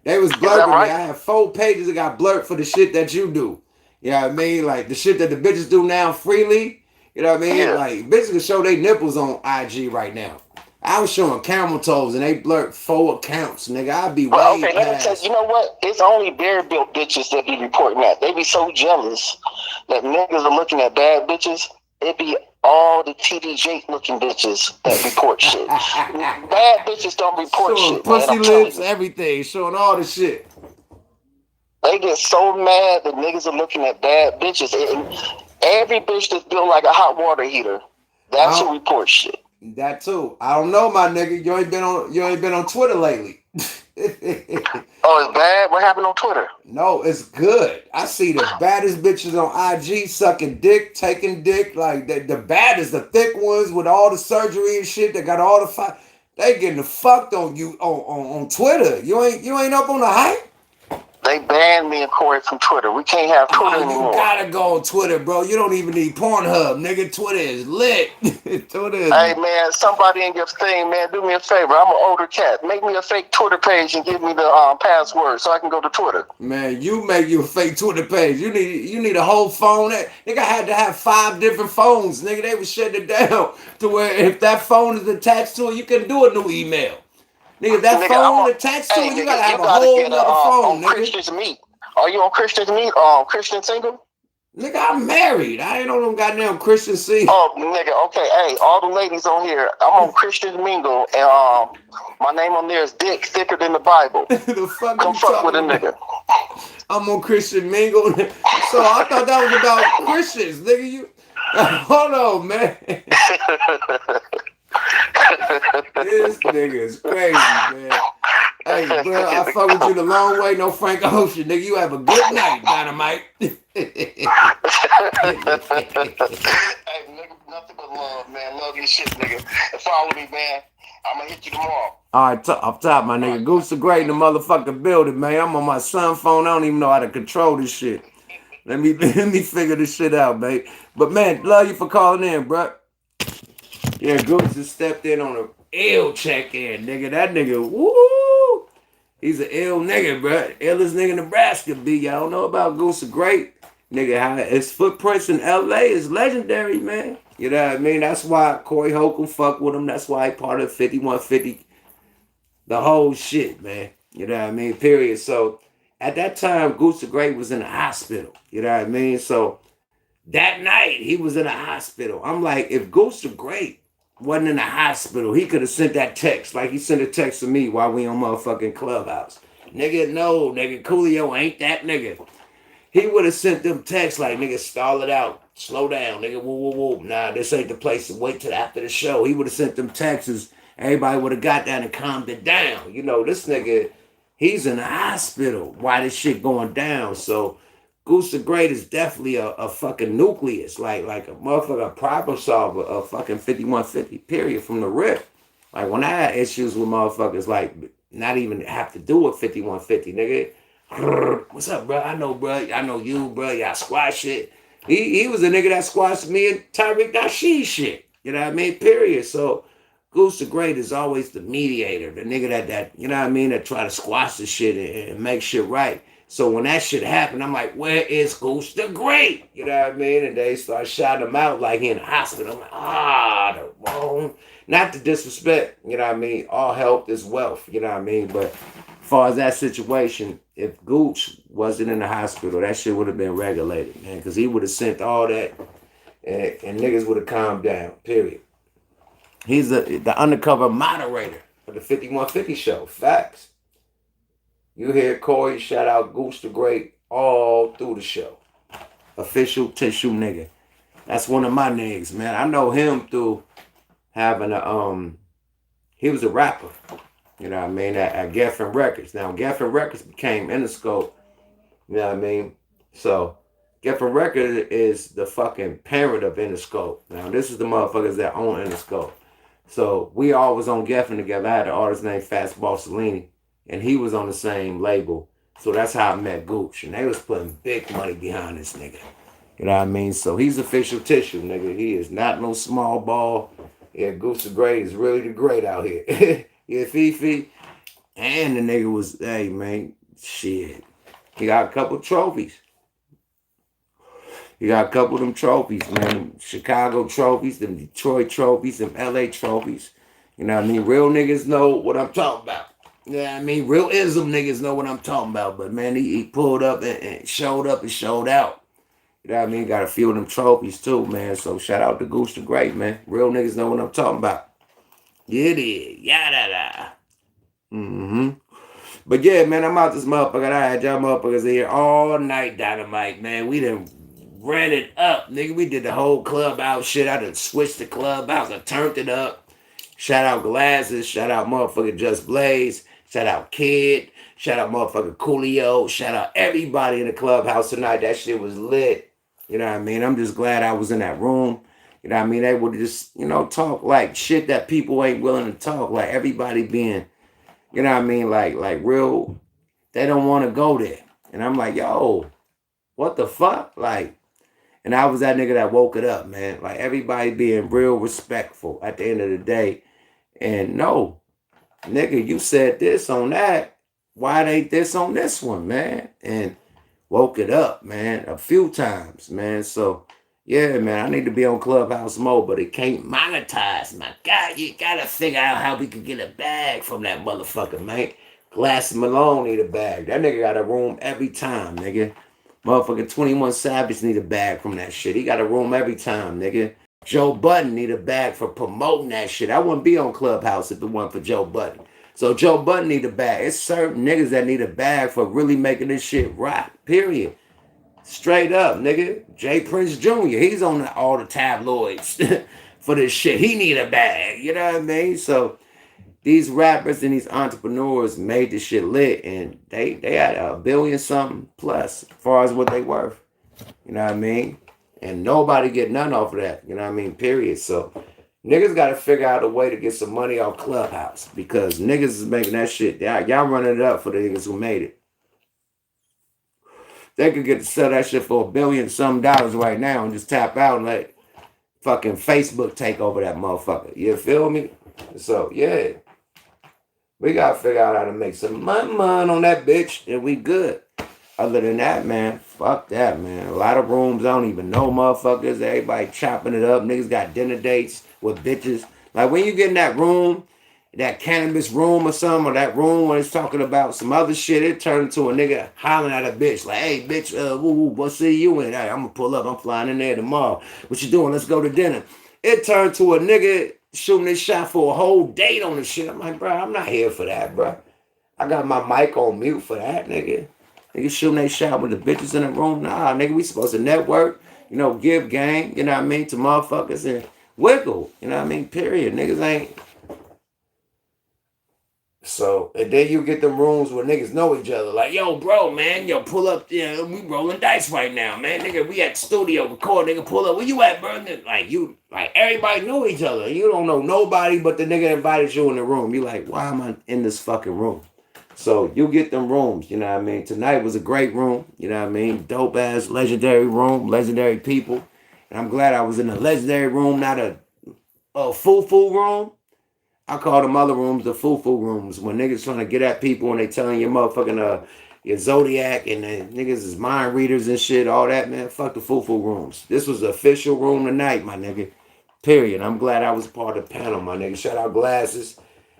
They was blurring me. I had 4 pages that got blurred for the shit that you do. You know what I mean? Like, the shit that the bitches do now freely. You know what I mean? Yeah. Like, bitches can show their nipples on IG right now. I was showing camel toes and they blurred 4 accounts, nigga. I'd be way okay, let me tell you, you know what? It's only bare built bitches that be reporting that. They be so jealous that niggas are looking at bad bitches. It be all the TDJ looking bitches that report shit. Bad bitches don't report showing shit. Pussy lips, everything, showing all the shit. They get so mad that niggas are looking at bad bitches. And every bitch that's built like a hot water heater, that's who reports shit. That too. I don't know, my nigga. You ain't been on Twitter lately. Oh, it's bad? What happened on Twitter? No, it's good. I see the baddest bitches on IG sucking dick, taking dick. Like the baddest, the thick ones with all the surgery and shit. They got all the fight. They getting the fucked on you on Twitter. You ain't up on the hype. They banned me and Corey from Twitter. We can't have Twitter anymore. You gotta go on Twitter, bro. You don't even need Pornhub, nigga. Twitter is lit. Twitter is Hey, man, somebody in your thing, man, do me a favor. I'm an older cat. Make me a fake Twitter page and give me the password so I can go to Twitter. Man, you make you a fake Twitter page. You need a whole phone. Nigga, I had to have 5 different phones. Nigga, they was shutting it down to where if that phone is attached to it, you can do a new email. Nigga, that phone attached to it, you gotta have a whole other phone, nigga. Christian's Meet. Are you on Christian's Meet? Christian single? Nigga, I'm married. I ain't on them goddamn Christian scene. Oh, nigga, okay. Hey, all the ladies on here, I'm on Christian Mingle, and my name on there is Dick, thicker than the Bible. The fuck Come fuck with a nigga. I'm on Christian Mingle. So I thought that was about Christians, nigga. You hold on, man. This nigga is crazy, man. Hey, bro, I fuck with you the long way, no Frank Ocean. Nigga, you have a good night, Dynamite. Hey, nigga, nothing nothing but love, man. Love your shit, nigga. And follow me, man. I'm gonna hit you tomorrow. All right, up top, my nigga. Goose the Great in the motherfucking building, man. I'm on my son phone. I don't even know how to control this shit. Let me figure this shit out, babe. But man, love you for calling in, bro. Yeah, Goose just stepped in on a ill check-in, nigga. That nigga, woo! He's an ill nigga, bro. Illest nigga in Nebraska, B. Y'all don't know about Goose the Great. Nigga, how his footprints in L.A. is legendary, man. You know what I mean? That's why Corey Holcomb fuck with him. That's why he part of 5150. The whole shit, man. You know what I mean? Period. So, at that time, Goose the Great was in the hospital. You know what I mean? So, that night, he was in the hospital. I'm like, if Goose the Great wasn't in the hospital, he could have sent that text. Like he sent a text to me while we on motherfucking Clubhouse. Nigga, no, nigga, Coolio ain't that nigga. He would have sent them texts like, nigga, stall it out. Slow down, nigga, woo, woo, woo. Nah, this ain't the place to wait till after the show. He would have sent them texts. Everybody would have got down and calmed it down. You know, this nigga, he's in the hospital while this shit going down. So, Goose the Great is definitely a fucking nucleus, like a motherfucker, a problem solver, a fucking 5150, period, from the rip. Like, when I had issues with motherfuckers, like, not even have to do with 5150, nigga. What's up, bro? I know, bro. I know you, bro. Y'all squash it. He was a nigga that squashed me and Tyreek Nasheed shit. You know what I mean? Period. So, Goose the Great is always the mediator, the nigga that you know what I mean, that try to squash the shit and make shit right. So when that shit happened, I'm like, where is Goose the Great? You know what I mean? And they start shouting him out like he in the hospital. I'm like, the wrong. Not to disrespect, you know what I mean? All health is wealth, you know what I mean? But as far as that situation, if Gooch wasn't in the hospital, that shit would have been regulated, man. Because he would have sent all that and niggas would have calmed down, period. He's the undercover moderator for the 5150 show. Facts. You hear Corey shout out Goose the Great all through the show. Official tissue nigga. That's one of my niggas, man. I know him through having he was a rapper. You know what I mean? At Geffen Records. Now, Geffen Records became Interscope. You know what I mean? So, Geffen Records is the fucking parent of Interscope. Now, this is the motherfuckers that own Interscope. So, we all was on Geffen together. I had an artist named Fats Borsellini. And he was on the same label. So that's how I met Gooch. And they was putting big money behind this nigga. You know what I mean? So he's official tissue, nigga. He is not no small ball. Yeah, Gooch the Great is really the great out here. Yeah, Fifi. And the nigga was, hey, man, shit. He got a couple trophies. He got a couple of them trophies, man. Chicago trophies, them Detroit trophies, them LA trophies. You know what I mean? Real niggas know what I'm talking about. Yeah, I mean, real ism niggas know what I'm talking about. But, man, he pulled up and showed up and showed out. You know what I mean? Got a few of them trophies, too, man. So, shout out to Goose the Great, man. Real niggas know what I'm talking about. Yeah, it is. Yada-da. Mm-hmm. But, yeah, man, I'm out this motherfucker. I had y'all motherfuckers here all night, Dynamite, man. We done ran it up, nigga. We did the whole Clubhouse shit. I done switched the Clubhouse. I turned it up. Shout out Glasses. Shout out motherfucker Just Blaze. Shout out Kid. Shout out motherfucker Coolio. Shout out everybody in the Clubhouse tonight. That shit was lit. You know what I mean? I'm just glad I was in that room. You know what I mean? They would just, you know, talk like shit that people ain't willing to talk. Like everybody being, you know what I mean? Like real, they don't want to go there. And I'm like, yo, what the fuck? Like, and I was that nigga that woke it up, man. Like everybody being real respectful at the end of the day. And no, nigga, you said this on that. Why ain't this on this one, man? And woke it up, man, a few times, man. So, yeah, man, I need to be on Clubhouse mode, but it can't monetize. My God, you gotta figure out how we can get a bag from that motherfucker, man. Glass Malone need a bag. That nigga got a room every time, nigga. Motherfucking 21 Savage need a bag from that shit. He got a room every time, nigga. Joe Budden need a bag for promoting that shit. I wouldn't be on Clubhouse if it wasn't for Joe Budden. So Joe Budden need a bag. It's certain niggas that need a bag for really making this shit rock, period. Straight up, nigga. Jay Prince Jr., he's on all the tabloids for this shit. He need a bag, you know what I mean? So these rappers and these entrepreneurs made this shit lit, and they had $1 billion something plus as far as what they worth. You know what I mean? And nobody get none off of that. You know what I mean? Period. So niggas got to figure out a way to get some money off Clubhouse because niggas is making that shit. Y'all running it up for the niggas who made it. They could get to sell that shit for $1 billion some dollars right now and just tap out and let fucking Facebook take over that motherfucker. You feel me? So yeah, we gotta figure out how to make some money on that bitch, and we good. Other than that, man, fuck that, man. A lot of rooms I don't even know motherfuckers. Everybody chopping it up. Niggas got dinner dates with bitches. Like when you get in that room, that cannabis room or something, or that room when it's talking about some other shit, it turned into a nigga hollering at a bitch. Like, hey, bitch, what city you in? Hey, I'm gonna pull up. I'm flying in there tomorrow. What you doing? Let's go to dinner. It turned to a nigga shooting his shot for a whole date on the shit. I'm like, bro, I'm not here for that, bro. I got my mic on mute for that, nigga. Niggas shooting they shot with the bitches in the room. Nah, nigga, we supposed to network, give game, you know what I mean, to motherfuckers and wiggle, you know what I mean, period. Niggas ain't. So, and then you get them rooms where niggas know each other. Like, yo, bro, man, pull up, we rolling dice right now, man. Nigga, we at the studio record, nigga, pull up. Where you at, bro? Like, everybody knew each other. You don't know nobody but the nigga invited you in the room. You like, why am I in this fucking room? So you get them rooms, you know what I mean? Tonight was a great room, you know what I mean? Dope ass legendary room, legendary people. And I'm glad I was in a legendary room, not a foo-foo room. I call them other rooms the foo-foo rooms. When niggas trying to get at people and they telling your motherfucking your zodiac and niggas is mind readers and shit, all that, man. Fuck the foo-foo rooms. This was the official room tonight, my nigga. Period. I'm glad I was part of the panel, my nigga. Shout out Glasses.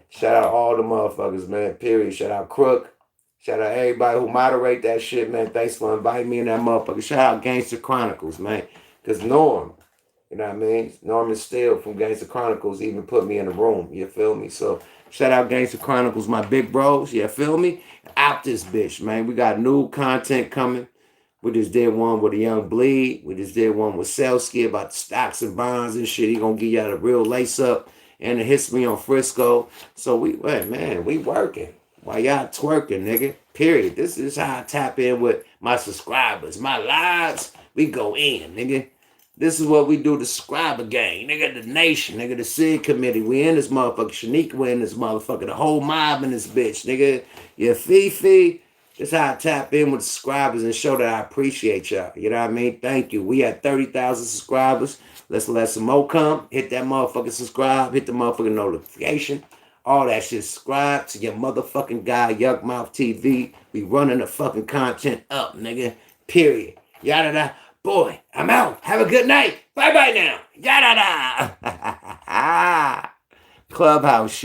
Shout out all the motherfuckers, man. Period. Shout out Crook. Shout out everybody who moderate that shit, man. Thanks for inviting me in that motherfucker. Shout out Gangster Chronicles, man. Because Norm, you know what I mean? Norman Steele from Gangster Chronicles even put me in the room. You feel me? So shout out Gangster Chronicles, my big bros. You feel me? Out this bitch, man. We got new content coming. We just did one with a Young Bleed. We just did one with Selsky about the stocks and bonds and shit. He gonna give y'all the real lace up and the history on Frisco. So we working. While y'all twerking, nigga. Period. This is how I tap in with my subscribers. My lives, we go in, nigga. This is what we do, the subscriber gang. Nigga, the nation, nigga, the SIG committee. We in this motherfucker. Shanique, we in this motherfucker. The whole mob in this bitch, nigga. Yeah, Fifi. This is how I tap in with the subscribers and show that I appreciate y'all. You know what I mean? Thank you. We at 30,000 subscribers. Let's let some more come. Hit that motherfucking subscribe. Hit the motherfucking notification. All that shit. Subscribe to your motherfucking guy, YUKMOUTH TV. We running the fucking content up, nigga. Period. Yada-da. Boy, I'm out. Have a good night. Bye-bye now. Yada-da. Clubhouse shit.